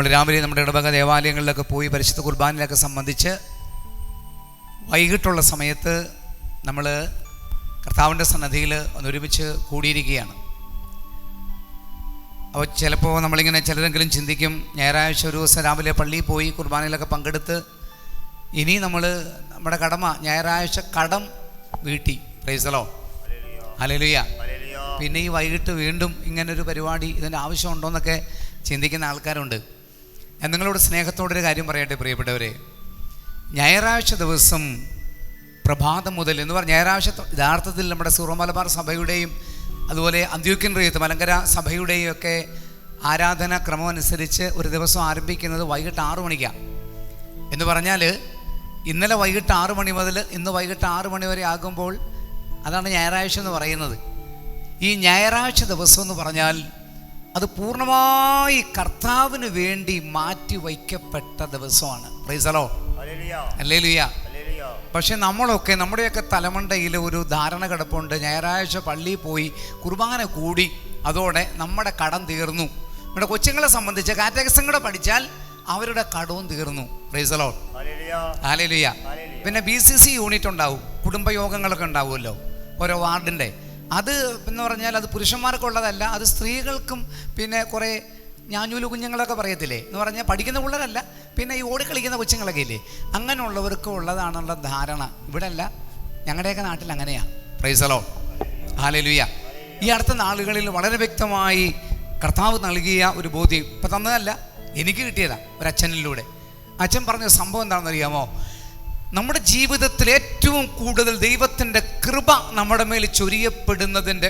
നമ്മൾ രാവിലെ നമ്മുടെ ഇടവക ദേവാലയങ്ങളിലൊക്കെ പോയി പരിശുദ്ധ കുർബാനയിലൊക്കെ സംബന്ധിച്ച് വൈകിട്ടുള്ള സമയത്ത് നമ്മൾ കർത്താവിൻ്റെ സന്നദ്ധിയിൽ ഒന്നൊരുമിച്ച് കൂടിയിരിക്കുകയാണ്. അപ്പോൾ ചിലപ്പോൾ നമ്മളിങ്ങനെ ചിലരെങ്കിലും ചിന്തിക്കും, ഞായറാഴ്ച ഒരു ദിവസം രാവിലെ പള്ളിയിൽ പോയി കുർബാനയിലൊക്കെ പങ്കെടുത്ത് ഇനി നമ്മൾ നമ്മുടെ കടമ ഞായറാഴ്ച കടം വീട്ടി, പ്രൈസ് ദി ലോർഡ്, ഹല്ലേലൂയ. പിന്നെ ഈ വൈകിട്ട് വീണ്ടും ഇങ്ങനൊരു പരിപാടി ഇതിൻ്റെ ആവശ്യമുണ്ടോയെന്നൊക്കെ ചിന്തിക്കുന്ന ആൾക്കാരുണ്ട്. ഞാൻ നിങ്ങളോട് സ്നേഹത്തോടൊരു കാര്യം പറയട്ടെ പ്രിയപ്പെട്ടവരെ. ഞായറാഴ്ച ദിവസം പ്രഭാതം മുതൽ എന്ന് പറഞ്ഞാൽ ഞായറാഴ്ച യഥാർത്ഥത്തിൽ നമ്മുടെ സീറോ മലബാർ സഭയുടെയും അതുപോലെ അന്ത്യോക്യൻ റീത്ത് മലങ്കര സഭയുടെയും ഒക്കെ ആരാധനാ ക്രമം അനുസരിച്ച് ഒരു ദിവസം ആരംഭിക്കുന്നത് വൈകിട്ട് 6 മണിക്കാണ്. എന്ന് പറഞ്ഞാൽ ഇന്നലെ വൈകിട്ട് 6 മണി മുതൽ ഇന്ന് വൈകിട്ട് 6 മണി വരെ ആകുമ്പോൾ അതാണ് ഞായറാഴ്ച എന്ന് പറയുന്നത്. ഈ ഞായറാഴ്ച ദിവസം എന്ന് പറഞ്ഞാൽ അത് പൂർണ്ണമായി കർത്താവിന് വേണ്ടി മാറ്റി വയ്ക്കപ്പെട്ട ദിവസമാണ്. Price the Lord, hallelujah. പക്ഷെ നമ്മളൊക്കെ നമ്മുടെയൊക്കെ തലമണ്ടയിൽ ഒരു ധാരണ കിടപ്പുണ്ട്, ഞായറാഴ്ച പള്ളിയിൽ പോയി കുർബാന കൂടി അതോടെ നമ്മുടെ കടം തീർന്നു. നമ്മുടെ കൊച്ചുങ്ങളെ സംബന്ധിച്ച് കാറ്റഗറിസം കൂടെ പഠിച്ചാൽ അവരുടെ കടവും തീർന്നു. Price the Lord, hallelujah. പിന്നെ BCC യൂണിറ്റ് ഉണ്ടാവും, കുടുംബയോഗങ്ങളൊക്കെ ഉണ്ടാവുമല്ലോ ഓരോ വാർഡിൻ്റെ. അത് എന്ന് പറഞ്ഞാൽ അത് പുരുഷന്മാർക്കുള്ളതല്ല, അത് സ്ത്രീകൾക്കും പിന്നെ കുറേ ഞാഞ്ഞൂല് കുഞ്ഞുങ്ങളൊക്കെ പറയത്തില്ലേ എന്ന് പറഞ്ഞാൽ പഠിക്കുന്ന പിള്ളേരല്ല, പിന്നെ ഈ ഓടിക്കളിക്കുന്ന കൊച്ചുങ്ങളൊക്കെ ഇല്ലേ, അങ്ങനെയുള്ളവർക്ക് ഉള്ളതാണുള്ള ധാരണ. ഇവിടെ അല്ല, ഞങ്ങളുടെയൊക്കെ നാട്ടിൽ അങ്ങനെയാണ്. Price the Lord, hallelujah. ഈ അടുത്ത നാളുകളിൽ വളരെ വ്യക്തമായി കർത്താവ് നൽകിയ ഒരു ബോധ്യം ഇപ്പം തന്നതല്ല, എനിക്ക് കിട്ടിയതാണ് ഒരു അച്ഛനിലൂടെ. അച്ഛൻ പറഞ്ഞ സംഭവം എന്താണെന്ന് അറിയാമോ? നമ്മുടെ ജീവിതത്തിൽ ഏറ്റവും കൂടുതൽ ദൈവത്തിൻ്റെ കൃപ നമ്മുടെ മേൽ ചൊരിയപ്പെടുന്നതിൻ്റെ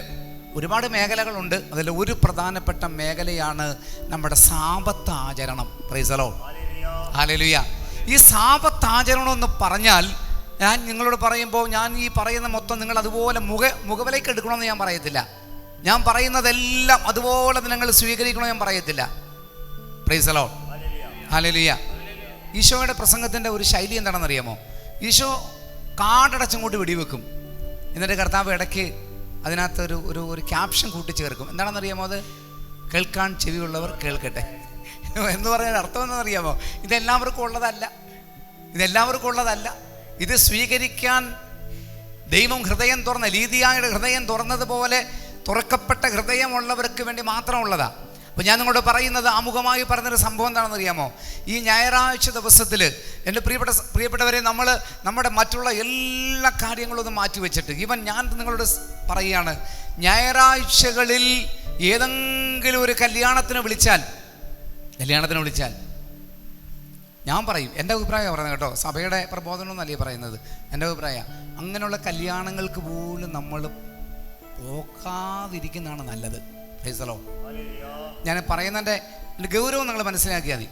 ഒരുപാട് മേഖലകളുണ്ട്. അതിൽ ഒരു പ്രധാനപ്പെട്ട മേഖലയാണ് നമ്മുടെ സാബത്ത് ആചരണം. Praise the Lord, hallelujah. ഈ സാബത്ത് ആചരണം എന്ന് പറഞ്ഞാൽ ഞാൻ നിങ്ങളോട് പറയുമ്പോൾ ഞാൻ ഈ പറയുന്ന മൊത്തം നിങ്ങൾ അതുപോലെ മുഖവിലേക്ക് എടുക്കണമെന്ന് ഞാൻ പറയത്തില്ല. ഞാൻ പറയുന്നതെല്ലാം അതുപോലെ നിങ്ങൾ സ്വീകരിക്കണമെന്ന് ഞാൻ പറയത്തില്ല. Price the Lord, hallelujah. ഈശോയുടെ പ്രസംഗത്തിൻ്റെ ഒരു ശൈലി എന്താണെന്ന് അറിയാമോ? ഈശോ കാടടച്ചങ്ങോട്ട് വെടിവെക്കും, എന്നിട്ട് കർത്താവ് ഇടയ്ക്ക് അതിനകത്ത് ഒരു ക്യാപ്ഷൻ കൂട്ടിച്ചേർക്കും. എന്താണെന്നറിയാമോ? അത് കേൾക്കാൻ ചെവിയുള്ളവർ കേൾക്കട്ടെ എന്ന് പറഞ്ഞാൽ അർത്ഥം എന്താണെന്നറിയാമോ? ഇതെല്ലാവർക്കും ഉള്ളതല്ല. ഇത് സ്വീകരിക്കാൻ ദൈവം ഹൃദയം തുറന്ന ലീദിയായുടെ ഹൃദയം തുറന്നതുപോലെ തുറക്കപ്പെട്ട ഹൃദയമുള്ളവർക്ക് വേണ്ടി മാത്രമുള്ളതാണ്. അപ്പോൾ ഞാൻ നിങ്ങളോട് പറയുന്നത്, ആമുഖമായി പറഞ്ഞൊരു സംഭവം എന്താണെന്ന് അറിയാമോ? ഈ ഞായറാഴ്ച ദിവസത്തിൽ എൻ്റെ പ്രിയപ്പെട്ടവരെ, നമ്മൾ നമ്മുടെ മറ്റുള്ള എല്ലാ കാര്യങ്ങളും ഒന്ന് മാറ്റി വെച്ചിട്ട്, ഈവൻ ഞാൻ നിങ്ങളോട് പറയുകയാണ്, ഞായറാഴ്ചകളിൽ ഏതെങ്കിലും ഒരു കല്യാണത്തിന് വിളിച്ചാൽ ഞാൻ പറയും, എൻ്റെ അഭിപ്രായം പറയുന്നത് കേട്ടോ, സഭയുടെ പ്രബോധനമൊന്നല്ലേ പറയുന്നത്, എൻ്റെ അഭിപ്രായം. അങ്ങനെയുള്ള കല്യാണങ്ങൾക്ക് പോലും നമ്മൾ പോക്കാതിരിക്കുന്നതാണ് നല്ലത്. Price the Lord. ഞാൻ പറയുന്നതിൻ്റെ ഗൗരവം നിങ്ങൾ മനസ്സിലാക്കിയാൽ മതി.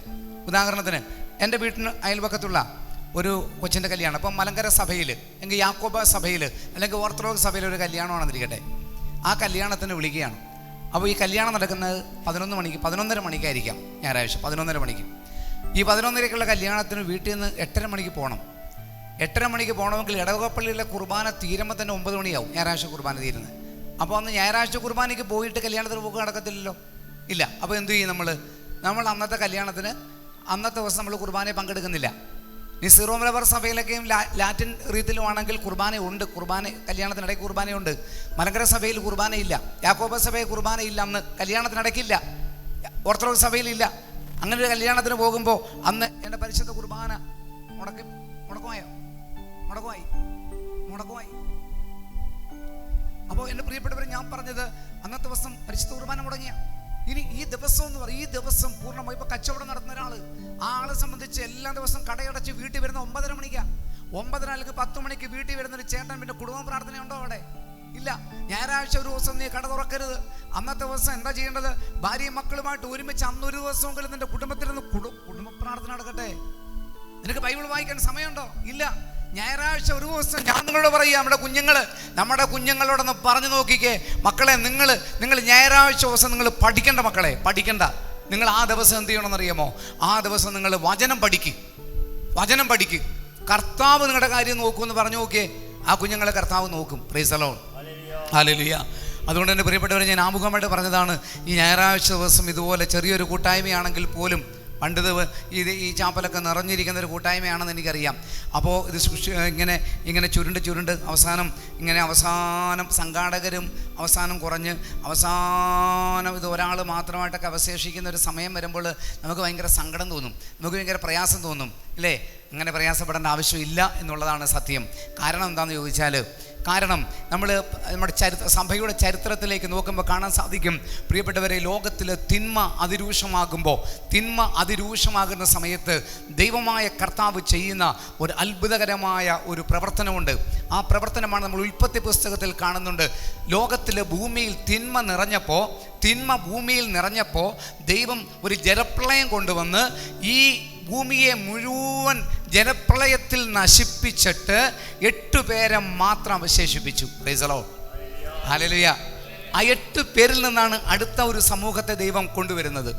ഉദാഹരണത്തിന് എൻ്റെ വീട്ടിന് അയൽപക്കത്തുള്ള ഒരു കൊച്ചിൻ്റെ കല്യാണം, ഇപ്പം മലങ്കര സഭയിൽ എങ്കിൽ യാക്കോബ സഭയിൽ അല്ലെങ്കിൽ ഓർത്തഡോക്സ് സഭയിൽ ഒരു കല്യാണമാണെന്നിരിക്കട്ടെ, ആ കല്യാണത്തിന് വിളിക്കുകയാണ്. അപ്പോൾ ഈ കല്യാണം നടക്കുന്നത് 11:30 മണിക്കായിരിക്കാം, ഞായറാഴ്ച 11:30 മണിക്ക്. ഈ 11:30ക്കുള്ള കല്യാണത്തിന് വീട്ടിൽ നിന്ന് 8:30 മണിക്ക് പോകണം. 8:30 മണിക്ക് പോകണമെങ്കിൽ ഇടവകപ്പള്ളിയിലെ കുർബാന തീരുമ്പോൾ തന്നെ 9 മണിയാവും, ഞായറാഴ്ച കുർബാന തീരുന്നത്. അപ്പോൾ അന്ന് ഞായറാഴ്ച കുർബാനയ്ക്ക് പോയിട്ട് കല്യാണത്തിന് പോക്ക് നടക്കത്തില്ലല്ലോ, ഇല്ല. അപ്പോൾ എന്തു ചെയ്യും? നമ്മൾ അന്നത്തെ കല്യാണത്തിന് അന്നത്തെ ദിവസം നമ്മൾ കുർബാനയെ പങ്കെടുക്കുന്നില്ല. ഈ സീറോ മലബാർ സഭയിലൊക്കെയും ലാറ്റിൻ റീത്തിലുമാണെങ്കിൽ കുർബാനയുണ്ട്, കല്യാണത്തിനിടയ്ക്ക് കുർബാനയുണ്ട്. മലങ്കര സഭയിൽ കുർബാനയില്ല, യാക്കോബ സഭയിൽ കുർബാനയില്ല, അന്ന് കല്യാണത്തിനിടയ്ക്കില്ല, ഓർത്തഡോക്സ് സഭയിലില്ല. അങ്ങനെ ഒരു കല്യാണത്തിന് പോകുമ്പോൾ അന്ന് എൻ്റെ പരിശുദ്ധ കുർബാന മുടക്കമായി. അപ്പോൾ എൻ്റെ പ്രിയപ്പെട്ടവരെ, ഞാൻ പറഞ്ഞത് അന്നത്തെ ദിവസം പരിശുദ്ധ കുർബാന മുടങ്ങിയ. ഇനി ഈ ദിവസം എന്ന് പറയും, ഈ ദിവസം പൂർണ്ണമായി ഇപ്പോൾ കച്ചവടം നടത്തുന്ന ഒരാൾ, ആ ആളെ സംബന്ധിച്ച് എല്ലാ ദിവസവും കടയടച്ച് വീട്ടിൽ വരുന്ന 9:30 മണിക്കാണ്. 9:30 അല്ലെങ്കിൽ 10 മണിക്ക് വീട്ടിൽ വരുന്നൊരു ചേട്ടൻ പിന്നെ കുടുംബ പ്രാർത്ഥനയുണ്ടോ അവിടെ? ഇല്ല. ഞായറാഴ്ച ഒരു ദിവസം നീ കട തുറക്കരുത്. അന്നത്തെ ദിവസം എന്താ ചെയ്യേണ്ടത്? ഭാര്യയും മക്കളുമായിട്ട് ഒരുമിച്ച് അന്നൊരു ദിവസമെങ്കിലും നിന്റെ കുടുംബത്തിൽ നിന്ന് കുടുംബ പ്രാർത്ഥന നടക്കട്ടെ. നിനക്ക് ബൈബിൾ വായിക്കാൻ സമയമുണ്ടോ? ഇല്ല. ഞായറാഴ്ച ഒരു ദിവസം ഞാൻ നിങ്ങളോട് പറയുക, നമ്മുടെ കുഞ്ഞുങ്ങളോടൊന്ന് പറഞ്ഞു നോക്കിക്കേ, മക്കളെ, നിങ്ങൾ ഞായറാഴ്ച ദിവസം നിങ്ങൾ പഠിക്കണ്ട, മക്കളെ പഠിക്കണ്ട. നിങ്ങൾ ആ ദിവസം എന്ത് ചെയ്യണമെന്നറിയാമോ? ആ ദിവസം നിങ്ങൾ വചനം പഠിക്കും. കർത്താവ് നിങ്ങളുടെ കാര്യം നോക്കുമെന്ന് പറഞ്ഞു നോക്കിയേ, ആ കുഞ്ഞുങ്ങളെ കർത്താവ് നോക്കും. Price the Lord, hallelujah. അതുകൊണ്ട് തന്നെ പ്രിയപ്പെട്ടവരെ, ഞാൻ ആമുഖമായിട്ട് പറഞ്ഞതാണ്, ഈ ഞായറാഴ്ച ദിവസം ഇതുപോലെ ചെറിയൊരു കൂട്ടായ്മയാണെങ്കിൽ പോലും പണ്ടിത് ഈ ചാപ്പലൊക്കെ നിറഞ്ഞിരിക്കുന്ന ഒരു കൂട്ടായ്മയാണെന്ന് എനിക്കറിയാം. അപ്പോൾ ഇത് ഇങ്ങനെ ചുരുണ്ട് അവസാനം സംഘാടകരും അവസാനം കുറഞ്ഞ് അവസാനം ഇത് ഒരാൾ മാത്രമായിട്ടൊക്കെ അവശേഷിക്കുന്ന ഒരു സമയം വരുമ്പോൾ നമുക്ക് ഭയങ്കര സങ്കടം തോന്നും, നമുക്ക് ഭയങ്കര പ്രയാസം തോന്നും, അല്ലേ? അങ്ങനെ പ്രയാസപ്പെടേണ്ട ആവശ്യമില്ല എന്നുള്ളതാണ് സത്യം. കാരണം എന്താണെന്ന് ചോദിച്ചാൽ, കാരണം നമ്മുടെ സഭയുടെ ചരിത്രത്തിലേക്ക് നോക്കുമ്പോൾ കാണാൻ സാധിക്കും, പ്രിയപ്പെട്ടവരെ, ലോകത്തിൽ തിന്മ അതിരൂക്ഷമാകുന്ന സമയത്ത് ദൈവമായ കർത്താവ് ചെയ്യുന്ന ഒരു അത്ഭുതകരമായ ഒരു പ്രവർത്തനമുണ്ട്. ആ പ്രവർത്തനമാണ് നമ്മൾ ഉൽപ്പത്തി പുസ്തകത്തിൽ കാണുന്നുണ്ട്. ലോകത്തിൽ ഭൂമിയിൽ തിന്മ നിറഞ്ഞപ്പോൾ ദൈവം ഒരു ജലപ്രളയം കൊണ്ടുവന്ന് ഈ ഭൂമിയെ മുഴുവൻ ജലപ്രളയത്തിൽ നശിപ്പിച്ചിട്ട് 8 പേരെ മാത്രം അവശേഷിപ്പിച്ചു. Praise the Lord, hallelujah. ആ 8 പേരിൽ നിന്നാണ് അടുത്ത ഒരു സമൂഹത്തെ ദൈവം കൊണ്ടുവരുന്നത്.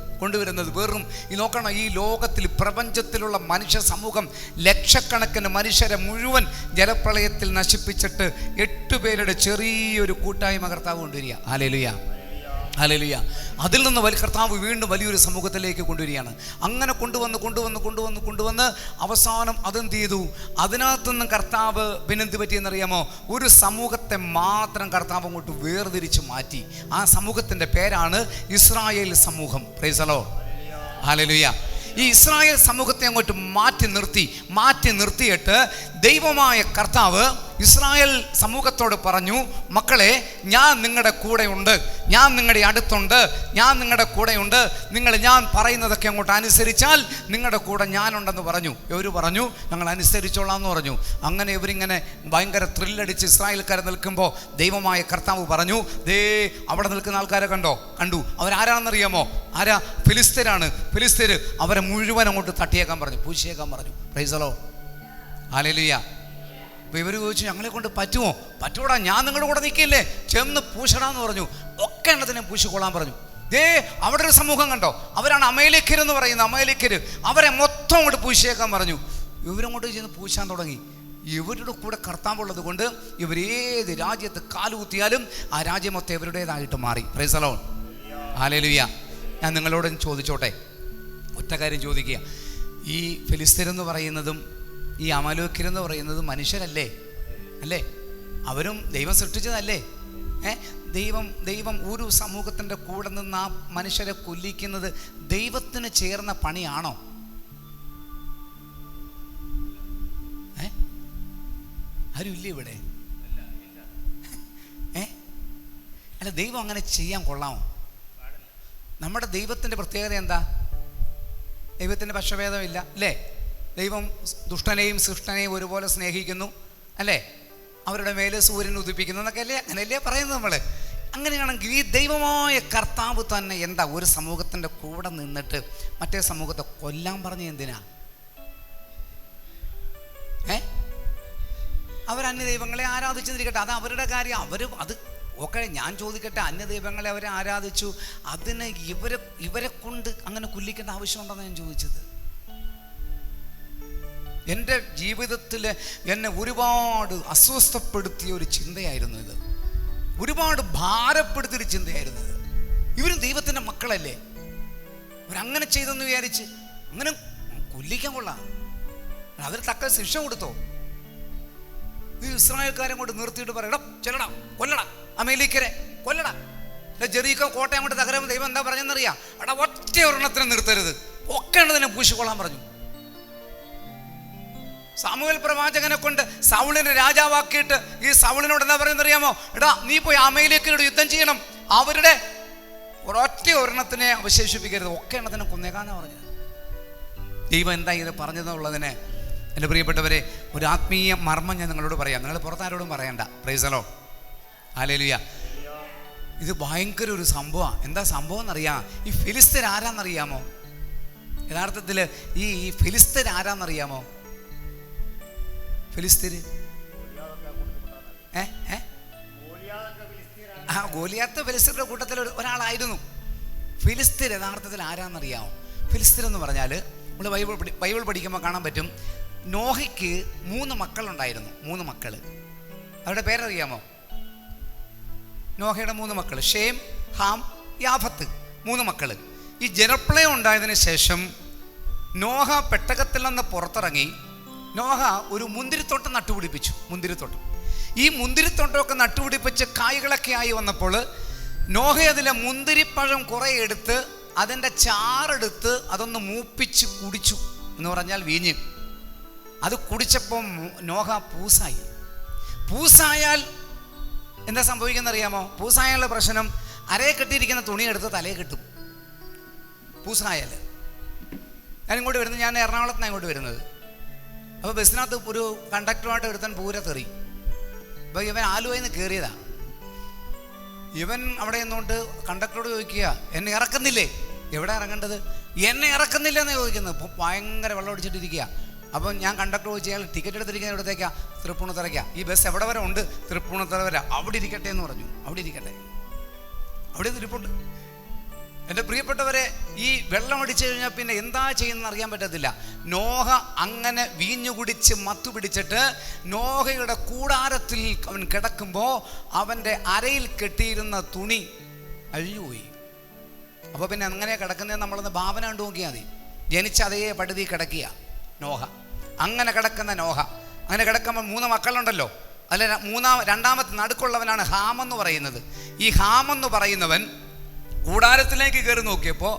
വെറും നോക്കണം, ഈ ലോകത്തിൽ പ്രപഞ്ചത്തിലുള്ള മനുഷ്യ സമൂഹം ലക്ഷക്കണക്കിന് മനുഷ്യരെ മുഴുവൻ ജലപ്രളയത്തിൽ നശിപ്പിച്ചിട്ട് 8 പേരുടെ ചെറിയൊരു കൂട്ടായ്മ കർത്താവ് കൊണ്ടുവരിക. Hallelujah, hallelujah. അതിൽ നിന്ന് കർത്താവ് വീണ്ടും വലിയൊരു സമൂഹത്തിലേക്ക് കൊണ്ടുവരികയാണ്. അങ്ങനെ കൊണ്ടുവന്ന് അവസാനം അതെന്ത് ചെയ്തു? അതിനകത്തുനിന്നും കർത്താവ് പിന്നെന്ത് പറ്റിയെന്നറിയാമോ? ഒരു സമൂഹത്തെ മാത്രം കർത്താവ് അങ്ങോട്ട് വേർതിരിച്ച് മാറ്റി. ആ സമൂഹത്തിൻ്റെ പേരാണ് ഇസ്രായേൽ സമൂഹം. Price the Lord, hallelujah. ഈ ഇസ്രായേൽ സമൂഹത്തെ അങ്ങോട്ട് മാറ്റി നിർത്തിയിട്ട് ദൈവമായ കർത്താവ് ഇസ്രായേൽ സമൂഹത്തോട് പറഞ്ഞു, മക്കളെ, ഞാൻ നിങ്ങളുടെ കൂടെയുണ്ട്, ഞാൻ നിങ്ങളുടെ അടുത്തുണ്ട്, ഞാൻ നിങ്ങളുടെ കൂടെയുണ്ട്. ഞാൻ പറയുന്നതൊക്കെ അങ്ങോട്ട് അനുസരിച്ചാൽ നിങ്ങളുടെ കൂടെ ഞാനുണ്ടെന്ന് പറഞ്ഞു. ഇവർ പറഞ്ഞു, ഞങ്ങൾ അനുസരിച്ചോളാം എന്ന് പറഞ്ഞു. അങ്ങനെ ഇവരിങ്ങനെ ഭയങ്കര ത്രില്ലടിച്ച് ഇസ്രായേൽക്കാരെ നിൽക്കുമ്പോൾ ദൈവമായ കർത്താവ് പറഞ്ഞു, ദേ അവിടെ നിൽക്കുന്ന ആൾക്കാരെ കണ്ടു. അവരാരാണെന്നറിയാമോ? ആരാ? ഫിലിസ്തീനാണ്. ഫിലിസ്തീൻ അവരെ മുഴുവൻ അങ്ങോട്ട് തട്ടിയേക്കാൻ പറഞ്ഞു, പൂശിയേക്കാൻ പറഞ്ഞു. Price the Lord, hallelujah. അപ്പോൾ ഇവർ ചോദിച്ചു, ഞങ്ങളെ കൊണ്ട് പറ്റൂടാ, ഞാൻ നിങ്ങളുടെ കൂടെ നിൽക്കില്ലേ, ചെന്ന് പൂശടാന്ന് പറഞ്ഞു. ഒക്കെ എണ്ണത്തിനെ പൂശിക്കൊള്ളാൻ പറഞ്ഞു. അവിടെ ഒരു സമൂഹം കണ്ടോ? അവരാണ് അമലേക്യരെന്ന് പറയുന്നത്. അമലേക്യർ അവരെ മൊത്തം അങ്ങോട്ട് പൂശിയേക്കാൻ പറഞ്ഞു. ഇവരങ്ങോട്ട് ചെന്ന് പൂശാൻ തുടങ്ങി. ഇവരുടെ കൂടെ കർത്താവുള്ളത് കൊണ്ട് ഇവരേത് രാജ്യത്ത് കാലുകുത്തിയാലും ആ രാജ്യം മൊത്തം ഇവരുടേതായിട്ട് മാറി. Price the Lord, hallelujah. ഞാൻ നിങ്ങളോട് ചോദിച്ചോട്ടെ, ഒറ്റ കാര്യം ചോദിക്കുക. ഈ ഫിലിസ്തീനെന്ന് പറയുന്നതും ഈ അമലേക്യരെന്ന് പറയുന്നത് മനുഷ്യരല്ലേ? അല്ലേ? അവരും ദൈവം സൃഷ്ടിച്ചതല്ലേ? ദൈവം ഒരു സമൂഹത്തിൻ്റെ കൂടെ നിന്ന് ആ മനുഷ്യരെ കൊല്ലിക്കുന്നത് ദൈവത്തിന് ചേർന്ന പണിയാണോ? ആരും ഇല്ലേ ഇവിടെ? അല്ല, ദൈവം അങ്ങനെ ചെയ്യാൻ കൊള്ളാമോ? നമ്മുടെ ദൈവത്തിൻ്റെ പ്രത്യേകത എന്താ? ദൈവത്തിൻ്റെ പക്ഷഭേദമില്ല, അല്ലേ? ദൈവം ദുഷ്ടനെയും സൃഷ്ടനെയും ഒരുപോലെ സ്നേഹിക്കുന്നു, അല്ലേ? അവരുടെ മേലെ സൂര്യൻ ഉദിപ്പിക്കുന്നു എന്നൊക്കെ അല്ലേ, അങ്ങനെയല്ലേ പറയുന്നത് നമ്മൾ? അങ്ങനെയാണെങ്കിൽ ഈ ദൈവമായ കർത്താവ് തന്നെ എന്താ ഒരു സമൂഹത്തിൻ്റെ കൂടെ നിന്നിട്ട് മറ്റേ സമൂഹത്തെ കൊല്ലാൻ പറഞ്ഞ എന്തിനാ? അവർ അന്യദൈവങ്ങളെ ആരാധിച്ചിരിക്കട്ടെ, അത് അവരുടെ കാര്യം. അത് ഓക്കെ. ഞാൻ ചോദിക്കട്ടെ, അന്യദൈവങ്ങളെ അവരെ ആരാധിച്ചു, അതിന് ഇവരെ കൊണ്ട് അങ്ങനെ കൊല്ലിക്കേണ്ട ആവശ്യമുണ്ടെന്ന് ഞാൻ ചോദിച്ചത്. എൻ്റെ ജീവിതത്തിൽ എന്നെ ഒരുപാട് അസ്വസ്ഥപ്പെടുത്തിയ ഒരു ചിന്തയായിരുന്നു ഇത്. ഒരുപാട് ഭാരപ്പെടുത്തിയൊരു ചിന്തയായിരുന്നു ഇത്. ഇവരും ദൈവത്തിൻ്റെ മക്കളല്ലേ, അവരങ്ങനെ ചെയ്തെന്ന് വിചാരിച്ച് അങ്ങനെ കൊല്ലിക്കാൻ കൊള്ളാം? അതിന് തക്ക ശിക്ഷ കൊടുത്തോ? ഈ ഇസ്രായേൽക്കാരെ കൊണ്ട് നിർത്തിയിട്ട് പറയടാ, ചെല്ലടാ, കൊല്ലടാ, അമേലിക്കരെ കൊല്ലടാ. ജെറീക്കോ കോട്ടയം അങ്ങോട്ട് തകരുമ്പോൾ ദൈവം എന്താ പറഞ്ഞെന്നറിയാം? എടാ, ഒറ്റ ഒരെണ്ണത്തിനെ നിർത്തരുത്, ഒക്കെ എണ്ണത്തിനെ പൂശിക്കൊള്ളാൻ പറഞ്ഞു. സാമുവേൽ പ്രവാചകനെ കൊണ്ട് സൗളിനെ രാജാവാക്കിയിട്ട് ഈ സൗളിനോട് എന്താ പറയുന്നറിയാമോ? എടാ, നീ പോയി അമേലിക്കരോട് യുദ്ധം ചെയ്യണം, അവരുടെ ഒരൊറ്റ ഒരെണ്ണത്തിനെ അവശേഷിപ്പിക്കരുത്, ഒക്കെ എണ്ണത്തിനെ കൊന്നേക്കാന്നാ പറഞ്ഞത്. ദൈവം എന്താ ഇത് പറഞ്ഞതെന്നുള്ളതിന് എൻ്റെ പ്രിയപ്പെട്ടവരെ ഒരു ആത്മീയ മർമ്മം ഞാൻ നിങ്ങളോട് പറയാം. നിങ്ങൾ പുറത്താരോടും പറയണ്ട. Price the Lord, hallelujah. ഇത് ഭയങ്കര ഒരു സംഭവമാണ്. എന്താ സംഭവം എന്നറിയാം? ഈ ഫിലിസ്തീൻ ആരാന്നറിയാമോ? യഥാർത്ഥത്തിൽ ഈ ഫിലിസ്തീൻ ആരാന്നറിയാമോ? ഫിലിസ്തീൻ ഗോലിയാത്ത് ഫിലിസ്തീൻ്റെ കൂട്ടത്തിൽ ഒരാളായിരുന്നു. ഫിലിസ്തീൻ യഥാർത്ഥത്തിൽ ആരാന്നറിയാമോ? ഫിലിസ്തീൻ എന്ന് പറഞ്ഞാൽ നമ്മൾ ബൈബിൾ പഠിക്കുമ്പോൾ കാണാൻ പറ്റും. നോഹയ്ക്ക് 3 മക്കളുണ്ടായിരുന്നു. 3 മക്കൾ. അവരുടെ പേരറിയാമോ? നോഹയുടെ 3 മക്കൾ, ഷേം, ഹാം, യാഫത്ത്. 3 മക്കൾ. ഈ ജലപ്രളയം ഉണ്ടായതിനു ശേഷം നോഹ പെട്ടകത്തിൽ നിന്ന് പുറത്തിറങ്ങി നോഹ ഒരു മുന്തിരിത്തോട്ടം നട്ടുപിടിപ്പിച്ചു. മുന്തിരിത്തോട്ടം. ഈ മുന്തിരിത്തോട്ടമൊക്കെ നട്ടുപിടിപ്പിച്ച് കായ്കളൊക്കെ ആയി വന്നപ്പോൾ നോഹ അതിലെ മുന്തിരിപ്പഴം കുറേ എടുത്ത് അതിൻ്റെ ചാറെടുത്ത് അതൊന്ന് മൂപ്പിച്ച് കുടിച്ചു. എന്ന് പറഞ്ഞാൽ വീഞ്ഞ്. അത് കുടിച്ചപ്പോൾ നോഹ പൂസായി. പൂസായാൽ എന്താ സംഭവിക്കുന്നത് അറിയാമോ? പൂസായുള്ള പ്രശ്നം, അരയെ കെട്ടിയിരിക്കുന്ന തുണി എടുത്ത് തലയെ കെട്ടും. പൂസായാൽ ഞാനിങ്ങോട്ട് വരുന്നത്, ഞാൻ എറണാകുളത്താണ് ഇങ്ങോട്ട് വരുന്നത്. അപ്പോൾ ബസ്സിനകത്ത് ഒരു കണ്ടക്ടറുമായിട്ട് ഒരുത്തൻ പൂരത്തെറി. അപ്പോൾ ഇവൻ ആലുവയിൽ നിന്ന് കയറിയതാ. ഇവൻ അവിടെ നിന്നുകൊണ്ട് കണ്ടക്ടറോട് ചോദിക്കുക, എന്നെ ഇറക്കുന്നില്ലേ? എവിടെ ഇറങ്ങേണ്ടത്? എന്നെ ഇറക്കുന്നില്ല എന്ന് ചോദിക്കുന്നത്. അപ്പോൾ ഭയങ്കര വെള്ളം അടിച്ചിട്ടിരിക്കുക. അപ്പം ഞാൻ കണ്ടക്ടർ ചോദിച്ചു, അയാൾ ടിക്കറ്റ് എടുത്തിരിക്കുന്നത് എവിടത്തേക്കാ? തൃപ്പൂണിത്തുറയ്ക്കാ. ഈ ബസ് എവിടെ വരെ ഉണ്ട്? തൃപ്പൂണിത്തുറ വരെ. അവിടെ ഇരിക്കട്ടെ എന്ന് പറഞ്ഞു. അവിടെ ഇരിക്കട്ടെ, അവിടെ ഇരിപ്പുണ്ട്. എൻ്റെ പ്രിയപ്പെട്ടവരെ, ഈ വെള്ളം അടിച്ചു കഴിഞ്ഞാൽ പിന്നെ എന്താ ചെയ്യുന്നതെന്ന് അറിയാൻ പറ്റത്തില്ല. നോഹ അങ്ങനെ വീഞ്ഞു കുടിച്ച് മത്തു പിടിച്ചിട്ട് നോഹയുടെ കൂടാരത്തിൽ അവൻ കിടക്കുമ്പോൾ അവൻ്റെ അരയിൽ കെട്ടിയിരുന്ന തുണി അഴിഞ്ഞുപോയി. അപ്പോൾ പിന്നെ അങ്ങനെ കിടക്കുന്നത് നമ്മളൊന്ന് ഭാവന കണ്ടു നോക്കിയാൽ മതി. ജനിച്ച അതേ പടുതി കിടക്കുക നോഹ. അങ്ങനെ കിടക്കുന്ന നോഹ. അങ്ങനെ കിടക്കുമ്പോൾ 3 മക്കളുണ്ടല്ലോ. അതിൽ രണ്ടാമത്തെ നടുക്കുള്ളവനാണ് ഹാമെന്ന് പറയുന്നത്. ഈ ഹാമെന്ന് പറയുന്നവൻ കൂടാരത്തിലേക്ക് കയറി നോക്കിയപ്പോൾ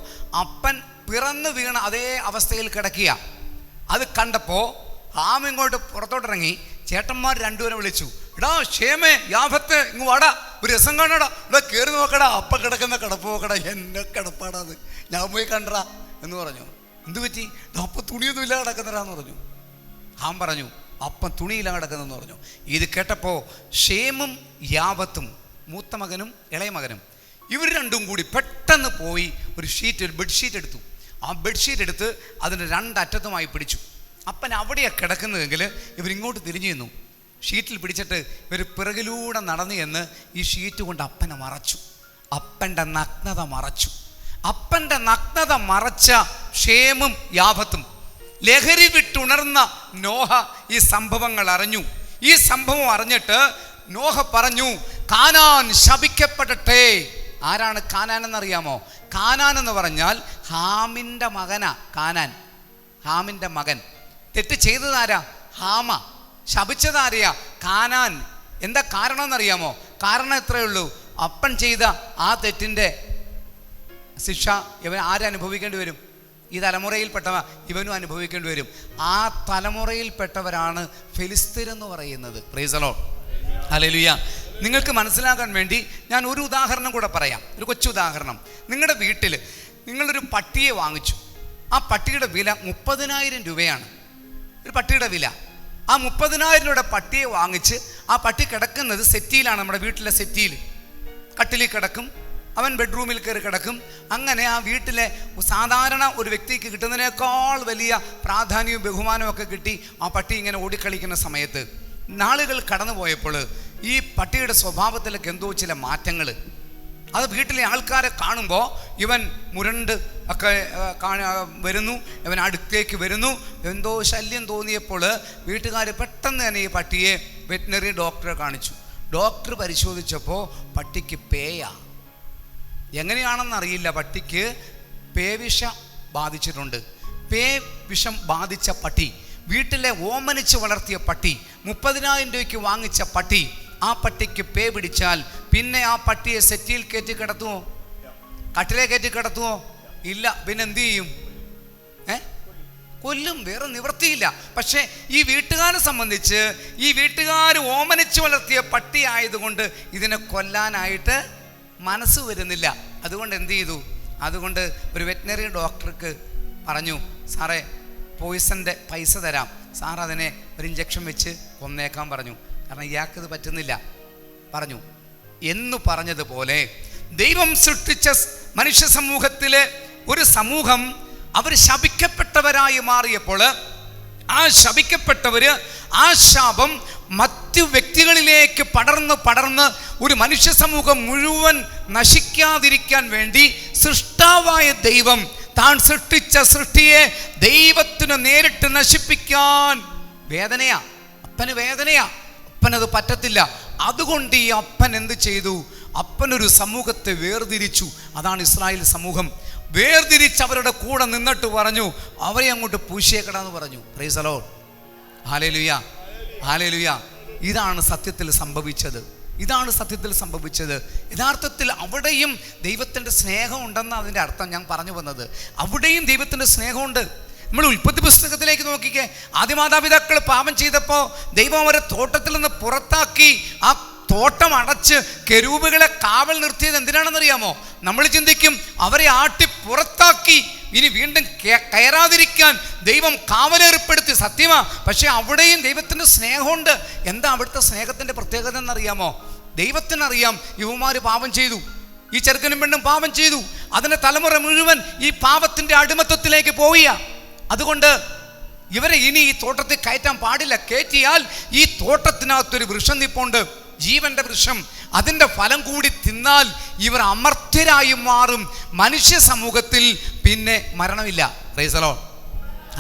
അപ്പൻ പിറന്നു വീണ അതേ അവസ്ഥയിൽ കിടക്കുക. അത് കണ്ടപ്പോൾ ഹാം ഇങ്ങോട്ട് പുറത്തോട്ടിറങ്ങി ചേട്ടന്മാർ രണ്ടുപേരും വിളിച്ചു, എടാ ക്ഷേമേ യാഭത്ത് ഇങ്ങ് വാടാ, ഒരു രസം കാണടാ, ഇവിടെ കയറി നോക്കടാ, അപ്പ കിടക്കുന്ന കിടപ്പ് നോക്കടാ, എന്നെ കിടപ്പാടാ അത്, ഞാൻ പോയി കണ്ടടാ എന്ന് പറഞ്ഞു. എന്ത് പറ്റി? അപ്പം തുണിയൊന്നും ഇല്ല കിടക്കുന്നതാന്ന് പറഞ്ഞു. ഹാം പറഞ്ഞു, അപ്പം തുണിയില്ല കിടക്കുന്നതെന്ന് പറഞ്ഞു. ഇത് കേട്ടപ്പോൾ ഷേമും യാവത്തും, മൂത്ത മകനും ഇളയ മകനും, ഇവർ രണ്ടും കൂടി പെട്ടെന്ന് പോയി ഒരു ബെഡ്ഷീറ്റ് എടുത്തു. ആ ബെഡ്ഷീറ്റ് എടുത്ത് അതിൻ്റെ 2 അറ്റത്തുമായി പിടിച്ചു. അപ്പൻ അവിടെയാണ് കിടക്കുന്നതെങ്കിൽ ഇവരിങ്ങോട്ട് തിരിഞ്ഞു നിന്നു. ഷീറ്റിൽ പിടിച്ചിട്ട് ഇവർ പിറകിലൂടെ നടന്നു എന്ന് ഈ ഷീറ്റ് കൊണ്ട് അപ്പനെ മറച്ചു. അപ്പൻ്റെ നഗ്നത മറച്ചു. അപ്പൻ്റെ നഗ്നത മറച്ച ഷേമും യാഭത്തും ലഹരി വിട്ടുണർന്ന നോഹ ഈ സംഭവങ്ങൾ അറിഞ്ഞു. ഈ സംഭവം അറിഞ്ഞിട്ട് നോഹ പറഞ്ഞു, കാനാൻ ശപിക്കപ്പെടട്ടെ. ആരാണ് കാനാൻ എന്നറിയാമോ? കാനാൻ എന്ന് പറഞ്ഞാൽ ഹാമിൻ്റെ മകനാ കാനാൻ. ഹാമിൻ്റെ മകൻ. തെറ്റ് ചെയ്തതാരാ? ഹാമ. ശപിച്ചതാരെയാ? കാനാൻ. എന്താ കാരണം എന്നറിയാമോ? കാരണം എത്രയേ ഉള്ളൂ, അപ്പൻ ചെയ്ത ആ തെറ്റിൻ്റെ ശിക്ഷ ഇവൻ ആരനുഭവിക്കേണ്ടി വരും? ഈ തലമുറയിൽപ്പെട്ടവ ഇവനും അനുഭവിക്കേണ്ടി വരും. ആ തലമുറയിൽപ്പെട്ടവരാണ് ഫെലിസ്തീനെന്ന് പറയുന്നത്. Price the Lord. ഹല്ലേലൂയ. നിങ്ങൾക്ക് മനസ്സിലാക്കാൻ വേണ്ടി ഞാൻ ഒരു ഉദാഹരണം കൂടെ പറയാം, ഒരു കൊച്ചു ഉദാഹരണം. നിങ്ങളുടെ വീട്ടിൽ നിങ്ങളൊരു പട്ടിയെ വാങ്ങിച്ചു. ആ പട്ടിയുടെ വില 30,000 രൂപയാണ്. ഒരു പട്ടിയുടെ വില. ആ 30,000 രൂപയുടെ പട്ടിയെ വാങ്ങിച്ച് ആ പട്ടി കിടക്കുന്നത് സെറ്റിയിലാണ്, നമ്മുടെ വീട്ടിലെ സെറ്റിയിൽ. കട്ടിലിൽ കിടക്കും, അവൻ ബെഡ്റൂമിൽ കയറി കിടക്കും. അങ്ങനെ ആ വീട്ടിലെ സാധാരണ ഒരു വ്യക്തിക്ക് കിട്ടുന്നതിനേക്കാൾ വലിയ പ്രാധാന്യവും ബഹുമാനവും ഒക്കെ കിട്ടി ആ പട്ടി ഇങ്ങനെ ഓടിക്കളിക്കുന്ന സമയത്ത് നാളുകൾ കടന്നു പോയപ്പോൾ ഈ പട്ടിയുടെ സ്വഭാവത്തിലൊക്കെ എന്തോ ചില മാറ്റങ്ങൾ. അത് വീട്ടിലെ ആൾക്കാരെ കാണുമ്പോൾ ഇവൻ മുരണ്ട് ഒക്കെ വരുന്നു, ഇവൻ അടുത്തേക്ക് വരുന്നു. എന്തോ ശല്യം തോന്നിയപ്പോൾ വീട്ടുകാർ പെട്ടെന്ന് തന്നെ ഈ പട്ടിയെ വെറ്റിനറി ഡോക്ടറെ കാണിച്ചു. ഡോക്ടർ പരിശോധിച്ചപ്പോൾ പട്ടിക്ക് പേയാ. എങ്ങനെയാണെന്നറിയില്ല, പട്ടിക്ക് പേവിഷം ബാധിച്ചിട്ടുണ്ട്. പേ വിഷം ബാധിച്ച പട്ടി, വീട്ടിലെ ഓമനിച്ച് വളർത്തിയ പട്ടി, 30,000 രൂപയ്ക്ക് വാങ്ങിച്ച പട്ടി, ആ പട്ടിക്ക് പേ പിടിച്ചാൽ പിന്നെ ആ പട്ടിയെ സെറ്റിയിൽ കയറ്റി കിടത്തുമോ? കട്ടിലെ കയറ്റി കിടത്തുമോ? ഇല്ല. പിന്നെ എന്തു ചെയ്യും? കൊല്ലും. വേറെ നിവൃത്തിയില്ല. പക്ഷേ ഈ വീട്ടുകാരെ സംബന്ധിച്ച് ഈ വീട്ടുകാർ ഓമനിച്ച് വളർത്തിയ പട്ടി ആയതുകൊണ്ട് ഇതിനെ കൊല്ലാനായിട്ട് മനസ്സ് വരുന്നില്ല. അതുകൊണ്ട് എന്ത് ചെയ്തു? അതുകൊണ്ട് ഒരു വെറ്റിനറി ഡോക്ടർക്ക് പറഞ്ഞു, സാറേ പോയിസൻ്റെ പൈസ തരാം, സാർ അതിനെ ഒരു ഇഞ്ചക്ഷൻ വെച്ച് കൊന്നേക്കാൻ പറഞ്ഞു. കാരണം ഇയാൾക്കിത് പറ്റുന്നില്ല പറഞ്ഞു. എന്നു പറഞ്ഞതുപോലെ ദൈവം സൃഷ്ടിച്ച മനുഷ്യ സമൂഹത്തിലെ ഒരു സമൂഹം അവർ ശപിക്കപ്പെട്ടവരായി മാറിയപ്പോൾ ആ ശപിക്കപ്പെട്ടവർ ആ ശാപം മറ്റു വ്യക്തികളിലേക്ക് പടർന്ന് ഒരു മനുഷ്യ സമൂഹം മുഴുവൻ നശിക്കാതിരിക്കാൻ വേണ്ടി സൃഷ്ടാവായ ദൈവം താൻ സൃഷ്ടിച്ച സൃഷ്ടിയെ ദൈവത്തിന് നേരിട്ട് നശിപ്പിക്കാൻ വേദനയാ. അപ്പന് വേദനയാ. അപ്പനത് പറ്റത്തില്ല. അതുകൊണ്ട് ഈ അപ്പൻ എന്ത് ചെയ്തു? അപ്പനൊരു സമൂഹത്തെ വേർതിരിച്ചു. അതാണ് ഇസ്രായേൽ സമൂഹം. വേർതിരിച്ച് അവരുടെ കൂടെ നിന്നിട്ട് പറഞ്ഞു, അവരെ അങ്ങോട്ട് പൂശിയേക്കടാന്ന് പറഞ്ഞു. Price the Lord. Hallelujah, hallelujah. ഇതാണ് സത്യത്തിൽ സംഭവിച്ചത്. ഇതാണ് സത്യത്തിൽ സംഭവിച്ചത്. യഥാർത്ഥത്തിൽ അവിടെയും ദൈവത്തിൻ്റെ സ്നേഹം ഉണ്ടെന്ന് അതിൻ്റെ അർത്ഥം ഞാൻ പറഞ്ഞു വന്നത്. അവിടെയും ദൈവത്തിൻ്റെ സ്നേഹമുണ്ട്. നമ്മൾ ഉൽപ്പത്തി പുസ്തകത്തിലേക്ക് നോക്കിക്കേ. ആദിമാതാപിതാക്കൾ പാപം ചെയ്തപ്പോൾ ദൈവം അവരെ തോട്ടത്തിൽ നിന്ന് പുറത്താക്കി. ആ തോട്ടം അടച്ച് കെരൂബുകളെ കാവൽ നിർത്തിയത് എന്തിനാണെന്നറിയാമോ? നമ്മൾ ചിന്തിക്കും അവരെ ആട്ടി പുറത്താക്കി, ഇനി വീണ്ടും കയറാതിരിക്കാൻ ദൈവം കാവലേർപ്പെടുത്തി. സത്യമാ. പക്ഷെ അവിടെയും ദൈവത്തിൻ്റെ സ്നേഹമുണ്ട്. എന്താ അവിടുത്തെ സ്നേഹത്തിൻ്റെ പ്രത്യേകത എന്നറിയാമോ? ദൈവത്തിനറിയാം യുവമാര് പാപം ചെയ്തു, ഈ ചെറുക്കനും പെണ്ണും പാപം ചെയ്തു. അതിൻ്റെ തലമുറ മുഴുവൻ ഈ പാപത്തിൻ്റെ അടിമത്തത്തിലേക്ക് പോവുക. അതുകൊണ്ട് ഇവരെ ഇനി ഈ തോട്ടത്തിൽ കയറ്റാൻ പാടില്ല. കയറ്റിയാൽ ഈ തോട്ടത്തിനകത്തൊരു വൃക്ഷം നിപ്പുണ്ട്, ജീവന്റെ വൃക്ഷം. അതിൻ്റെ ഫലം കൂടി തിന്നാൽ ഇവർ അമർത്യരായി മാറും. മനുഷ്യ സമൂഹത്തിൽ പിന്നെ മരണമില്ല. Praise the Lord.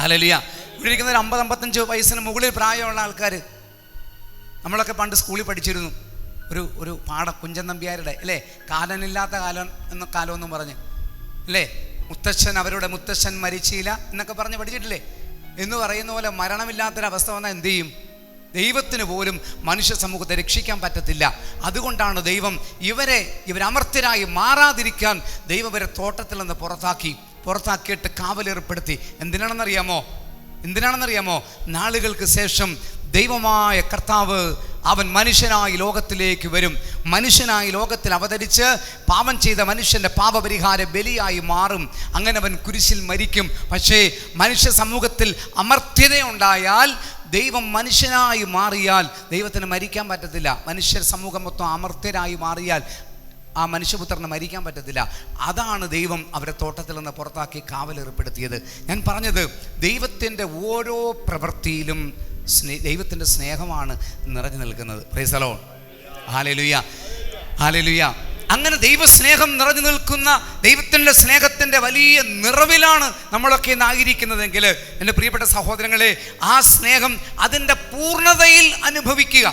ഹല്ലേലൂയ. ഇവിടെ ഇരിക്കുന്ന 50-55 വയസ്സിന് മുകളിൽ പ്രായമുള്ള ആൾക്കാർ, നമ്മളൊക്കെ പണ്ട് സ്കൂളിൽ പഠിച്ചിരുന്നു ഒരു പാഠം, കുഞ്ചൻ നമ്പ്യാരുടെ അല്ലേ, കാലനില്ലാത്ത കാലമെന്നും പറഞ്ഞ് അല്ലേ, അവരുടെ മുത്തശ്ശൻ മരിച്ചില്ല എന്നൊക്കെ പറഞ്ഞ് പഠിച്ചിട്ടില്ലേ? എന്ന് പറയുന്ന പോലെ മരണമില്ലാത്തൊരവസ്ഥ വന്നാൽ എന്ത് ചെയ്യും? ദൈവത്തിന് പോലും മനുഷ്യ സമൂഹത്തെ രക്ഷിക്കാൻ പറ്റത്തില്ല. അതുകൊണ്ടാണ് ദൈവം ഇവരമർത്യരായി മാറാതിരിക്കാൻ ദൈവം ഇവരെ തോട്ടത്തിൽ നിന്ന് പുറത്താക്കിയിട്ട് കാവലേർപ്പെടുത്തി. എന്തിനാണെന്നറിയാമോ? നാളുകൾക്ക് ശേഷം ദൈവമായ കർത്താവ് അവൻ മനുഷ്യനായി ലോകത്തിലേക്ക് വരും. മനുഷ്യനായി ലോകത്തിൽ അവതരിച്ച് പാപം ചെയ്ത മനുഷ്യൻ്റെ പാപപരിഹാര ബലിയായി മാറും. അങ്ങനെ അവൻ കുരിശിൽ മരിക്കും. പക്ഷേ മനുഷ്യ സമൂഹത്തിൽ അമർത്യതയുണ്ടായാൽ, ദൈവം മനുഷ്യനായി മാറിയാൽ ദൈവത്തിന് മരിക്കാൻ പറ്റത്തില്ല. മനുഷ്യ സമൂഹം മൊത്തം അമർത്യരായി മാറിയാൽ ആ മനുഷ്യപുത്രന് മരിക്കാൻ പറ്റത്തില്ല. അതാണ് ദൈവം അവരെ തോട്ടത്തിൽ നിന്ന് പുറത്താക്കി കാവലേർപ്പെടുത്തിയത്. ഞാൻ പറഞ്ഞത്, ദൈവത്തിൻ്റെ ഓരോ പ്രവൃത്തിയിലും ദൈവത്തിൻ്റെ സ്നേഹമാണ് നിറഞ്ഞു നിൽക്കുന്നത്. Price the Lord. Hallelujah, hallelujah. അങ്ങനെ ദൈവസ്നേഹം നിറഞ്ഞു നിൽക്കുന്ന ദൈവത്തിൻ്റെ സ്നേഹത്തിൻ്റെ വലിയ നിറവിലാണ് നമ്മളൊക്കെ ഇന്ന് ആയിരിക്കുന്നതെങ്കിൽ, എൻ്റെ പ്രിയപ്പെട്ട സഹോദരങ്ങളെ, ആ സ്നേഹം അതിൻ്റെ പൂർണ്ണതയിൽ അനുഭവിക്കുക.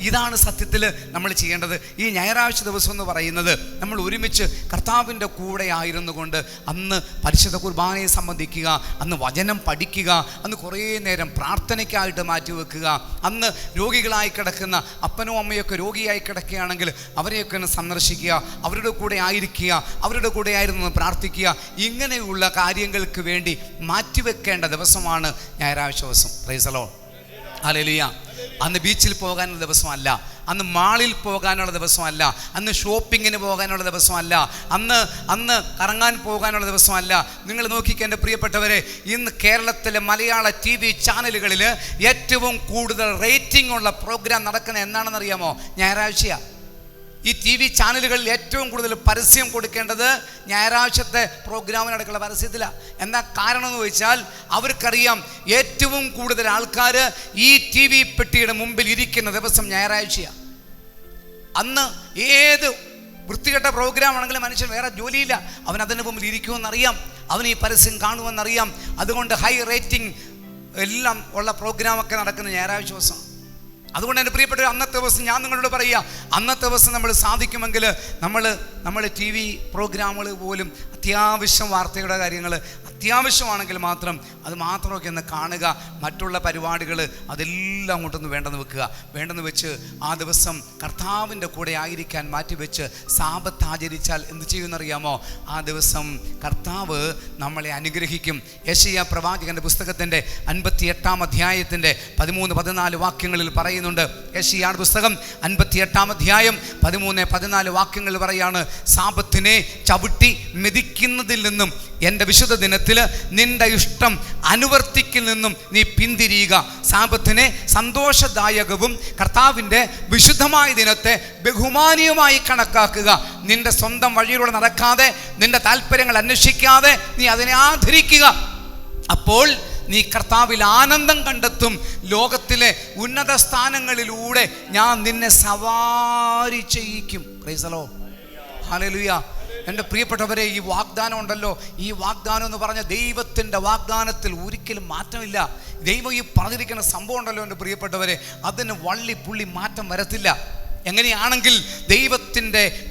ഇതാണ് സത്യത്തിൽ നമ്മൾ ചെയ്യേണ്ടത്. ഈ ഞായറാഴ്ച ദിവസം എന്ന് പറയുന്നത് നമ്മൾ ഒരുമിച്ച് കർത്താവിൻ്റെ കൂടെ ആയിരുന്നു കൊണ്ട് അന്ന് പരിശുദ്ധ കുർബാനയെ സംബന്ധിക്കുക, അന്ന് വചനം പഠിക്കുക, അന്ന് കുറേ നേരം പ്രാർത്ഥനയ്ക്കായിട്ട് മാറ്റിവെക്കുക, അന്ന് രോഗികളായി കിടക്കുന്ന അപ്പനോ അമ്മയൊക്കെ രോഗിയായി കിടക്കുകയാണെങ്കിൽ അവരെയൊക്കെ ഒന്ന് സന്ദർശിക്കുക, അവരുടെ കൂടെ ആയിരിക്കുക, അവരുടെ കൂടെ ആയിരുന്നു പ്രാർത്ഥിക്കുക. ഇങ്ങനെയുള്ള കാര്യങ്ങൾക്ക് വേണ്ടി മാറ്റിവെക്കേണ്ട ദിവസമാണ് ഞായറാഴ്ച ദിവസം. Price the Lord. ഹല്ലേലൂയ. അന്ന് ബീച്ചിൽ പോകാനുള്ള ദിവസമല്ല, അന്ന് മാളിൽ പോകാനുള്ള ദിവസമല്ല, അന്ന് ഷോപ്പിങ്ങിന് പോകാനുള്ള ദിവസമല്ല, അന്ന് കറങ്ങാൻ പോകാനുള്ള ദിവസമല്ല. നിങ്ങൾ നോക്കിക്കുക എൻ്റെ പ്രിയപ്പെട്ടവരെ, ഇന്ന് കേരളത്തിലെ മലയാള TV ചാനലുകളിൽ ഏറ്റവും കൂടുതൽ റേറ്റിംഗ് ഉള്ള പ്രോഗ്രാം നടക്കുന്നത് എന്നാണെന്നറിയാമോ? ഞായറാഴ്ചയാണ്. ഈ TV ചാനലുകളിൽ ഏറ്റവും കൂടുതൽ പരസ്യം കൊടുക്കേണ്ടത് ഞായറാഴ്ചത്തെ പ്രോഗ്രാമിനടക്കുള്ള പരസ്യത്തിലാണ്. എന്താ കാരണം എന്ന് ചോദിച്ചാൽ, അവർക്കറിയാം ഏറ്റവും കൂടുതൽ ആൾക്കാർ ഈ TV പെട്ടിയുടെ മുമ്പിൽ ഇരിക്കുന്ന ദിവസം ഞായറാഴ്ചയാണ്. അന്ന് ഏത് വൃത്തികെട്ട പ്രോഗ്രാം ആണെങ്കിലും മനുഷ്യൻ വേറെ ജോലിയില്ല, അവൻ അതിന് മുമ്പിൽ ഇരിക്കുമെന്നറിയാം, അവൻ ഈ പരസ്യം കാണുമെന്നറിയാം. അതുകൊണ്ട് ഹൈ റേറ്റിംഗ് എല്ലാം ഉള്ള പ്രോഗ്രാമൊക്കെ നടക്കുന്ന ഞായറാഴ്ച ദിവസം. അതുകൊണ്ട് എൻ്റെ പ്രിയപ്പെട്ട അന്നത്തെ ദിവസം ഞാൻ നിങ്ങളോട് പറയുക, അന്നത്തെ ദിവസം നമ്മൾ സാധിക്കുമെങ്കിൽ നമ്മൾ TV പ്രോഗ്രാമുകൾ പോലും അത്യാവശ്യം വാർത്തയുടെ കാര്യങ്ങൾ അത്യാവശ്യമാണെങ്കിൽ മാത്രം അത് മാത്രമൊക്കെ ഒന്ന് കാണുക. മറ്റുള്ള പരിപാടികൾ അതെല്ലാം അങ്ങോട്ടൊന്ന് വേണ്ടെന്ന് വെച്ച് ആ ദിവസം കർത്താവിൻ്റെ കൂടെ ആയിരിക്കാൻ മാറ്റിവെച്ച് സാബത്ത് ആചരിച്ചാൽ എന്ത് ചെയ്യുമെന്നറിയാമോ? ആ ദിവസം കർത്താവ് നമ്മളെ അനുഗ്രഹിക്കും. യെശയ്യാ പ്രവാചകൻ്റെ പുസ്തകത്തിൻ്റെ 58-ാം അധ്യായത്തിൻ്റെ 13-14 വാക്യങ്ങളിൽ പറയുന്നുണ്ട്. യെശയ്യാ പുസ്തകം 58-ാം അധ്യായം 13-14 വാക്യങ്ങൾ പറയാണ്, സാബത്തിനെ ചവിട്ടി മെതിക്കുന്നതിൽ നിന്നും എൻ്റെ വിശുദ്ധ ദിനത്തിൽ നിന്റെ ഇഷ്ടം അനുവർത്തിക്കിൽ നിന്നും നീ പിന്തിരിയുക. സാബത്തിനെ സന്തോഷദായകവും കർത്താവിൻ്റെ വിശുദ്ധമായ ദിനത്തെ ബഹുമാനീയമായി കണക്കാക്കുക. നിന്റെ സ്വന്തം വഴിയിലൂടെ നടക്കാതെ, നിന്റെ താല്പര്യങ്ങൾ അന്വേഷിക്കാതെ നീ അതിനെ ആദരിക്കുക. അപ്പോൾ നീ കർത്താവിൽ ആനന്ദം കണ്ടെത്തും. ലോകത്തിലെ ഉന്നത സ്ഥാനങ്ങളിലൂടെ ഞാൻ നിന്നെ സവാരി ചെയ്യിക്കും. Praise the Lord. ഹല്ലേലൂയ. എൻ്റെ പ്രിയപ്പെട്ടവരെ, ഈ വാഗ്ദാനം ഉണ്ടല്ലോ, ഈ വാഗ്ദാനം എന്ന് പറഞ്ഞ ദൈവത്തിൻ്റെ വാഗ്ദാനത്തിൽ ഒരിക്കലും മാറ്റമില്ല. ദൈവം ഈ പറഞ്ഞിരിക്കുന്ന സംഭവം ഉണ്ടല്ലോ എൻ്റെ പ്രിയപ്പെട്ടവരെ, അതിന് വള്ളി പുള്ളി മാറ്റം വരത്തില്ല. എങ്ങനെയാണെങ്കിൽ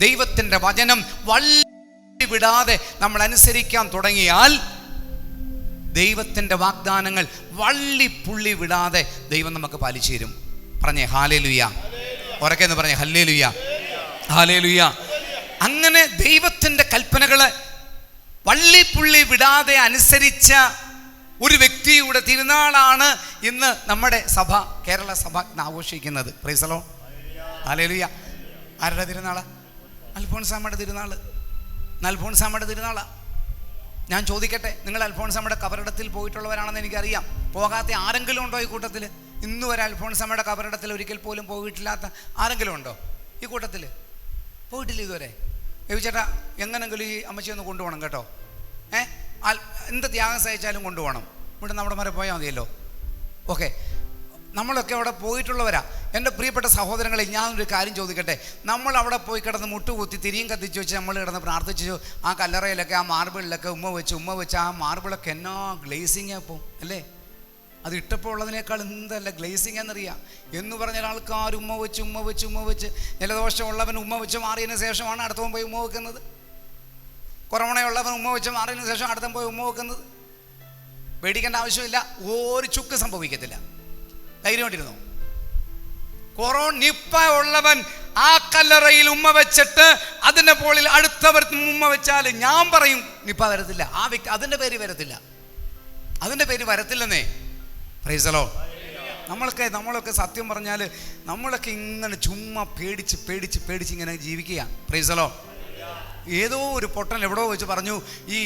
ദൈവത്തിൻ്റെ വചനം വള്ളി വിടാതെ നമ്മൾ അനുസരിക്കാൻ തുടങ്ങിയാൽ ദൈവത്തിൻ്റെ വാഗ്ദാനങ്ങൾ വള്ളി പുള്ളി വിടാതെ ദൈവം നമുക്ക് പാലിച്ചു തരും. പറഞ്ഞേ ഹല്ലേലൂയ. ഉറക്കെ എന്ന് പറഞ്ഞേ ഹല്ലേലൂയ, ഹല്ലേലൂയ. അങ്ങനെ ദൈവത്തിൻ്റെ കൽപ്പനകളെ വള്ളിപ്പുള്ളി വിടാതെ അനുസരിച്ച ഒരു വ്യക്തിയുടെ തിരുനാളാണ് ഇന്ന് നമ്മുടെ സഭ, കേരള സഭ ഇന്ന് ആഘോഷിക്കുന്നത്. Price the Lord, hallelujah. ആരുടെ തിരുനാളാ? അൽഫോൻസാമ്മയുടെ തിരുനാൾ. അൽഫോൻസാമ്മയുടെ തിരുനാളാ. ഞാൻ ചോദിക്കട്ടെ, നിങ്ങൾ അൽഫോൻസാമ്മയുടെ കബറിടത്തിൽ പോയിട്ടുള്ളവരാണെന്ന് എനിക്കറിയാം. പോകാത്ത ആരെങ്കിലും ഉണ്ടോ ഈ കൂട്ടത്തിൽ? ഇന്ന് വരെ അൽഫോൻസാമ്മയുടെ കബറിടത്തിൽ ഒരിക്കൽ പോലും പോയിട്ടില്ലാത്ത ആരെങ്കിലും ഉണ്ടോ ഈ കൂട്ടത്തിൽ? പോയിട്ടില്ല ഇതുവരെ? ചേട്ടാ എങ്ങനെങ്കിലും ഈ അമ്മച്ചി ഒന്ന് കൊണ്ടുപോകണം കേട്ടോ. എന്ത് ത്യാഗം സഹിച്ചാലും കൊണ്ടുപോകണം. ഇവിടെ നമ്മുടെ വരെ പോയാൽ മതിയല്ലോ. ഓക്കെ, നമ്മളൊക്കെ അവിടെ പോയിട്ടുള്ളവരാ. എൻ്റെ പ്രിയപ്പെട്ട സഹോദരങ്ങളെ, ഞാനൊരു കാര്യം ചോദിക്കട്ടെ. നമ്മൾ അവിടെ പോയി കിടന്ന് മുട്ടുകുത്തി തിരിയും കത്തിച്ച് വെച്ച് നമ്മൾ കിടന്ന് പ്രാർത്ഥിച്ചു, ആ കല്ലറയിലൊക്കെ ആ മാർബിളിലൊക്കെ ഉമ്മ വെച്ച് ആ മാർബിളൊക്കെ എന്നാ ഗ്ലേസിങ് അപ്പോൾ അല്ലേ? അത് ഇട്ടപ്പോൾ ഉള്ളതിനേക്കാൾ എന്തല്ല ഗ്ലേസിങ് എന്നറിയാം. എന്ന് പറഞ്ഞാൽ ആൾക്കാർ ഉമ്മ വെച്ച് ജലദോഷമുള്ളവൻ ഉമ്മ വെച്ച് മാറിയതിന് ശേഷമാണ് അടുത്തവൻ പോയി ഉമ്മ വെക്കുന്നത്. കൊറോണയുള്ളവൻ ഉമ്മ വെച്ച് മാറിയതിന് ശേഷം അടുത്തവൻ പോയി ഉമ്മ വെക്കുന്നത്. പേടിക്കേണ്ട ആവശ്യമില്ല, ഒരു ചുക്ക് സംഭവിക്കത്തില്ല. ധൈര്യമായിട്ടിരുന്നു. നിപ്പ ഉള്ളവൻ ആ കല്ലറയിൽ ഉമ്മ വെച്ചിട്ട് അതിൻ്റെ പോളിൽ അടുത്തവർ ഉമ്മ വെച്ചാൽ ഞാൻ പറയും നിപ്പ വരത്തില്ല. ആ വ്യക്തി അതിൻ്റെ പേര് വരത്തില്ലെന്നേ. Price the Lord. നമ്മളൊക്കെ സത്യം പറഞ്ഞാൽ നമ്മളൊക്കെ ഇങ്ങനെ ചുമ്മാ പേടിച്ച് ഇങ്ങനെ ജീവിക്കുക. Price the Lord. ഏതോ ഒരു പൊട്ടൻ എവിടോ വെച്ച് പറഞ്ഞു, ഈ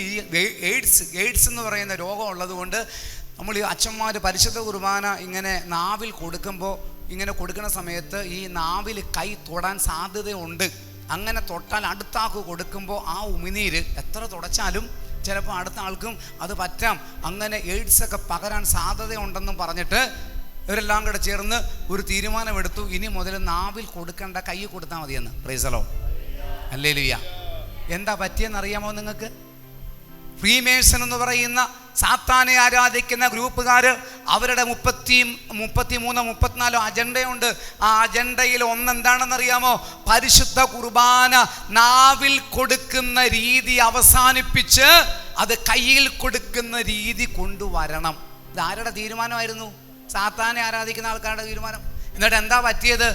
എയ്ഡ്സ് എന്ന് പറയുന്ന രോഗം ഉള്ളത് കൊണ്ട് നമ്മൾ ഈ അച്ഛന്മാർ പരിശുദ്ധ കുർബാന ഇങ്ങനെ നാവിൽ കൊടുക്കുമ്പോൾ, ഇങ്ങനെ കൊടുക്കുന്ന സമയത്ത് ഈ നാവിൽ കൈ തൊടാൻ സാധ്യതയുണ്ട്. അങ്ങനെ തൊട്ടാൽ അടുത്ത ആൾക്ക് കൊടുക്കുമ്പോൾ ആ ഉമിനീര് എത്ര തുടച്ചാലും ചിലപ്പോൾ അടുത്ത ആൾക്കും അത് പറ്റാം. അങ്ങനെ എയ്ഡ്സൊക്കെ പകരാൻ സാധ്യതയുണ്ടെന്നും പറഞ്ഞിട്ട് ഇവരെല്ലാം കൂടെ ചേർന്ന് ഒരു തീരുമാനമെടുത്തു, ഇനി മുതൽ നാവിൽ കൊടുക്കേണ്ട, കൈ കൊടുത്താൽ മതിയെന്ന്. Price the Lord, hallelujah. എന്താ പറ്റിയെന്നറിയാമോ നിങ്ങൾക്ക്? ഫ്രീമേസൺ എന്ന് പറയുന്ന സാത്താനെ ആരാധിക്കുന്ന ഗ്രൂപ്പുകാർ അവരുടെ 33-34 അജണ്ടയുണ്ട്. ആ അജണ്ടയിൽ ഒന്നെന്താണെന്നറിയാമോ? പരിശുദ്ധ കുർബാന നാവിൽ കൊടുക്കുന്ന രീതി അവസാനിപ്പിച്ച് അത് കയ്യിൽ കൊടുക്കുന്ന രീതി കൊണ്ടുവരണം. ഇതാരുടെ തീരുമാനമായിരുന്നു? സാത്താനെ ആരാധിക്കുന്ന ആൾക്കാരുടെ തീരുമാനം. എന്നിട്ട് എന്താ പറ്റിയത്?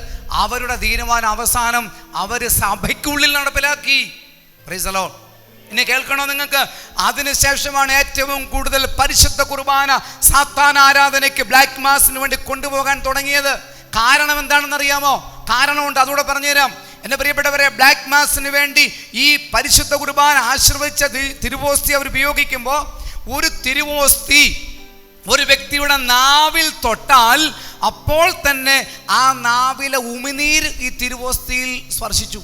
അവരുടെ തീരുമാനം അവസാനം അവർ സഭയ്ക്കുള്ളിൽ നടപ്പിലാക്കി. Price the Lord. ഇനി കേൾക്കണോ നിങ്ങൾക്ക്? അതിനുശേഷമാണ് ഏറ്റവും കൂടുതൽ പരിശുദ്ധ കുർബാന സാത്താൻ ആരാധനയ്ക്ക്, ബ്ലാക്ക് മാസിന് വേണ്ടി കൊണ്ടുപോകാൻ തുടങ്ങിയത്. കാരണം എന്താണെന്നറിയാമോ? കാരണമുണ്ട്, അതുകൂടെ പറഞ്ഞുതരാം. എൻ്റെ പ്രിയപ്പെട്ടവരെ, ബ്ലാക്ക് മാസിന് വേണ്ടി ഈ പരിശുദ്ധ കുർബാന ആശീർവദിച്ച തിരുവോസ്തി അവർ ഉപയോഗിക്കുമ്പോൾ, ഒരു തിരുവോസ്തി ഒരു വ്യക്തിയുടെ നാവിൽ തൊട്ടാൽ അപ്പോൾ തന്നെ ആ നാവിലെ ഉമിനീര് ഈ തിരുവോസ്തിയിൽ സ്പർശിച്ചു.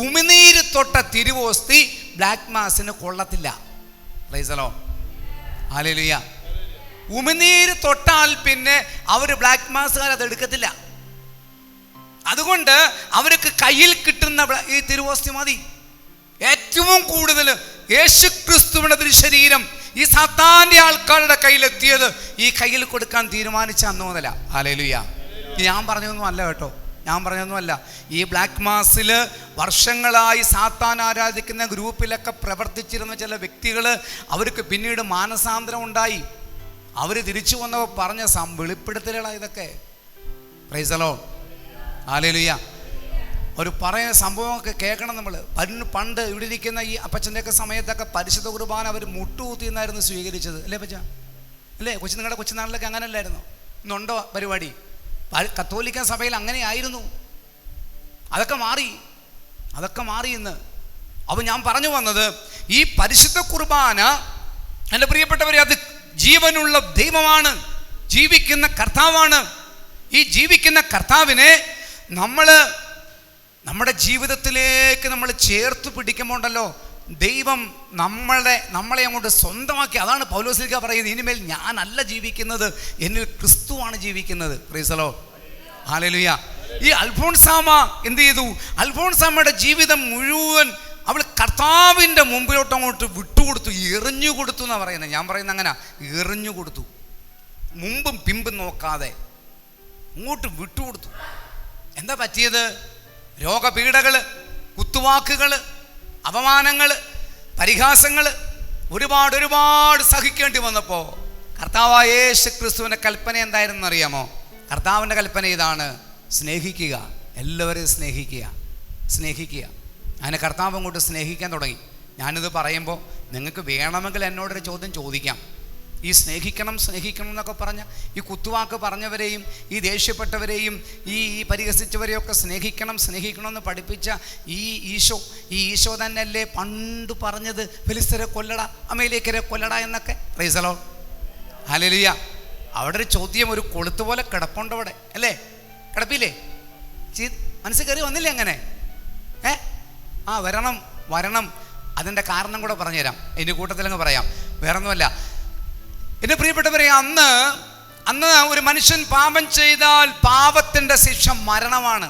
ഉമിനീര് തൊട്ട തിരുവോസ്തി ബ്ലാക്ക് മാസിന് കൊള്ളത്തില്ല. Praise the Lord, hallelujah. ഉമിനീര് തൊട്ടാൽ പിന്നെ അവർ ബ്ലാക്ക് മാസുകാർ അത് എടുക്കത്തില്ല. അതുകൊണ്ട് അവർക്ക് കയ്യിൽ കിട്ടുന്ന ഈ തിരുവോസ്തി മതി. ഏറ്റവും കൂടുതൽ യേശുക്രിസ്തുവിന്റെ തിരുശരീരം ഈ സാത്താന്റെ ആൾക്കാരുടെ കയ്യിലെത്തിയത് ഈ കയ്യിൽ കൊടുക്കാൻ തീരുമാനിച്ച അന്ന് മുതല. ഹല്ലേലൂയ. ഞാൻ പറഞ്ഞതൊന്നും അല്ല കേട്ടോ, ഞാൻ പറഞ്ഞൊന്നുമല്ല. ഈ ബ്ലാക്ക് മാസിൽ വർഷങ്ങളായി സാത്താൻ ആരാധിക്കുന്ന ഗ്രൂപ്പിലൊക്കെ പ്രവർത്തിച്ചിരുന്ന ചില വ്യക്തികൾ, അവർക്ക് പിന്നീട് മാനസാന്തരം ഉണ്ടായി. അവർ തിരിച്ചു വന്നപ്പോൾ പറഞ്ഞ വെളിപ്പെടുത്തലുകളാണ് ഇതൊക്കെ. Price the Lord, hallelujah. ഒരു പറയുന്ന സംഭവമൊക്കെ കേൾക്കണം നമ്മൾ. പണ്ട് ഇവിടെ ഇരിക്കുന്ന ഈ അപ്പച്ചൻ്റെയൊക്കെ സമയത്തൊക്കെ പരിശുദ്ധ കുർബാന അവർ മുട്ടുകുത്തി എന്നായിരുന്നു സ്വീകരിച്ചത്, അല്ലേ അപ്പച്ച? അല്ലേ? നിങ്ങളുടെ കൊച്ചുനാളിലൊക്കെ അങ്ങനെ അല്ലായിരുന്നു? ഇന്നുണ്ടോ പരിപാടി? കത്തോലിക്ക സഭയിൽ അങ്ങനെയായിരുന്നു. അതൊക്കെ മാറി ഇന്ന്. അപ്പോൾ ഞാൻ പറഞ്ഞു വന്നത്, ഈ പരിശുദ്ധ കുർബാന എൻ്റെ പ്രിയപ്പെട്ടവരെ, അത് ജീവനുള്ള ദൈവമാണ്, ജീവിക്കുന്ന കർത്താവാണ്. ഈ ജീവിക്കുന്ന കർത്താവിനെ നമ്മുടെ ജീവിതത്തിലേക്ക് നമ്മൾ ചേർത്ത് പിടിക്കുമ്പോൾ ഉണ്ടല്ലോ, ദൈവം നമ്മളെ അങ്ങോട്ട് സ്വന്തമാക്കി. അതാണ് പൗലോസ്ലീഹ പറയുന്നത്, ഇനിമേൽ ഞാനല്ല ജീവിക്കുന്നത്, എന്നിൽ ക്രിസ്തുവാണ് ജീവിക്കുന്നത്. Price the Lord, hallelujah. ഈ അൽഫോൻസാമ്മ എന്ത് ചെയ്തു? അൽഫോൻസാമ്മയുടെ ജീവിതം മുഴുവൻ അവൾ കർത്താവിൻ്റെ മുമ്പിലോട്ട് അങ്ങോട്ട് വിട്ടുകൊടുത്തു, എറിഞ്ഞു കൊടുത്തു എന്നാണ് പറയുന്നത്. ഞാൻ പറയുന്നത് അങ്ങനെ, എറിഞ്ഞു കൊടുത്തു. മുമ്പും പിമ്പും നോക്കാതെ അങ്ങോട്ട് വിട്ടുകൊടുത്തു. എന്താ പറ്റിയത്? രോഗപീഠകൾ, കുത്തുവാക്കുകൾ, അപമാനങ്ങൾ, പരിഹാസങ്ങൾ ഒരുപാട് സഹിക്കേണ്ടി വന്നപ്പോൾ കർത്താവായ യേശു ക്രിസ്തുവിൻ്റെ കൽപ്പന എന്തായിരുന്നു അറിയാമോ? കർത്താവിൻ്റെ കൽപ്പന ഇതാണ്: സ്നേഹിക്കുക, എല്ലാവരെയും സ്നേഹിക്കുക. അങ്ങനെ കർത്താവ് അങ്ങോട്ട് സ്നേഹിക്കാൻ തുടങ്ങി. ഞാനിത് പറയുമ്പോൾ നിങ്ങൾക്ക് വേണമെങ്കിൽ എന്നോടൊരു ചോദ്യം ചോദിക്കാം. ഈ സ്നേഹിക്കണം എന്നൊക്കെ പറഞ്ഞ ഈ കുത്തുവാക്ക് പറഞ്ഞവരെയും ഈ ദേഷ്യപ്പെട്ടവരെയും ഈ പരിഹസിച്ചവരെയൊക്കെ സ്നേഹിക്കണമെന്ന് പഠിപ്പിച്ച ഈ ഈശോ തന്നെയല്ലേ പണ്ട് പറഞ്ഞത് ഫിലിസ്ത്യരെ കൊല്ലട, അമേലേക്കരെ കൊല്ലട എന്നൊക്കെ? Price the Lord, hallelujah. അവിടെ ഒരു ചോദ്യം, ഒരു കൊളുത്ത് പോലെ കിടപ്പുണ്ട് അവിടെ, അല്ലേ? കിടപ്പില്ലേ? മനസ്സിൽ കയറി വന്നില്ലേ അങ്ങനെ? വരണം. അതിൻ്റെ കാരണം കൂടെ പറഞ്ഞുതരാം, എൻ്റെ കൂട്ടത്തിലങ്ങ് പറയാം. വേറൊന്നുമല്ല, എൻ്റെ പ്രിയപ്പെട്ടവരെ, അന്ന് ഒരു മനുഷ്യൻ പാപം ചെയ്താൽ പാപത്തിൻ്റെ ശിക്ഷ മരണമാണ്.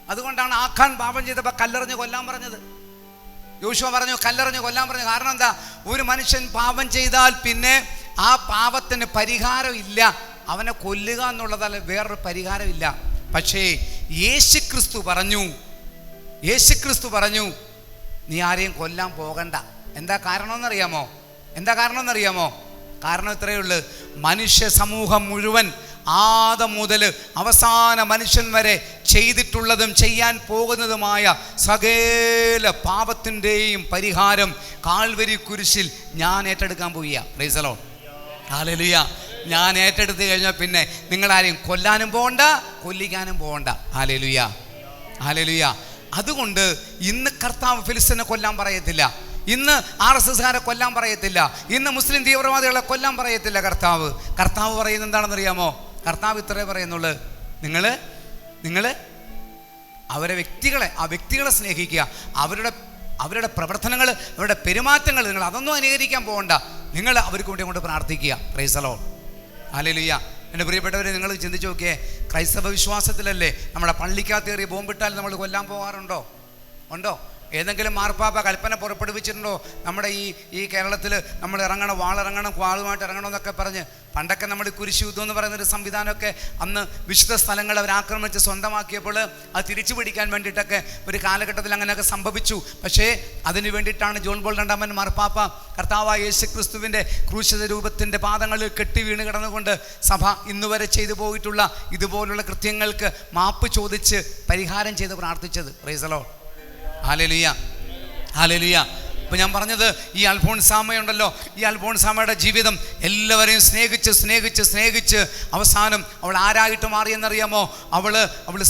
അതുകൊണ്ടാണ് ആഖാൻ പാപം ചെയ്തപ്പോൾ കല്ലെറിഞ്ഞ് കൊല്ലാൻ പറഞ്ഞത്. യോശുവ പറഞ്ഞു കല്ലെറിഞ്ഞ് കൊല്ലാൻ പറഞ്ഞു. കാരണം എന്താ? ഒരു മനുഷ്യൻ പാപം ചെയ്താൽ പിന്നെ ആ പാപത്തിന് പരിഹാരം ഇല്ല. അവനെ കൊല്ലുക എന്നുള്ളതല്ല, വേറൊരു പരിഹാരമില്ല. പക്ഷേ യേശുക്രിസ്തു പറഞ്ഞു നീ ആരെയും കൊല്ലാൻ പോകണ്ട. എന്താ കാരണമെന്നറിയാമോ? കാരണം ഇത്രയേ ഉള്ളൂ: മനുഷ്യ സമൂഹം മുഴുവൻ ആദം മുതൽ അവസാന മനുഷ്യൻ വരെ ചെയ്തിട്ടുള്ളതും ചെയ്യാൻ പോകുന്നതുമായ സകല പാപത്തിൻ്റെയും പരിഹാരം കാൽവരി കുരിശിൽ ഞാൻ ഏറ്റെടുക്കാൻ പോവുക. Price the Lord, hallelujah. ഞാൻ ഏറ്റെടുത്ത് കഴിഞ്ഞാൽ പിന്നെ നിങ്ങളാരെയും കൊല്ലാനും പോകണ്ട, കൊല്ലിക്കാനും പോകണ്ട. ഹല്ലേലൂയ. അതുകൊണ്ട് ഇന്ന് കർത്താവ് ഫിലിസ്തീനെ കൊല്ലാൻ പറയത്തില്ല, ഇന്ന് RSSകാരെ കൊല്ലാൻ പറയത്തില്ല, ഇന്ന് മുസ്ലിം തീവ്രവാദികളെ കൊല്ലാൻ പറയത്തില്ല. കർത്താവ് പറയുന്നത് എന്താണെന്നറിയാമോ? കർത്താവ് ഇത്രേ പറയുന്നുള്ളൂ: നിങ്ങൾ വ്യക്തികളെ സ്നേഹിക്കുക. അവരുടെ പ്രവർത്തനങ്ങൾ, അവരുടെ പെരുമാറ്റങ്ങൾ നിങ്ങൾ അതൊന്നും അനുകരിക്കാൻ പോകണ്ട. നിങ്ങൾ അവർക്ക് വേണ്ടി കൊണ്ട് പ്രാർത്ഥിക്കുക. Price the Lord, hallelujah. എൻ്റെ പ്രിയപ്പെട്ടവരെ, നിങ്ങൾ ചിന്തിച്ച് നോക്കിയേ, ക്രൈസ്തവ വിശ്വാസത്തിലല്ലേ നമ്മുടെ പള്ളിക്കകത്ത് കയറി ബോംബിട്ടാൽ നമ്മൾ കൊല്ലാൻ പോകാറുണ്ടോ? ഏതെങ്കിലും മാർപ്പാപ്പ കൽപ്പന പുറപ്പെടുവിച്ചിട്ടുണ്ടോ? നമ്മുടെ ഈ കേരളത്തിൽ നമ്മൾ വാളുമായിട്ട് ഇറങ്ങണം എന്നൊക്കെ പറഞ്ഞ് പണ്ടൊക്കെ നമ്മൾ കുരിശ് യുദ്ധം എന്ന് പറയുന്നൊരു സംവിധാനമൊക്കെ അന്ന് വിശുദ്ധ സ്ഥലങ്ങൾ അവർ ആക്രമിച്ച് സ്വന്തമാക്കിയപ്പോൾ അത് തിരിച്ചു പിടിക്കാൻ വേണ്ടിയിട്ടൊക്കെ ഒരു കാലഘട്ടത്തിൽ അങ്ങനെയൊക്കെ സംഭവിച്ചു. പക്ഷേ അതിന് വേണ്ടിയിട്ടാണ് ജോൺ പോൾ രണ്ടാമൻ മാർപ്പാപ്പ കർത്താവായ യേശു ക്രിസ്തുവിൻ്റെ ക്രൂശിത രൂപത്തിൻ്റെ പാദങ്ങളിൽ കെട്ടി വീണ് കിടന്നുകൊണ്ട് സഭ ഇന്നുവരെ ചെയ്തു പോയിട്ടുള്ള ഇതുപോലുള്ള കൃത്യങ്ങൾക്ക് മാപ്പ് ചോദിച്ച് പരിഹാരം ചെയ്ത് പ്രാർത്ഥിച്ചത്. Price the Lord, hallelujah. ഇപ്പം ഞാൻ പറഞ്ഞത്, ഈ അൽഫോൺസാമയുണ്ടല്ലോ, ഈ അൽഫോൺസാമയുടെ ജീവിതം എല്ലാവരെയും സ്നേഹിച്ച് അവസാനം അവൾ ആരായിട്ട് മാറിയെന്നറിയാമോ? അവൾ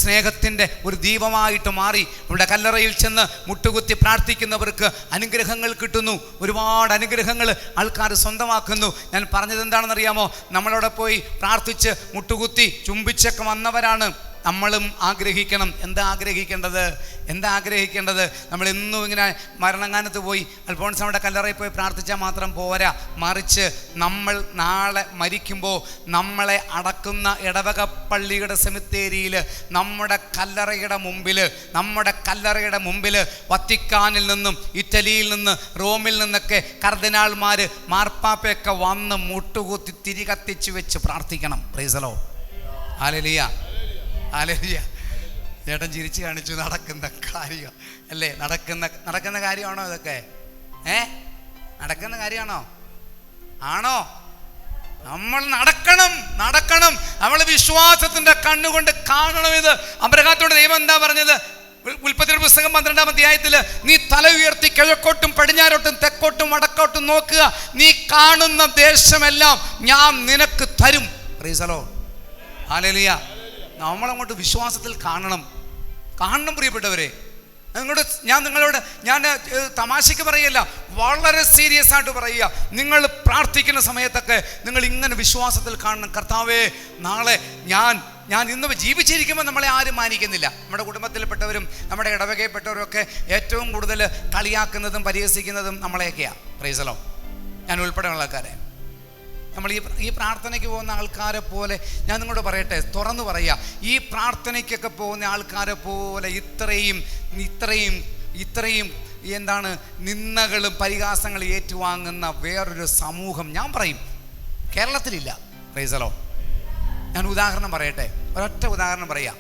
സ്നേഹത്തിൻ്റെ ഒരു ദീപമായിട്ട് മാറി. അവളുടെ കല്ലറയിൽ ചെന്ന് മുട്ടുകുത്തി പ്രാർത്ഥിക്കുന്നവർക്ക് അനുഗ്രഹങ്ങൾ കിട്ടുന്നു, ഒരുപാട് അനുഗ്രഹങ്ങൾ ആൾക്കാർ സ്വന്തമാക്കുന്നു. ഞാൻ പറഞ്ഞത് എന്താണെന്നറിയാമോ? നമ്മളവിടെ പോയി പ്രാർത്ഥിച്ച് മുട്ടുകുത്തി ചുംബിച്ചൊക്കെ വന്നവരാണ് നമ്മളും ആഗ്രഹിക്കണം. എന്താ ആഗ്രഹിക്കേണ്ടത്? നമ്മൾ എന്നും ഇങ്ങനെ മരണങ്ങാനത്ത് പോയി അൽഫോൺസാമയുടെ കല്ലറയിൽ പോയി പ്രാർത്ഥിച്ചാൽ മാത്രം പോരാ. മറിച്ച് നമ്മൾ നാളെ മരിക്കുമ്പോൾ നമ്മളെ അടക്കുന്ന ഇടവക പള്ളിയുടെ സെമിത്തേരിയിൽ നമ്മുടെ കല്ലറയുടെ മുമ്പിൽ വത്തിക്കാനിൽ നിന്നും ഇറ്റലിയിൽ നിന്ന് റോമിൽ നിന്നൊക്കെ കർദിനാൾമാർ മാർപ്പാപ്പയൊക്കെ വന്ന് മുട്ടുകുത്തി തിരി കത്തിച്ച് വെച്ച് പ്രാർത്ഥിക്കണം. Price the Lord, hallelujah. ചേട്ടൻ ചിരിച്ചു കാണിച്ചു. നടക്കുന്ന കാര്യം അല്ലേ? നടക്കുന്ന കാര്യമാണോ ഇതൊക്കെ? നടക്കുന്ന കാര്യമാണോ? നമ്മൾ നടക്കണം. നമ്മൾ വിശ്വാസത്തിന്റെ കണ്ണുകൊണ്ട് കാണണം. ഇത് അബ്രഹാത്തോട് ദൈവം എന്താ പറഞ്ഞത്? ഉൽപ്പത്തിയുടെ പുസ്തകം 12-ാം അധ്യായത്തിൽ, നീ തല ഉയർത്തി കിഴക്കോട്ടും പടിഞ്ഞാറോട്ടും തെക്കോട്ടും വടക്കോട്ടും നോക്കുക, നീ കാണുന്ന ദേശമെല്ലാം ഞാൻ നിനക്ക് തരും. Praise the Lord, hallelujah. നമ്മളങ്ങോട്ട് വിശ്വാസത്തിൽ കാണണം പ്രിയപ്പെട്ടവരെ. ഞാൻ തമാശയ്ക്ക് പറയല്ല, വളരെ സീരിയസ് ആയിട്ട് പറയുക. നിങ്ങൾ പ്രാർത്ഥിക്കുന്ന സമയത്തൊക്കെ നിങ്ങൾ ഇങ്ങനെ വിശ്വാസത്തിൽ കാണണം. കർത്താവേ, നാളെ ഞാൻ ഇന്ന് ജീവിച്ചിരിക്കുമ്പോൾ നമ്മളെ ആരും മാനിക്കുന്നില്ല. നമ്മുടെ കുടുംബത്തിൽപ്പെട്ടവരും നമ്മുടെ ഇടവകയിൽപ്പെട്ടവരും ഒക്കെ ഏറ്റവും കൂടുതൽ കളിയാക്കുന്നതും പരിഹസിക്കുന്നതും നമ്മളെയൊക്കെയാണ്. പ്രൈസ് ദി ലോർഡ്, ഞാൻ ഉൾപ്പെടെയുള്ള ആൾക്കാരെ. നമ്മൾ ഈ പ്രാർത്ഥനയ്ക്ക് പോകുന്ന ആൾക്കാരെ പോലെ ഞാൻ നിങ്ങളോട് പറയട്ടെ, തുറന്നു പറയുക, ഈ പ്രാർത്ഥനയ്ക്കൊക്കെ പോകുന്ന ആൾക്കാരെ പോലെ ഇത്രയും എന്താണ് നിന്ദകളും പരിഹാസങ്ങളും ഏറ്റുവാങ്ങുന്ന വേറൊരു സമൂഹം ഞാൻ പറയും കേരളത്തിലില്ല. Price the Lord. ഞാൻ ഉദാഹരണം പറയട്ടെ, ഒരൊറ്റ ഉദാഹരണം പറയാം.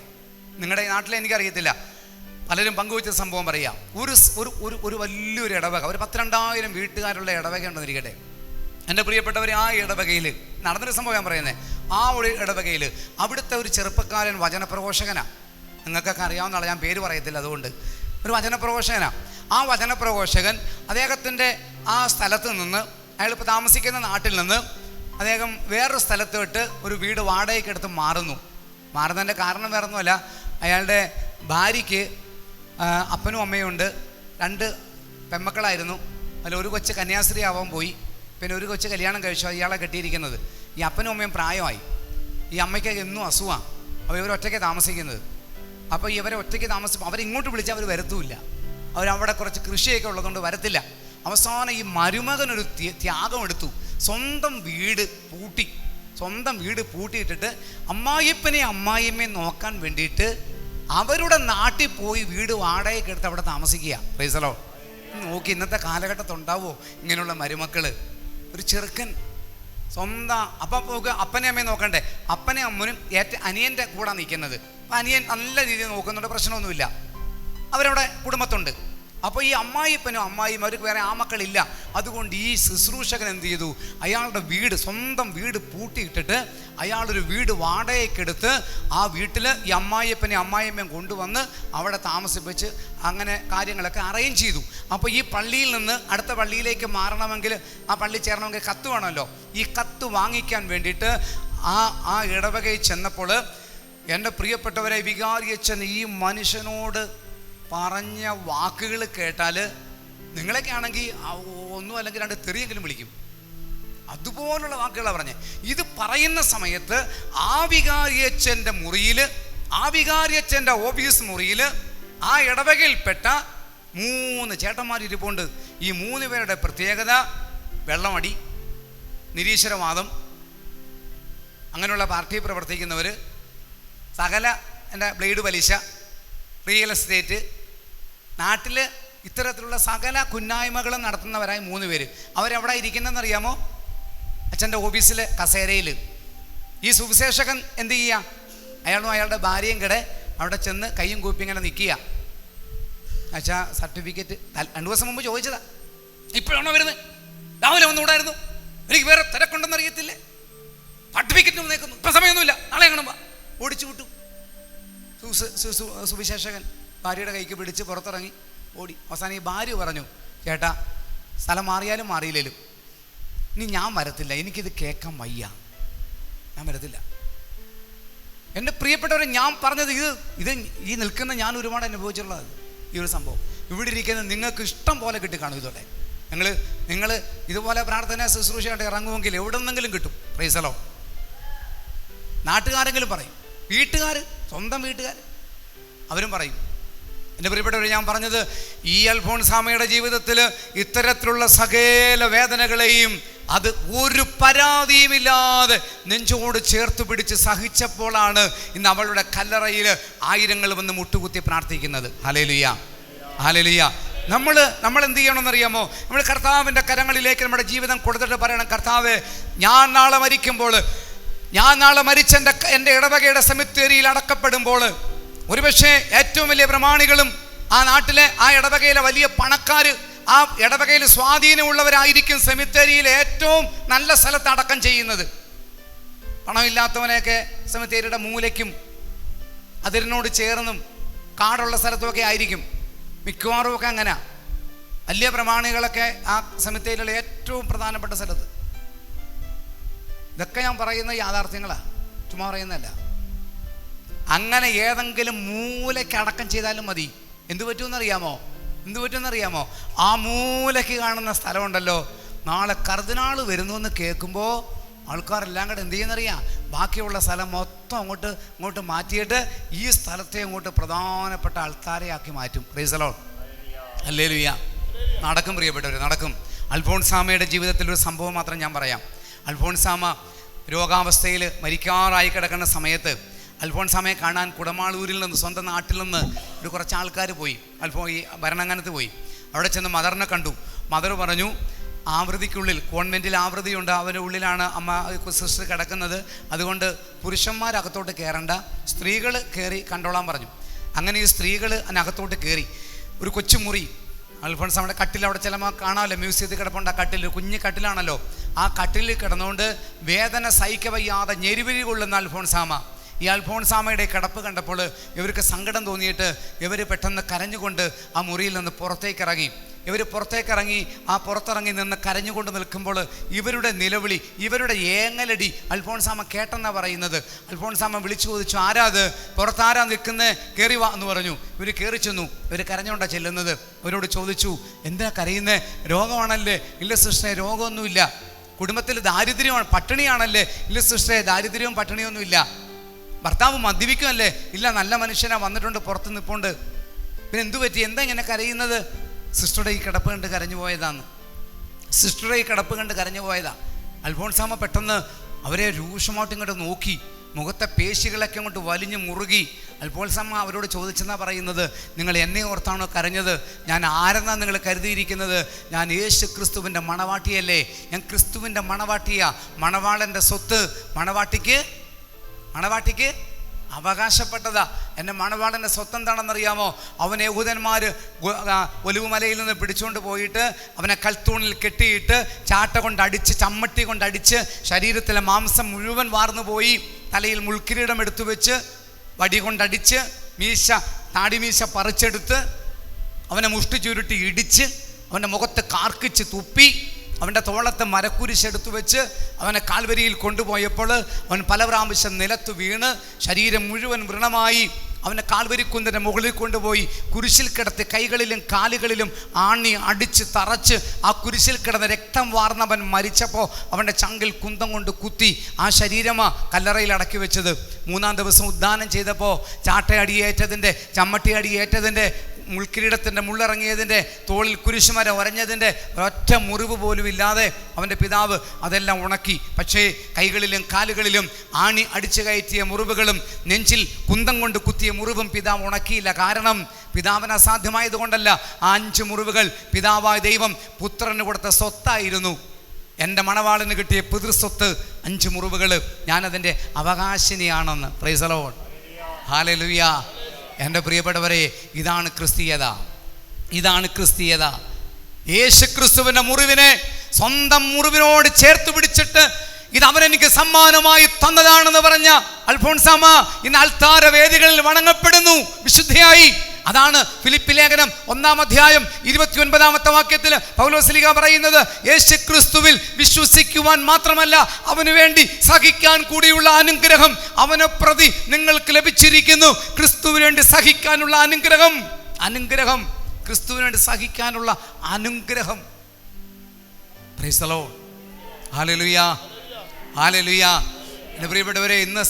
നിങ്ങളുടെ നാട്ടിലെ എനിക്കറിയത്തില്ല, പലരും പങ്കുവച്ച സംഭവം പറയാം. ഒരു വലിയൊരു ഇടവക, ഒരു 10,000-2000 വീട്ടുകാരുള്ള ഇടവക ഉണ്ടെന്നിരിക്കട്ടെ. എൻ്റെ പ്രിയപ്പെട്ടവർ, ആ ഇടവകയിൽ നടന്നൊരു സംഭവം ഞാൻ പറയുന്നത്. ആ ഒരു ഇടവകയിൽ അവിടുത്തെ ഒരു ചെറുപ്പക്കാരൻ വചനപ്രഘോഷകനാണ്. നിങ്ങൾക്കൊക്കെ അറിയാവുന്ന ആളെ, ഞാൻ പേര് പറയത്തില്ല, അതുകൊണ്ട് ഒരു വചനപ്രഘോഷകനാണ്. ആ വചനപ്രഘോഷകൻ അദ്ദേഹത്തിൻ്റെ ആ സ്ഥലത്ത് നിന്ന്, അയാളിപ്പോൾ താമസിക്കുന്ന നാട്ടിൽ നിന്ന് അദ്ദേഹം വേറൊരു സ്ഥലത്ത് വിട്ട് ഒരു വീട് വാടകയ്ക്ക് എടുത്ത് മാറുന്നതിൻ്റെ കാരണം വേറെ ഒന്നുമല്ല. അയാളുടെ ഭാര്യയ്ക്ക് അപ്പനും അമ്മയും ഉണ്ട്, 2 പെൺമക്കളായിരുന്നു. അതിൽ ഒരു കൊച്ച് കന്യാസ്ത്രീ ആവാൻ പോയി, പിന്നെ ഒരു കൊച്ച് കല്യാണം കഴിച്ചു, ഇയാളെ കെട്ടിയിരിക്കുന്നത്. ഈ അപ്പനും അമ്മയും പ്രായമായി, ഈ അമ്മയ്ക്ക് എന്നും അസുഖമാണ്. അപ്പോൾ ഇവരൊറ്റയ്ക്ക് താമസിക്കുന്നത്. അപ്പോൾ ഇവരെ ഒറ്റയ്ക്ക് താമസിക്കുമ്പോൾ അവരിങ്ങോട്ട് വിളിച്ചാൽ അവർ വരത്തുമില്ല. അവരവിടെ കുറച്ച് കൃഷിയൊക്കെ ഉള്ളതുകൊണ്ട് വരത്തില്ല. അവസാനം ഈ മരുമകനൊരു ത്യാഗം എടുത്തു. സ്വന്തം വീട് പൂട്ടിയിട്ടിട്ട് അമ്മായിപ്പനെയും അമ്മായിയമ്മയും നോക്കാൻ വേണ്ടിയിട്ട് അവരുടെ നാട്ടിൽ പോയി വീട് വാടകയ്ക്ക് എടുത്ത് അവിടെ താമസിക്കുക. Price the Lord. നോക്കി, ഇന്നത്തെ കാലഘട്ടത്തുണ്ടാവോ ഇങ്ങനെയുള്ള മരുമക്കൾ? ഒരു ചെറുക്കൻ സ്വന്തം അപ്പനെ അമ്മയെ നോക്കണ്ടേ, അപ്പനെ അമ്മനും അനിയൻ്റെ കൂടെ നിൽക്കുന്നത്. അപ്പം അനിയൻ നല്ല രീതിയിൽ നോക്കുന്നുണ്ട്, പ്രശ്നമൊന്നുമില്ല, അവരവിടെ കുടുംബത്തുണ്ട്. അപ്പോൾ ഈ അമ്മായിപ്പനും അമ്മായിയും അവർക്ക് വേറെ മക്കളില്ല. അതുകൊണ്ട് ഈ ശുശ്രൂഷകൻ എന്ത് ചെയ്തു? അയാളുടെ സ്വന്തം വീട് പൂട്ടിയിട്ടിട്ട് അയാളൊരു വീട് വാടകയ്ക്കെടുത്ത് ആ വീട്ടിൽ ഈ അമ്മായിപ്പനെയും അമ്മായിയമ്മയും കൊണ്ടുവന്ന് അവിടെ താമസിപ്പിച്ച് അങ്ങനെ കാര്യങ്ങളൊക്കെ അറേഞ്ച് ചെയ്തു. അപ്പോൾ ഈ പള്ളിയിൽ നിന്ന് അടുത്ത പള്ളിയിലേക്ക് മാറണമെങ്കിൽ, ആ പള്ളി ചേരണമെങ്കിൽ കത്ത് വേണമല്ലോ. ഈ കത്ത് വാങ്ങിക്കാൻ വേണ്ടിയിട്ട് ആ ഇടവകയിൽ ചെന്നപ്പോൾ എൻ്റെ പ്രിയപ്പെട്ടവരെ, വികാരിയച്ഛൻ ഈ മനുഷ്യനോട് പറഞ്ഞ വാക്കുകൾ കേട്ടാൽ, നിങ്ങളൊക്കെ ആണെങ്കിൽ ഒന്നും അല്ലെങ്കിൽ 2 തെറിയെങ്കിലും വിളിക്കും. അതുപോലുള്ള വാക്കുകളാണ് പറഞ്ഞത്. ഇത് പറയുന്ന സമയത്ത് ആ വികാരിയച്ഛൻ്റെ മുറിയിൽ, ആ വികാരിയച്ഛൻ്റെ ഓഫീസ് മുറിയിൽ ആ ഇടവകയിൽപ്പെട്ട 3 ചേട്ടന്മാർ ഇരിപ്പുണ്ട്. ഈ 3 പേരുടെ പ്രത്യേകത വെള്ളമടി, നിരീശ്വരവാദം, അങ്ങനെയുള്ള പാർട്ടി പ്രവർത്തിക്കുന്നവർ, സകല ബ്ലേഡ് പലിശ, റിയൽ എസ്റ്റേറ്റ്, നാട്ടിൽ ഇത്തരത്തിലുള്ള സകല കുന്നായ്മകളും നടത്തുന്നവരായി 3 പേര്. അവരെവിടെ ഇരിക്കുന്നതെന്നറിയാമോ? അച്ഛൻ്റെ ഓഫീസിലെ കസേരയിൽ. ഈ സുവിശേഷകൻ എന്ത് ചെയ്യുക? അയാളും അയാളുടെ ഭാര്യയും കൂടെ അവിടെ ചെന്ന് കയ്യും കൂപ്പി ഇങ്ങനെ നിൽക്കുക. അച്ഛാ, സർട്ടിഫിക്കറ്റ് 2 ദിവസം മുമ്പ് ചോദിച്ചതാ, ഇപ്പോഴാണോ വരുന്നത്? രാവിലെ വന്നുകൂടായിരുന്നു, എനിക്ക് വേറെ തിരക്കുണ്ടെന്ന് അറിയത്തില്ലേ, സർട്ടിഫിക്കറ്റ് വന്നേക്കുന്നു, ഇപ്പം സമയമൊന്നുമില്ല, നാളെ കാണുമ്പോൾ ഓടിച്ചു വിട്ടു. സുവിശേഷകൻ ഭാര്യയുടെ കൈക്ക് പിടിച്ച് പുറത്തിറങ്ങി ഓടി. അവസാനം ഈ ഭാര്യ പറഞ്ഞു, ചേട്ടാ, സ്ഥലം മാറിയാലും മാറിയില്ലേലും ഇനി ഞാൻ വരത്തില്ല, എനിക്കിത് കേൾക്കാൻ വയ്യ, ഞാൻ വരത്തില്ല. എൻ്റെ പ്രിയപ്പെട്ടവരെ, ഞാൻ പറഞ്ഞത് ഇത് ഈ നിൽക്കുന്ന ഞാൻ ഒരുപാട് അനുഭവിച്ചിട്ടുള്ളത് ഈ ഒരു സംഭവം. ഇവിടെ ഇരിക്കുന്നത് നിങ്ങൾക്ക് ഇഷ്ടം പോലെ കിട്ടിക്കാണും. ഇതോടെ നിങ്ങൾ ഇതുപോലെ പ്രാർത്ഥന ശുശ്രൂഷയായിട്ട് ഇറങ്ങുമെങ്കിൽ എവിടെ നിന്നെങ്കിലും കിട്ടും. Price the Lord. നാട്ടുകാരെങ്കിലും പറയും, സ്വന്തം വീട്ടുകാർ അവരും പറയും. എൻ്റെ പ്രിയപ്പെട്ടവർ, ഞാൻ പറഞ്ഞത് ഈ അൽഫോൻസാമയുടെ ജീവിതത്തിൽ ഇത്തരത്തിലുള്ള സകല വേദനകളെയും അത് ഒരു പരാതിയുമില്ലാതെ നെഞ്ചോട് ചേർത്ത് പിടിച്ച് സഹിച്ചപ്പോഴാണ് ഇന്ന് അവളുടെ കല്ലറയിൽ 1000 വന്ന് മുട്ടുകുത്തി പ്രാർത്ഥിക്കുന്നത്. Hallelujah, hallelujah. നമ്മൾ എന്ത് ചെയ്യണമെന്നറിയാമോ? നമ്മൾ കർത്താവിൻ്റെ കരങ്ങളിലേക്ക് നമ്മുടെ ജീവിതം കൊടുത്തിട്ട് പറയണം, കർത്താവേ, ഞാൻ നാളെ മരിച്ച എൻ്റെ ഇടവകയുടെ സെമിത്തേരിയിൽ അടക്കപ്പെടുമ്പോൾ ഒരുപക്ഷെ ഏറ്റവും വലിയ പ്രമാണികളും ആ നാട്ടിലെ ആ ഇടവകയിലെ വലിയ പണക്കാർ, ആ ഇടവകയിൽ സ്വാധീനമുള്ളവരായിരിക്കും സെമിത്തേരിയിൽ ഏറ്റവും നല്ല സ്ഥലത്ത് അടക്കം ചെയ്യുന്നത്. പണമില്ലാത്തവനെയൊക്കെ സെമിത്തേരിയുടെ മൂലയ്ക്കും അതിനോട് ചേർന്നും കാടുള്ള സ്ഥലത്തുമൊക്കെ ആയിരിക്കും മിക്കവാറും ഒക്കെ. അങ്ങനെ വലിയ പ്രമാണികളൊക്കെ ആ സെമിത്തേരിയിലുള്ള ഏറ്റവും പ്രധാനപ്പെട്ട സ്ഥലത്ത്. ഇതൊക്കെ ഞാൻ പറയുന്ന യാഥാർത്ഥ്യങ്ങളാണ്, ചുമ്മാ പറയുന്നതല്ല. അങ്ങനെ ഏതെങ്കിലും മൂലയ്ക്ക് അടക്കം ചെയ്താലും മതി. എന്തു പറ്റുമെന്നറിയാമോ? ആ മൂലയ്ക്ക് കാണുന്ന സ്ഥലമുണ്ടല്ലോ, നാളെ കർദിനാൾ വരുന്നു എന്ന് കേൾക്കുമ്പോൾ ആൾക്കാരെല്ലാം കൂടെ എന്ത് ചെയ്യുന്നറിയാം? ബാക്കിയുള്ള സ്ഥലം മൊത്തം അങ്ങോട്ട് മാറ്റിയിട്ട് ഈ സ്ഥലത്തെ അങ്ങോട്ട് പ്രധാനപ്പെട്ട ആൾക്കാരെയാക്കി മാറ്റും. Praise the Lord, hallelujah. നടക്കും പ്രിയപ്പെട്ടവർ, നടക്കും. അൽഫോൻസാമയുടെ ജീവിതത്തിൽ ഒരു സംഭവം മാത്രം ഞാൻ പറയാം. അൽഫോൻസാമ രോഗാവസ്ഥയിൽ മരിക്കാറായി കിടക്കുന്ന സമയത്ത് അൽഫോൻസാമയെ കാണാൻ കുടമാളൂരിൽ നിന്ന്, സ്വന്തം നാട്ടിൽ നിന്ന് കുറച്ച് ആൾക്കാർ പോയി. ഈ ഭരണങ്ങാനത്ത് പോയി. അവിടെ ചെന്ന് മദറിനെ കണ്ടു. മദർ പറഞ്ഞു, ആവൃതിക്കുള്ളിൽ, കോൺവെൻറ്റിൽ ആവൃതിയുണ്ട്, അവൻ്റെ ഉള്ളിലാണ് അമ്മ സിസ്റ്റർ കിടക്കുന്നത്. അതുകൊണ്ട് പുരുഷന്മാരകത്തോട്ട് കയറണ്ട, സ്ത്രീകൾ കയറി കണ്ടോളാൻ പറഞ്ഞു. അങ്ങനെ ഈ സ്ത്രീകൾ അതിനകത്തോട്ട് കയറി. ഒരു കൊച്ചുമുറി, അൽഫോൺസാമയുടെ കട്ടിൽ അവിടെ ചിലപ്പോൾ കാണാമല്ലോ, മ്യൂസിയത്തിൽ കിടപ്പുണ്ട്. ആ കട്ടിൽ കുഞ്ഞു കട്ടിലാണല്ലോ. ആ കട്ടിലിൽ കിടന്നുകൊണ്ട് വേദന സഹിക്കവയ്യാതെ ഞെരുവിരി കൊള്ളുന്ന അൽഫോൺസാമ. ഈ അൽഫോൺസാമയുടെ കിടപ്പ് കണ്ടപ്പോൾ ഇവർക്ക് സങ്കടം തോന്നിയിട്ട് ഇവർ പെട്ടെന്ന് കരഞ്ഞുകൊണ്ട് ആ മുറിയിൽ നിന്ന് പുറത്തേക്കിറങ്ങി. ഇവർ പുറത്തേക്കിറങ്ങി ആ പുറത്തിറങ്ങി നിന്ന് കരഞ്ഞുകൊണ്ട് നിൽക്കുമ്പോൾ ഇവരുടെ നിലവിളി, ഇവരുടെ ഏങ്ങലടി അൽഫോൺസാമ കേട്ടെന്നാണ് പറയുന്നത്. അൽഫോൺസാമ വിളിച്ചു ചോദിച്ചു, ആരാത്, പുറത്താരാ നിൽക്കുന്നത്, കയറി വാ എന്ന് പറഞ്ഞു. ഇവർ കയറി ചെന്നു. ഇവർ കരഞ്ഞുകൊണ്ടാണ് ചെല്ലുന്നത്. അവരോട് ചോദിച്ചു, എന്താ കരയുന്നത്, രോഗമാണല്ലേ? ഇല്ല സിസ്റ്ററെ, രോഗമൊന്നുമില്ല. കുടുംബത്തിൽ ദാരിദ്ര്യമാണ്, പട്ടിണിയാണല്ലേ? ഇല്ല സിസ്റ്ററെ, ദാരിദ്ര്യവും പട്ടിണിയൊന്നുമില്ല. ഭർത്താവ് മദ്യപിക്കുമല്ലേ? ഇല്ല, നല്ല മനുഷ്യനാ, വന്നിട്ടുണ്ട്, പുറത്ത് നിൽപ്പുണ്ട്. പിന്നെ എന്തു പറ്റി, എന്താ ഇങ്ങനെ കരയുന്നത്? സിസ്റ്ററുടെ ഈ കിടപ്പ് കണ്ട് കരഞ്ഞു പോയതാണ്. സിസ്റ്ററുടെ ഈ കിടപ്പ് കണ്ട് കരഞ്ഞു പോയതാ. അൽഫോൺസാമ പെട്ടെന്ന് അവരെ രൂക്ഷമായിട്ട് ഇങ്ങോട്ട് നോക്കി, മുഖത്തെ പേശികളൊക്കെ അങ്ങോട്ട് വലിഞ്ഞു മുറുകി. അൽഫോൺസാമ അവരോട് ചോദിച്ചെന്നാ പറയുന്നത്, നിങ്ങൾ എന്നെ ഓർത്താണോ കരഞ്ഞത്? ഞാൻ ആരെന്നാണ് നിങ്ങൾ കരുതിയിരിക്കുന്നത്? ഞാൻ യേശു ക്രിസ്തുവിൻ്റെ മണവാട്ടിയല്ലേ? ഞാൻ ക്രിസ്തുവിൻ്റെ മണവാട്ടിയാ. മണവാളൻ്റെ സ്വത്ത് മണവാട്ടിക്ക് അവകാശപ്പെട്ടതാ. എൻ്റെ മണവാളൻ്റെ സ്വത്ത് എന്താണെന്നറിയാമോ? അവൻ യഹൂദന്മാർ ഒലിവുമലയിൽ നിന്ന് പിടിച്ചുകൊണ്ട് പോയിട്ട് അവനെ കൽത്തൂണിൽ കെട്ടിയിട്ട് ചാട്ട കൊണ്ടടിച്ച്, ചമ്മട്ടി കൊണ്ടടിച്ച്, ശരീരത്തിലെ മാംസം മുഴുവൻ വാർന്നു പോയി, തലയിൽ മുൾക്കിരീടം എടുത്തു വെച്ച് വടി കൊണ്ടടിച്ച്, താടിമീശ പറിച്ചെടുത്ത് അവനെ മുഷ്ടി ചുരുട്ടി ഇടിച്ച്, അവൻ്റെ മുഖത്ത് കാർക്കിച്ച് തുപ്പി, അവൻ്റെ തോളത്ത് മരക്കുരിശെടുത്തു വെച്ച് അവനെ കാൽവരിയിൽ കൊണ്ടുപോയപ്പോൾ അവൻ പല പ്രാവശ്യം നിലത്ത് വീണ് ശരീരം മുഴുവൻ വ്രണമായി. അവനെ കാൽവരിക്കുന്നിൻ്റെ മുകളിൽ കൊണ്ടുപോയി കുരിശിൽ കിടത്തി കൈകളിലും കാലുകളിലും ആണി അടിച്ച് തറച്ച് ആ കുരിശിൽ കിടന്ന് രക്തം വാർന്നവൻ മരിച്ചപ്പോൾ അവൻ്റെ ചങ്കിൽ കുന്തം കൊണ്ട് കുത്തി ആ ശരീരമാ കല്ലറയിൽ അടക്കി വെച്ചത്. 3-ാം ദിവസം ഉദ്ധാനം ചെയ്തപ്പോൾ ചാട്ടയടിയേറ്റതിൻ്റെ, ചമ്മട്ടിയടിയേറ്റതിൻ്റെ, മുൾക്കിരീടത്തിൻ്റെ മുള്ളിറങ്ങിയതിൻ്റെ, തോളിൽ കുരിശുമരം ഉരഞ്ഞതിൻ്റെ ഒരൊറ്റ മുറിവ് പോലും ഇല്ലാതെ അവൻ്റെ പിതാവ് അതെല്ലാം ഉണക്കി. പക്ഷേ കൈകളിലും കാലുകളിലും ആണി അടിച്ചു കയറ്റിയ മുറിവുകളും നെഞ്ചിൽ കുന്തം കൊണ്ട് കുത്തിയ മുറിവും പിതാവ് ഉണക്കിയില്ല. കാരണം പിതാവിന് അസാധ്യമായതുകൊണ്ടല്ല. ആ 5 മുറിവുകൾ പിതാവായ ദൈവം പുത്രന് കൊടുത്ത സ്വത്തായിരുന്നു. എൻ്റെ മണവാളിന് കിട്ടിയ പിതൃസ്വത്ത് 5 മുറിവുകൾ, ഞാനതിൻ്റെ അവകാശിനിയാണെന്ന്. Praise the Lord, hallelujah. എൻ്റെ പ്രിയപ്പെട്ടവരെ, ഇതാണ് ക്രിസ്തീയത. ഇതാണ് ക്രിസ്തീയത. യേശു ക്രിസ്തുവിൻ്റെ മുറിവിനെ സ്വന്തം മുറിവിനോട് ചേർത്ത് പിടിച്ചിട്ട് ഇത് അവനെനിക്ക് സമ്മാനമായി തന്നതാണെന്ന് പറഞ്ഞ അൽഫോൺസാമ ഇന്ന് അൾത്താര വേദികളിൽ വണങ്ങപ്പെടുന്നു, വിശുദ്ധയായി. അതാണ് ഫിലിപ്പി ലേഖനം 1-ാം അധ്യായം 29-ാമത്തെ വാക്യത്തിൽ പൗലോസ്ലീഹ പറയുന്നത്, യേശു ക്രിസ്തുവിൽ വിശ്വസിക്കുവാൻ മാത്രമല്ല അവന് വേണ്ടി സഹിക്കാൻ കൂടിയുള്ള അനുഗ്രഹം അവനെ പ്രതി നിങ്ങൾക്ക് ലഭിച്ചിരിക്കുന്നു. ക്രിസ്തുവിന് വേണ്ടി സഹിക്കാനുള്ള അനുഗ്രഹം ക്രിസ്തുവിന് വേണ്ടി സഹിക്കാനുള്ള അനുഗ്രഹം. Price the Lord, hallelujah, hallelujah. എൻ്റെ പ്രിയപ്പെട്ടവരെ, ഇന്ന്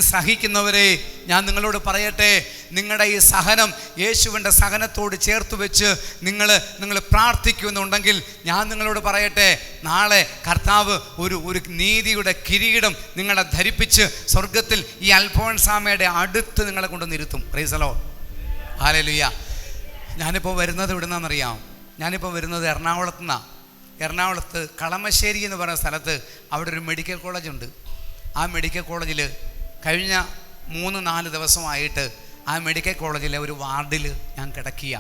സഹിക്കുന്നവരെ ഞാൻ നിങ്ങളോട് പറയട്ടെ, നിങ്ങളുടെ ഈ സഹനം യേശുവിൻ്റെ സഹനത്തോട് ചേർത്ത് വെച്ച് നിങ്ങൾ പ്രാർത്ഥിക്കുന്നുണ്ടെങ്കിൽ ഞാൻ നിങ്ങളോട് പറയട്ടെ, നാളെ കർത്താവ് ഒരു നീതിയുടെ കിരീടം നിങ്ങളെ ധരിപ്പിച്ച് സ്വർഗത്തിൽ ഈ അൽഫോൺസാമയുടെ അടുത്ത് നിങ്ങളെ കൊണ്ടുവന്നിരുത്തും. Praise the Lord, hallelujah. ഞാനിപ്പോൾ വരുന്നത് എവിടുന്നാണെന്നറിയാം? ഞാനിപ്പോൾ വരുന്നത് എറണാകുളത്തു നിന്നാണ്. എറണാകുളത്ത് കളമശ്ശേരി എന്ന് പറയുന്ന സ്ഥലത്ത് അവിടെ ഒരു മെഡിക്കൽ കോളേജുണ്ട്. ആ മെഡിക്കൽ കോളേജിൽ കഴിഞ്ഞ 3-4 ദിവസമായിട്ട് ആ മെഡിക്കൽ കോളേജിലെ ഒരു വാർഡിൽ ഞാൻ കിടക്കുക.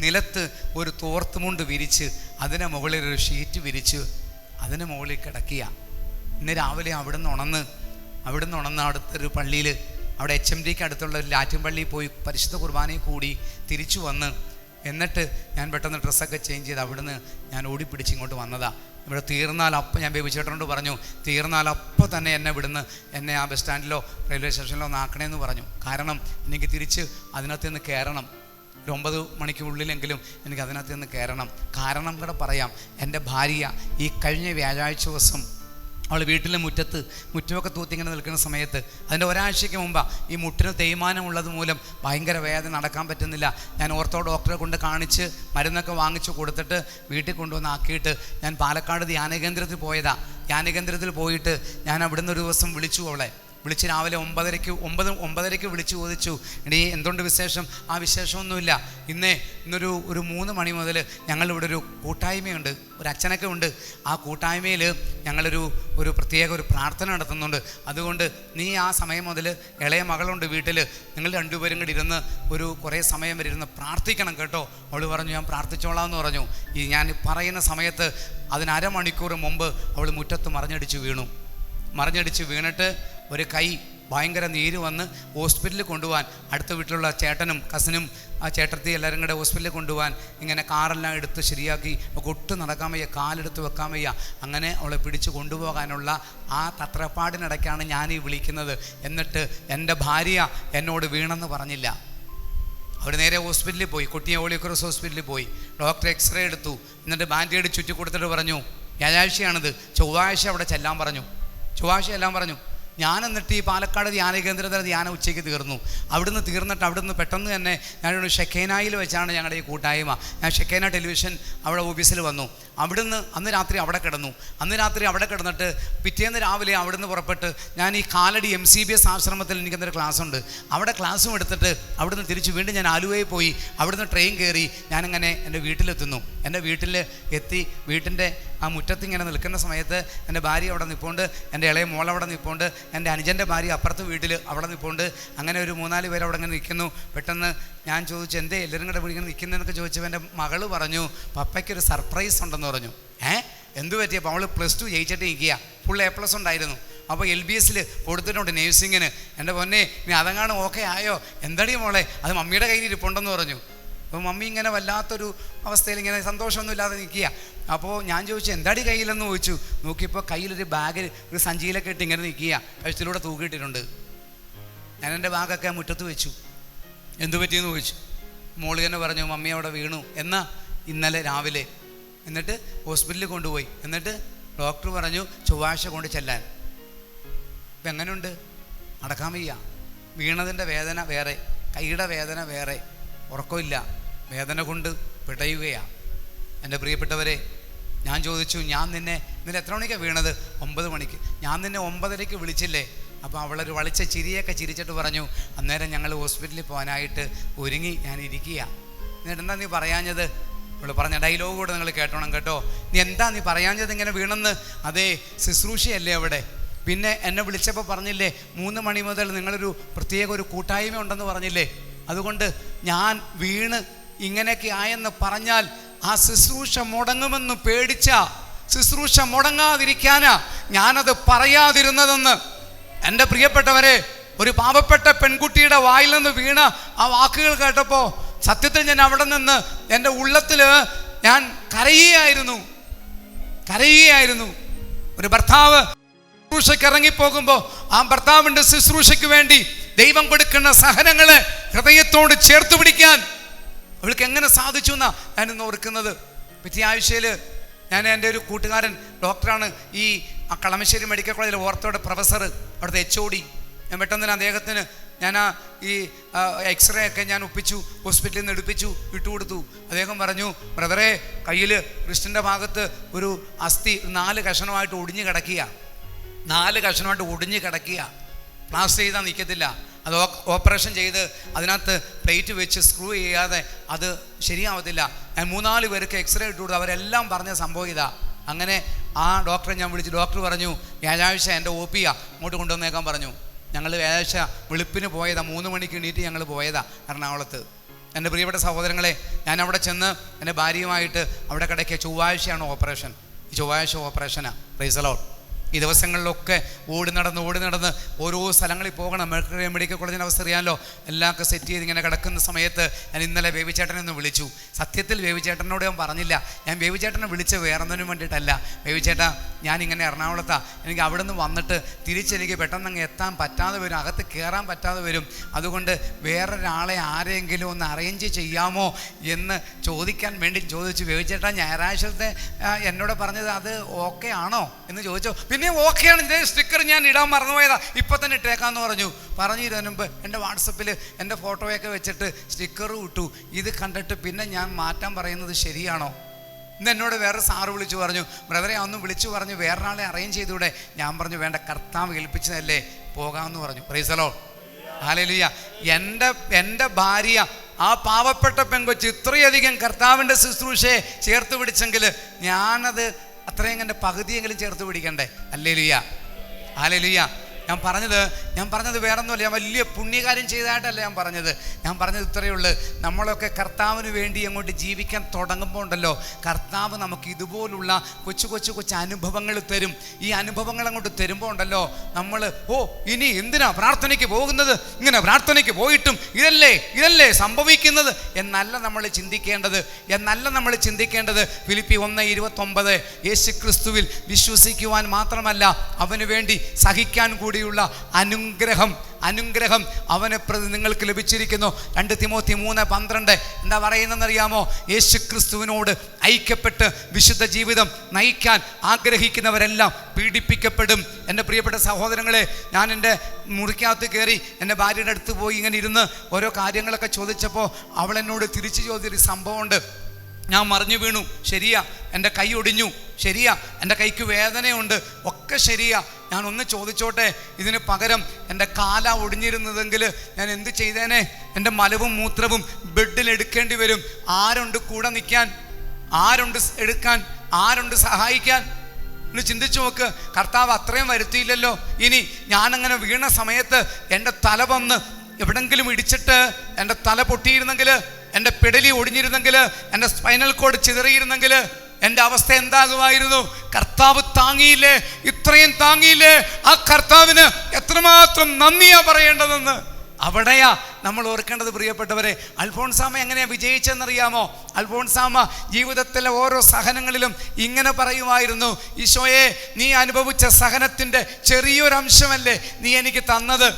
നിലത്ത് ഒരു തോർത്തുമുണ്ട് വിരിച്ച് അതിന് മുകളിൽ ഒരു ഷീറ്റ് വിരിച്ച് അതിന് മുകളിൽ കിടക്കുക. ഇന്ന് രാവിലെ അവിടുന്ന് ഉണന്ന് അടുത്തൊരു പള്ളിയിൽ, അവിടെ HMDക്ക് അടുത്തുള്ള ഒരു ലാറ്റിൻ പള്ളിയിൽ പോയി പരിശുദ്ധ കുർബാനയിൽ കൂടി തിരിച്ചു വന്ന്, എന്നിട്ട് ഞാൻ പെട്ടെന്ന് ഡ്രസ്സൊക്കെ ചേഞ്ച് ചെയ്ത് അവിടുന്ന് ഞാൻ ഓടിപ്പിടിച്ച് ഇങ്ങോട്ട് വന്നതാണ്. ഇവിടെ തീർന്നാൽ അപ്പം ഞാൻ ബേബിച്ചേട്ടനോട് പറഞ്ഞു, തീർന്നാൽ അപ്പം തന്നെ എന്നെ ആ ബസ് സ്റ്റാൻഡിലോ റെയിൽവേ സ്റ്റേഷനിലോ ഒന്ന് ആക്കണേന്ന് പറഞ്ഞു. കാരണം എനിക്ക് തിരിച്ച് അതിനകത്ത് നിന്ന് കയറണം. ഒരു 9 മണിക്കുള്ളിലെങ്കിലും എനിക്ക് അതിനകത്ത് നിന്ന് കയറണം. കാരണം കൂടെ പറയാം, എൻ്റെ ഭാര്യ ഈ കഴിഞ്ഞ വ്യാഴാഴ്ച ദിവസം അവൾ വീട്ടിലെ മുറ്റമൊക്കെ തൂത്തിങ്ങനെ നിൽക്കുന്ന സമയത്ത്, അതിൻ്റെ ഒരാഴ്ചയ്ക്ക് മുമ്പാണ് ഈ മുട്ടിന് തേയ്മാനമുള്ളത് മൂലം ഭയങ്കര വേദന, നടക്കാൻ പറ്റുന്നില്ല. ഞാൻ ഓർത്തോ ഡോക്ടറെ കൊണ്ട് കാണിച്ച് മരുന്നൊക്കെ വാങ്ങിച്ചു കൊടുത്തിട്ട് വീട്ടിൽ കൊണ്ടുവന്ന് ആക്കിയിട്ട് ഞാൻ പാലക്കാട് ധ്യാനകേന്ദ്രത്തിൽ പോയതാണ്. ധ്യാനകേന്ദ്രത്തിൽ പോയിട്ട് ഞാൻ അവിടുന്ന് ഒരു ദിവസം വിളിച്ച് രാവിലെ 9:30 വിളിച്ച് ചോദിച്ചു, എടീ എന്തുകൊണ്ട് വിശേഷം? ആ വിശേഷമൊന്നുമില്ല, ഇന്നൊരു 3 മണി മുതൽ ഞങ്ങളിവിടെ ഒരു കൂട്ടായ്മയുണ്ട്, ഒരു അച്ഛനൊക്കെ ഉണ്ട്. ആ കൂട്ടായ്മയിൽ ഞങ്ങളൊരു പ്രത്യേക ഒരു പ്രാർത്ഥന നടത്തുന്നുണ്ട്. അതുകൊണ്ട് നീ ആ സമയം മുതൽ, ഇളയ മകളുണ്ട് വീട്ടിൽ, നിങ്ങൾ രണ്ടുപേരും കൂടി ഇരുന്ന് കുറേ സമയം വരെ ഇരുന്ന് പ്രാർത്ഥിക്കണം കേട്ടോ. അവൾ പറഞ്ഞു, ഞാൻ പ്രാർത്ഥിച്ചോളാം എന്ന് പറഞ്ഞു. ഞാൻ പറയുന്ന സമയത്ത് അതിന് അരമണിക്കൂർ മുമ്പ് അവൾ മുറ്റത്ത് മറിഞ്ഞടിച്ച് വീണിട്ട് ഒരു കൈ ഭയങ്കര നീര് വന്ന് ഹോസ്പിറ്റലിൽ കൊണ്ടുപോകാൻ, അടുത്ത വീട്ടിലുള്ള ചേട്ടനും കസിനും ആ ചേട്ടത്തി എല്ലാവരും കൂടെ ഹോസ്പിറ്റലിൽ കൊണ്ടുപോകാൻ ഇങ്ങനെ കാറെല്ലാം എടുത്ത് ശരിയാക്കി, ഒട്ടും നടക്കാൻ വയ്യ, കാലെടുത്ത് വെക്കാൻ വയ്യ. അങ്ങനെ അവളെ പിടിച്ച് കൊണ്ടുപോകാനുള്ള ആ തത്രപ്പാടിനിടയ്ക്കാണ് ഞാനീ വിളിക്കുന്നത്. എന്നിട്ട് എൻ്റെ ഭാര്യ എന്നോട് വീണെന്ന് പറഞ്ഞില്ല. അവർ നേരെ ഹോസ്പിറ്റലിൽ പോയി, കുട്ടിയെ ഹോളി ക്രോസ് ഹോസ്പിറ്റലിൽ പോയി. ഡോക്ടർ എക്സ്റേ എടുത്തു, എന്നിട്ട് ബാൻഡേഡ് ചുറ്റി കൊടുത്തിട്ട് പറഞ്ഞു, വ്യാഴാഴ്ചയാണിത്, ചൊവ്വാഴ്ച അവിടെ ചെല്ലാൻ പറഞ്ഞു. ഞാൻ എന്നിട്ട് ഈ പാലക്കാട് ധ്യാന കേന്ദ്രത്തിലെ ധ്യാനം ഉച്ചയ്ക്ക് തീർന്നു. അവിടുന്ന് പെട്ടെന്ന് തന്നെ ഞാനൊരു ഷെക്കേനായിൽ വെച്ചാണ് ഞങ്ങളുടെ ഈ കൂട്ടായ്മ. ഞാൻ ഷെക്കേന ടെലിവിഷൻ അവിടെ ഓഫീസിൽ വന്നു. അന്ന് രാത്രി അവിടെ കിടന്നിട്ട് പിറ്റേന്ന് രാവിലെ അവിടുന്ന് പുറപ്പെട്ട് ഞാൻ ഈ കാലടി MCBS ആശ്രമത്തിൽ എനിക്കെന്തൊരു ക്ലാസ്സുണ്ട്, അവിടെ ക്ലാസ്സും എടുത്തിട്ട് അവിടുന്ന് തിരിച്ച് വീണ്ടും ഞാൻ ആലുവയിൽ പോയി. അവിടുന്ന് ട്രെയിൻ കയറി ഞാനിങ്ങനെ എൻ്റെ വീട്ടിലെത്തുന്നു. എൻ്റെ വീട്ടിലെത്തി വീട്ടിൻ്റെ ആ മുറ്റത്തിങ്ങനെ നിൽക്കുന്ന സമയത്ത് എൻ്റെ ഭാര്യ അവിടെ നിൽപ്പുണ്ട്, എൻ്റെ ഇളയ മോൾ അവിടെ നിൽപ്പുണ്ട്, എൻ്റെ അനുജൻ്റെ ഭാര്യ അപ്പുറത്ത് വീട്ടിൽ അവിടെ നിൽപ്പുണ്ട്. അങ്ങനെ ഒരു 3-4 പേര് അവിടെ ഇങ്ങനെ നിൽക്കുന്നു. പെട്ടെന്ന് ഞാൻ ചോദിച്ചു, എന്തേ എല്ലാവരും കൂടെ ഇങ്ങനെ നിൽക്കുന്നതെന്നൊക്കെ ചോദിച്ചപ്പോൾ എൻ്റെ മകൾ പറഞ്ഞു, പപ്പയ്ക്കൊരു സർപ്രൈസ് ഉണ്ടെന്ന് പറഞ്ഞു. എന്തു പറ്റിയപ്പോൾ? അവൾ +2 ജയിച്ചിട്ട് നിൽക്കുക, ഫുൾ A+ ഉണ്ടായിരുന്നു. അപ്പോൾ LBSൽ കൊടുത്തിട്ടുണ്ട് നേഴ്സിങ്ങിന്. എൻ്റെ പൊന്നെ, ഇനി അതങ്ങാണ് ഓക്കെ ആയോ? എന്താടി മോളെ, അത് മമ്മിയുടെ കയ്യിൽ ഇരിപ്പുണ്ടെന്ന് പറഞ്ഞു. അപ്പോൾ മമ്മി ഇങ്ങനെ വല്ലാത്തൊരു അവസ്ഥയിൽ ഇങ്ങനെ സന്തോഷമൊന്നും ഇല്ലാതെ നിൽക്കുക. അപ്പോൾ ഞാൻ ചോദിച്ചു, എന്താടി കയ്യിലെന്ന് ചോദിച്ചു. നോക്കിയപ്പോൾ കയ്യിലൊരു ബാഗിൽ ഒരു സഞ്ചിയിലൊക്കെ ഇട്ട് ഇങ്ങനെ നിൽക്കുക, കഴുത്തിലൂടെ തൂക്കിയിട്ടിട്ടുണ്ട്. ഞാൻ എൻ്റെ ബാഗൊക്കെ മുറ്റത്ത് വെച്ചു. എന്തു പറ്റിയെന്ന് ചോദിച്ചു. മോള് തന്നെ പറഞ്ഞു, മമ്മി അവിടെ വീണു ഇന്നലെ രാവിലെ. എന്നിട്ട് ഹോസ്പിറ്റലിൽ കൊണ്ടുപോയി. എന്നിട്ട് ഡോക്ടർ പറഞ്ഞു ചൊവ്വാഴ്ച കൊണ്ട് ചെല്ലാൻ. ഇപ്പം എങ്ങനെയുണ്ട്? നടക്കാൻ വയ്യ. വീണതിൻ്റെ വേദന വേറെ, കൈയുടെ വേദന വേറെ, ഉറക്കമില്ല, വേദന കൊണ്ട് പിടയുകയാണ്. എൻ്റെ പ്രിയപ്പെട്ടവരെ, ഞാൻ ചോദിച്ചു, ഇന്നലെ എത്ര മണിക്കാണ് വീണത്? 9 മണിക്ക്. ഞാൻ നിന്നെ 9:30 വിളിച്ചില്ലേ? അപ്പോൾ അവളൊരു വളിച്ച ചിരിയൊക്കെ ചിരിച്ചിട്ട് പറഞ്ഞു, അന്നേരം ഞങ്ങൾ ഹോസ്പിറ്റലിൽ പോകാനായിട്ട് ഒരുങ്ങി ഞാൻ ഇരിക്കുക. എന്നിട്ട് എന്താ നീ പറയാഞ്ഞത്? അവൾ പറഞ്ഞ ഡയലോഗ് കൂടെ നിങ്ങൾ കേട്ടോണം കേട്ടോ. നീ എന്താ നീ പറയാഞ്ഞത് ഇങ്ങനെ വീണെന്ന്? അതേ, ശുശ്രൂഷയല്ലേ അവിടെ. പിന്നെ എന്നെ വിളിച്ചപ്പോൾ പറഞ്ഞില്ലേ 3 മണി മുതൽ നിങ്ങളൊരു പ്രത്യേക ഒരു കൂട്ടായ്മ ഉണ്ടെന്ന് പറഞ്ഞില്ലേ? അതുകൊണ്ട് ഞാൻ വീണ് ഇങ്ങനെയൊക്കെ ആയെന്ന് പറഞ്ഞാൽ ആ ശുശ്രൂഷ മുടങ്ങുമെന്ന് പേടിച്ച, ശുശ്രൂഷ മുടങ്ങാതിരിക്കാനാ ഞാനത് പറയാതിരുന്നതെന്ന്. എൻ്റെ പ്രിയപ്പെട്ടവരെ, ഒരു പാവപ്പെട്ട പെൺകുട്ടിയുടെ വായിൽ നിന്ന് വീണ ആ വാക്കുകൾ കേട്ടപ്പോൾ സത്യത്തിൽ ഞാൻ അവിടെ നിന്ന് എൻ്റെ ഉള്ളത്തിൽ ഞാൻ കരയുകയായിരുന്നു. ഒരു ഭർത്താവ് ശുശ്രൂഷയ്ക്ക് ഇറങ്ങിപ്പോകുമ്പോൾ ആ ഭർത്താവിൻ്റെ ശുശ്രൂഷയ്ക്ക് വേണ്ടി ദൈവം കൊടുക്കുന്ന സഹനങ്ങളെ ഹൃദയത്തോട് ചേർത്ത് പിടിക്കാൻ അവൾക്ക് എങ്ങനെ സാധിച്ചു എന്നാ ഞാനിന്ന് ഓർക്കുന്നത്. പിറ്റേ ആഴ്ചയിൽ എൻ്റെ ഒരു കൂട്ടുകാരൻ ഡോക്ടറാണ്, ഈ കളമശ്ശേരി മെഡിക്കൽ കോളേജിലെ ഓർത്തോയുടെ പ്രൊഫസർ, അവിടുത്തെ HOD. ഞാൻ പെട്ടെന്ന് അദ്ദേഹത്തിന് ഈ എക്സ്റേ ഒക്കെ ഞാൻ ഒപ്പിച്ചു, ഹോസ്പിറ്റലിൽ നിന്ന് എടുപ്പിച്ചു, വിട്ടുകൊടുത്തു. അദ്ദേഹം പറഞ്ഞു, ബ്രദറെ, കയ്യിൽ റിസ്റ്റിൻ്റെ ഭാഗത്ത് ഒരു അസ്ഥി 4 കഷണമായിട്ട് ഒടിഞ്ഞ് കിടക്കുക, പ്ലാസ്റ്റർ ചെയ്താൽ നിൽക്കത്തില്ല, അത് ഓപ്പറേഷൻ ചെയ്ത് അതിനകത്ത് പ്ലേറ്റ് വെച്ച് സ്ക്രൂ ചെയ്യാതെ അത് ശരിയാവത്തില്ല. ഞാൻ 3-4 പേർക്ക് എക്സ്റേ ഇട്ട് കൊടുത്തു. അവരെല്ലാം പറഞ്ഞ സംഭവം ഇതാ. അങ്ങനെ ആ ഡോക്ടറെ ഞാൻ വിളിച്ചു. ഡോക്ടർ പറഞ്ഞു, വ്യാഴാഴ്ച എൻ്റെ OP അങ്ങോട്ട് കൊണ്ടുവന്നേക്കാൻ പറഞ്ഞു. ഞങ്ങൾ വ്യാഴാഴ്ച വെളുപ്പിന് പോയതാ, 3 മണിക്ക് എണീറ്റ് ഞങ്ങൾ പോയതാ എറണാകുളത്ത്. എൻ്റെ പ്രിയപ്പെട്ട സഹോദരങ്ങളെ, ഞാൻ അവിടെ ചെന്ന് എൻ്റെ ഭാര്യയുമായിട്ട് അവിടെ കിടക്കിയ ചൊവ്വാഴ്ചയാണ് ഓപ്പറേഷൻ. ഈ ചൊവ്വാഴ്ച ഓപ്പറേഷനാണ്. Price the Lord. ഈ ദിവസങ്ങളിലൊക്കെ ഓടി നടന്ന് ഓരോ സ്ഥലങ്ങളിൽ പോകണം. മെഡിക്കൽ കോളേജിൻ്റെ അവസ്ഥ അറിയാമല്ലോ. എല്ലാം സെറ്റ് ചെയ്ത് ഇങ്ങനെ കിടക്കുന്ന സമയത്ത് ഞാൻ ഇന്നലെ ബേബിച്ചേട്ടനെ ഒന്ന് വിളിച്ചു. സത്യത്തിൽ ബേബിച്ചേട്ടനോട് ഞാൻ പറഞ്ഞില്ല, ഞാൻ ബേബിച്ചേട്ടനെ വിളിച്ച് വേറൊന്നിനും വേണ്ടിയിട്ടല്ല. ബേബിച്ചേട്ടാ, ഞാനിങ്ങനെ എറണാകുളത്താണ്, എനിക്ക് അവിടെ നിന്ന് വന്നിട്ട് തിരിച്ചെനിക്ക് പെട്ടെന്ന് അങ്ങ് എത്താൻ പറ്റാതെ വരും, അകത്ത് കയറാൻ പറ്റാതെ വരും. അതുകൊണ്ട് വേറൊരാളെ ആരെങ്കിലും ഒന്ന് അറേഞ്ച് ചെയ്യാമോ എന്ന് ചോദിക്കാൻ വേണ്ടി ചോദിച്ചു. ബേബിച്ചേട്ടാ, ഞായറാഴ്ചത്തെ എന്നോട് പറഞ്ഞത് അത് ഓക്കെ ആണോ എന്ന് ചോദിച്ചോ. പിന്നെ ഓക്കെയാണ്, ഇതേ സ്റ്റിക്കർ ഞാൻ ഇടാൻ മറന്നുപോയതാ, ഇപ്പം തന്നെ ഇട്ടേക്കാന്ന് പറഞ്ഞതിന് മുമ്പ് എൻ്റെ വാട്സപ്പിൽ എൻ്റെ ഫോട്ടോയൊക്കെ വെച്ചിട്ട് സ്റ്റിക്കറും ഇട്ടു. ഇത് കണ്ടിട്ട് പിന്നെ ഞാൻ മാറ്റാൻ പറയുന്നത് ശരിയാണോ? ഇന്ന് എന്നോട് വേറെ സാറ് വിളിച്ചു പറഞ്ഞു, ബ്രദറെ ഒന്ന് വിളിച്ചു പറഞ്ഞു വേറൊരാളെ അറേഞ്ച് ചെയ്തൂടെ? ഞാൻ പറഞ്ഞു വേണ്ട, കർത്താവ് ഏൽപ്പിച്ചതല്ലേ, പോകാമെന്ന് പറഞ്ഞു. Price the Lord. ഹല്ലേലൂയ. എൻ്റെ ഭാര്യ, ആ പാവപ്പെട്ട പെങ്കൊച്ച് ഇത്രയധികം കർത്താവിൻ്റെ ശുശ്രൂഷയെ ചേർത്ത് പിടിച്ചെങ്കിൽ ഞാനത് അത്രയും എൻ്റെ പകുതിയെങ്കിലും ചേർത്ത് പിടിക്കണ്ടേ? Hallelujah, hallelujah. ഞാൻ പറഞ്ഞത് വേറൊന്നുമല്ല, ഞാൻ വലിയ പുണ്യകാര്യം ചെയ്തതായിട്ടല്ല ഞാൻ പറഞ്ഞത് ഇത്രയേ ഉള്ളൂ. നമ്മളൊക്കെ കർത്താവിന് വേണ്ടി അങ്ങോട്ട് ജീവിക്കാൻ തുടങ്ങുമ്പോൾ ഉണ്ടല്ലോ, കർത്താവ് നമുക്ക് ഇതുപോലുള്ള കൊച്ചു അനുഭവങ്ങൾ തരും. ഈ അനുഭവങ്ങൾ അങ്ങോട്ട് തരുമ്പോൾ ഉണ്ടല്ലോ, നമ്മൾ ഇനി എന്തിനാ പ്രാർത്ഥനയ്ക്ക് പോകുന്നത്, ഇങ്ങനെ പ്രാർത്ഥനയ്ക്ക് പോയിട്ടും ഇതല്ലേ സംഭവിക്കുന്നത് എന്നല്ല നമ്മൾ ചിന്തിക്കേണ്ടത്. ഫിലിപ്പി 1:29 യേശു ക്രിസ്തുവിൽ വിശ്വസിക്കുവാൻ മാത്രമല്ല അവന് വേണ്ടി സഹിക്കാൻ കൂടിയുള്ള അനുഗ്രഹം അവനെ പ്രതി നിങ്ങൾക്ക് ലഭിച്ചിരിക്കുന്നു. 2 തിമോത്തി 3:12 എന്താ പറയുന്നതെന്നറിയാമോ? യേശു ക്രിസ്തുവിനോട് ഐക്യപ്പെട്ട് വിശുദ്ധ ജീവിതം നയിക്കാൻ ആഗ്രഹിക്കുന്നവരെല്ലാം പീഡിപ്പിക്കപ്പെടും. എൻ്റെ പ്രിയപ്പെട്ട സഹോദരങ്ങളെ, ഞാൻ എൻ്റെ മുറിക്കകത്ത് കയറി എൻ്റെ ഭാര്യയുടെ അടുത്ത് പോയി ഇങ്ങനെ ഇരുന്ന് ഓരോ കാര്യങ്ങളൊക്കെ ചോദിച്ചപ്പോൾ അവൾ എന്നോട് തിരിച്ചു ചോദിച്ചൊരു സംഭവമുണ്ട്. ഞാൻ മറിഞ്ഞു വീണു, ശരിയാ. എൻ്റെ കൈ ഒടിഞ്ഞു, ശരിയാ. എൻ്റെ കൈക്ക് വേദനയുണ്ട്, ഒക്കെ ശരിയാ. ഞാൻ ഒന്ന് ചോദിച്ചോട്ടെ, ഇതിന് പകരം എൻ്റെ കാല ഒടിഞ്ഞിരുന്നതെങ്കിൽ ഞാൻ എന്ത് ചെയ്തേനെ? എൻ്റെ മലവും മൂത്രവും ബെഡിൽ എടുക്കേണ്ടി വരും. ആരുണ്ട് കൂടെ നിൽക്കാൻ? ആരുണ്ട് എടുക്കാൻ? ആരുണ്ട് സഹായിക്കാൻ? ഒന്ന് ചിന്തിച്ചു നോക്ക്. കർത്താവ് അത്രയും വരുത്തിയില്ലല്ലോ. ഇനി ഞാനങ്ങനെ വീണ സമയത്ത് എൻ്റെ തല വന്ന് എവിടെങ്കിലും ഇടിച്ചിട്ട് എൻ്റെ തല പൊട്ടിയിരുന്നെങ്കിൽ, എൻ്റെ പെടലി ഒടിഞ്ഞിരുന്നെങ്കിൽ, എൻ്റെ സ്പൈനൽ കോഡ് ചിതറിയിരുന്നെങ്കിൽ എൻ്റെ അവസ്ഥ എന്താകുമായിരുന്നു? കർത്താവ് താങ്ങിയില്ലേ, ഇത്രയും താങ്ങിയില്ലേ? ആ കർത്താവിന് എത്രമാത്രം നന്ദിയാ പറയേണ്ടതെന്ന് അവിടെയാ നമ്മൾ ഓർക്കേണ്ടത്. പ്രിയപ്പെട്ടവരെ, അൽഫോൺസാമ എങ്ങനെയാ വിജയിച്ചെന്നറിയാമോ? അൽഫോൺസാമ ജീവിതത്തിലെ ഓരോ സഹനങ്ങളിലും ഇങ്ങനെ പറയുമായിരുന്നു, ഈശോയെ, നീ അനുഭവിച്ച സഹനത്തിൻ്റെ ചെറിയൊരംശമല്ലേ നീ എനിക്ക് തന്നത്.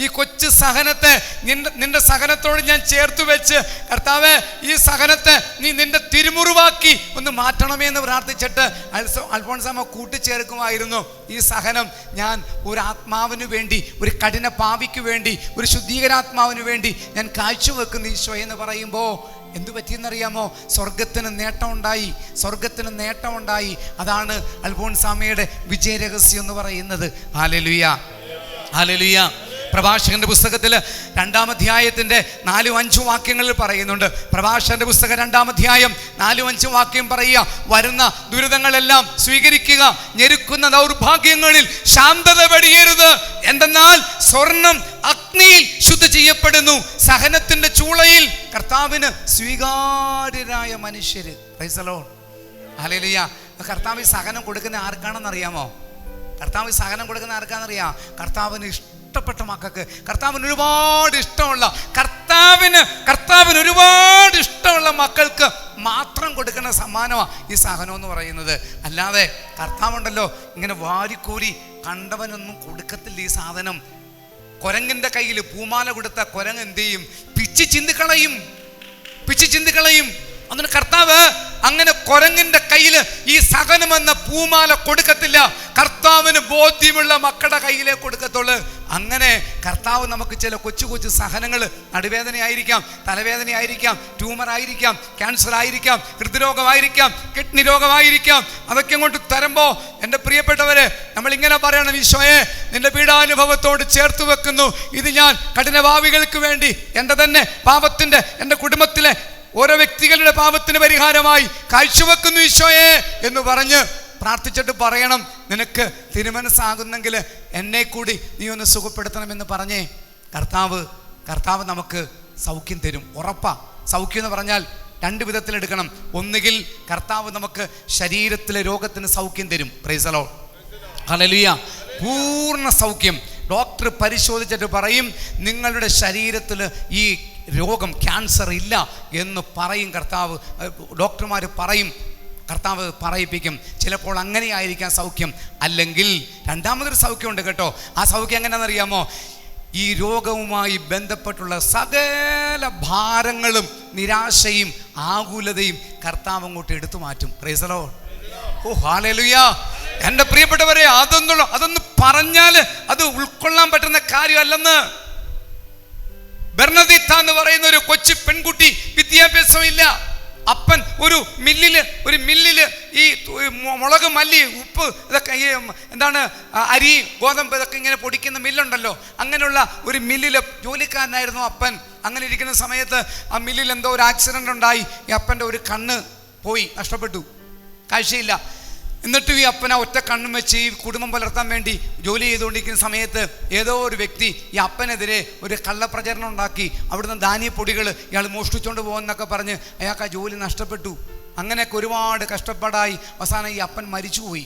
ഈ കൊച്ചു സഹനത്തെ നിന്റെ സഹനത്തോട് ഞാൻ ചേർത്ത് വെച്ച്, കർത്താവേ, ഈ സഹനത്തെ നീ നിന്റെ തിരുമുറിവാക്കി ഒന്ന് മാറ്റണമേ എന്ന് പ്രാർത്ഥിച്ചിട്ട് അൽഫോൺസാമ കൂട്ടിച്ചേർക്കുമായിരുന്നു. ഈ സഹനം ഞാൻ ഒരു ആത്മാവിന് വേണ്ടി, ഒരു കഠിന പാപിക്ക് വേണ്ടി, ഒരു ശുദ്ധീകരാത്മാവിന് വേണ്ടി ഞാൻ കാഴ്ചവെക്കുന്ന ഈശോ എന്ന് പറയുമ്പോൾ എന്തു പറ്റിയെന്നറിയാമോ? സ്വർഗത്തിന് നേട്ടമുണ്ടായി. അതാണ് അൽഫോൺസാമയുടെ വിജയരഹസ്യം എന്ന് പറയുന്നത്. Hallelujah, hallelujah. പ്രഭാഷകന്റെ പുസ്തകത്തിൽ 2-ാം അധ്യായത്തിൻ്റെ 4-5 വാക്യങ്ങളിൽ പറയുന്നുണ്ട്. പ്രഭാഷകന്റെ പുസ്തകം 2-ാം അധ്യായം 4-5 വാക്യം പറയുക, വരുന്ന ദുരിതങ്ങളെല്ലാം സ്വീകരിക്കുക, ഞെരുക്കുന്ന ദൗർഭാഗ്യങ്ങളിൽ ശാന്തത വെടിയരുത്. എന്തെന്നാൽ സ്വർണം അഗ്നിയിൽ ശുദ്ധി ചെയ്യപ്പെടുന്നു, സഹനത്തിന്റെ ചൂളയിൽ കർത്താവിന് സ്വീകാര്യരായ മനുഷ്യര്. Price the Lord, hallelujah. കർത്താവ് ഈ സഹനം കൊടുക്കുന്ന ആർക്കാണെന്നറിയാമോ? കർത്താവിന് ഇഷ്ടപ്പെട്ട മക്കൾക്ക്, കർത്താവിന് ഒരുപാട് ഇഷ്ടമുള്ള മക്കൾക്ക് മാത്രം കൊടുക്കുന്ന സമ്മാനമാണ് ഈ സഹനം എന്ന് പറയുന്നത്. അല്ലാതെ കർത്താവുണ്ടല്ലോ ഇങ്ങനെ വാരിക്കോരി കണ്ടവനൊന്നും കൊടുക്കത്തില്ല ഈ സാധനം. കുരങ്ങിൻ്റെ കയ്യിൽ പൂമാല കൊടുത്ത കുരങ്ങ് എന്ത് ചെയ്യും? പിച്ചി ചിന്തി കളയും. അതിന് കർത്താവ് അങ്ങനെ കുരങ്ങിന്റെ കയ്യിൽ ഈ സഹനമെന്ന പൂമാല കൊടുക്കത്തില്ല. കർത്താവിന് ബോധ്യമുള്ള മക്കളുടെ കയ്യിലേ കൊടുക്കത്തുള്ളൂ. അങ്ങനെ കർത്താവ് നമുക്ക് ചില കൊച്ചു സഹനങ്ങൾ, നടുവേദനയായിരിക്കാം, തലവേദനയായിരിക്കാം, ട്യൂമറായിരിക്കാം, ക്യാൻസർ ആയിരിക്കാം, ഹൃദ്രോഗമായിരിക്കാം, കിഡ്നി രോഗമായിരിക്കാം, അതൊക്കെ അങ്ങോട്ട് തരുമ്പോൾ എൻ്റെ പ്രിയപ്പെട്ടവരെ, നമ്മളിങ്ങനെ പറയണം, ഈശോയെ, നിന്റെ പീഡാനുഭവത്തോട് ചേർത്ത് വെക്കുന്നു. ഇത് ഞാൻ കഠിനഭാവികൾക്ക് വേണ്ടി, എൻ്റെ തന്നെ പാപത്തിൻ്റെ, എൻ്റെ കുടുംബത്തിലെ ഓരോ വ്യക്തികളുടെ പാപത്തിന് പരിഹാരമായി കാഴ്ചവെക്കുന്നു ഈശോയെ എന്ന് പറഞ്ഞ് പ്രാർത്ഥിച്ചിട്ട് പറയണം, നിനക്ക് തിരുമനസ്സാകുന്നെങ്കിൽ എന്നെ കൂടി നീ ഒന്ന് സുഖപ്പെടുത്തണമെന്ന് പറഞ്ഞേ കർത്താവ് നമുക്ക് സൗഖ്യം തരും. ഉറപ്പാ. സൗഖ്യം എന്ന് പറഞ്ഞാൽ 2 വിധത്തിലെടുക്കണം. ഒന്നുകിൽ കർത്താവ് നമുക്ക് ശരീരത്തിലെ രോഗത്തിന് സൗഖ്യം തരും. Praise the Lord, hallelujah. പൂർണ്ണ സൗഖ്യം. ഡോക്ടർ പരിശോധിച്ചിട്ട് പറയും, നിങ്ങളുടെ ശരീരത്തിൽ ഈ രോഗം, ക്യാൻസർ ഇല്ല എന്ന് പറയും. ഡോക്ടർമാർ പറയും, കർത്താവ് പറയിപ്പിക്കും. ചിലപ്പോൾ അങ്ങനെയായിരിക്കാം സൗഖ്യം. അല്ലെങ്കിൽ രണ്ടാമതൊരു സൗഖ്യമുണ്ട് കേട്ടോ. ആ സൗഖ്യം എങ്ങനെയാണെന്നറിയാമോ? ഈ രോഗവുമായി ബന്ധപ്പെട്ടുള്ള സകല ഭാരങ്ങളും നിരാശയും ആകുലതയും കർത്താവ് അങ്ങോട്ട് എടുത്തു മാറ്റും. Praise the Lord, oh hallelujah. എൻ്റെ പ്രിയപ്പെട്ടവരെ, അതൊന്ന് പറഞ്ഞാൽ അത് ഉൾക്കൊള്ളാൻ പറ്റുന്ന കാര്യമല്ലെന്ന്. ബെർണദീത്ത എന്ന് പറയുന്ന ഒരു കൊച്ചു പെൺകുട്ടി, വിദ്യാഭ്യാസമില്ല, അപ്പൻ ഒരു മില്ലില് ഈ മുളക്, മല്ലി, ഉപ്പ് ഇതൊക്കെ ഈ എന്താണ് അരി, ഗോതമ്പ് ഇതൊക്കെ ഇങ്ങനെ പൊടിക്കുന്ന മില്ലുണ്ടല്ലോ, അങ്ങനെയുള്ള ഒരു മില്ലില് ജോലിക്കാരനായിരുന്നു അപ്പൻ. അങ്ങനെ ഇരിക്കുന്ന സമയത്ത് ആ മില്ലിൽ എന്തോ ഒരു ആക്സിഡൻ്റ് ഉണ്ടായി. ഈ അപ്പൻ്റെ ഒരു കണ്ണ് പോയി, നഷ്ടപ്പെട്ടു, കാഴ്ചയില്ല. എന്നിട്ടും ഈ അപ്പന ഒറ്റ കണ്ണും വെച്ച് ഈ കുടുംബം പുലർത്താൻ വേണ്ടി ജോലി ചെയ്തുകൊണ്ടിരിക്കുന്ന സമയത്ത് ഏതോ ഒരു വ്യക്തി ഈ അപ്പനെതിരെ ഒരു കള്ളപ്രചരണം ഉണ്ടാക്കി. അവിടുന്ന് ധാന്യപ്പൊടികൾ ഇയാൾ മോഷ്ടിച്ചുകൊണ്ട് പോകുന്നൊക്കെ പറഞ്ഞ് അയാൾക്ക് ആ ജോലി നഷ്ടപ്പെട്ടു. അങ്ങനെയൊക്കെ ഒരുപാട് കഷ്ടപ്പാടായി അവസാനം ഈ അപ്പൻ മരിച്ചുപോയി.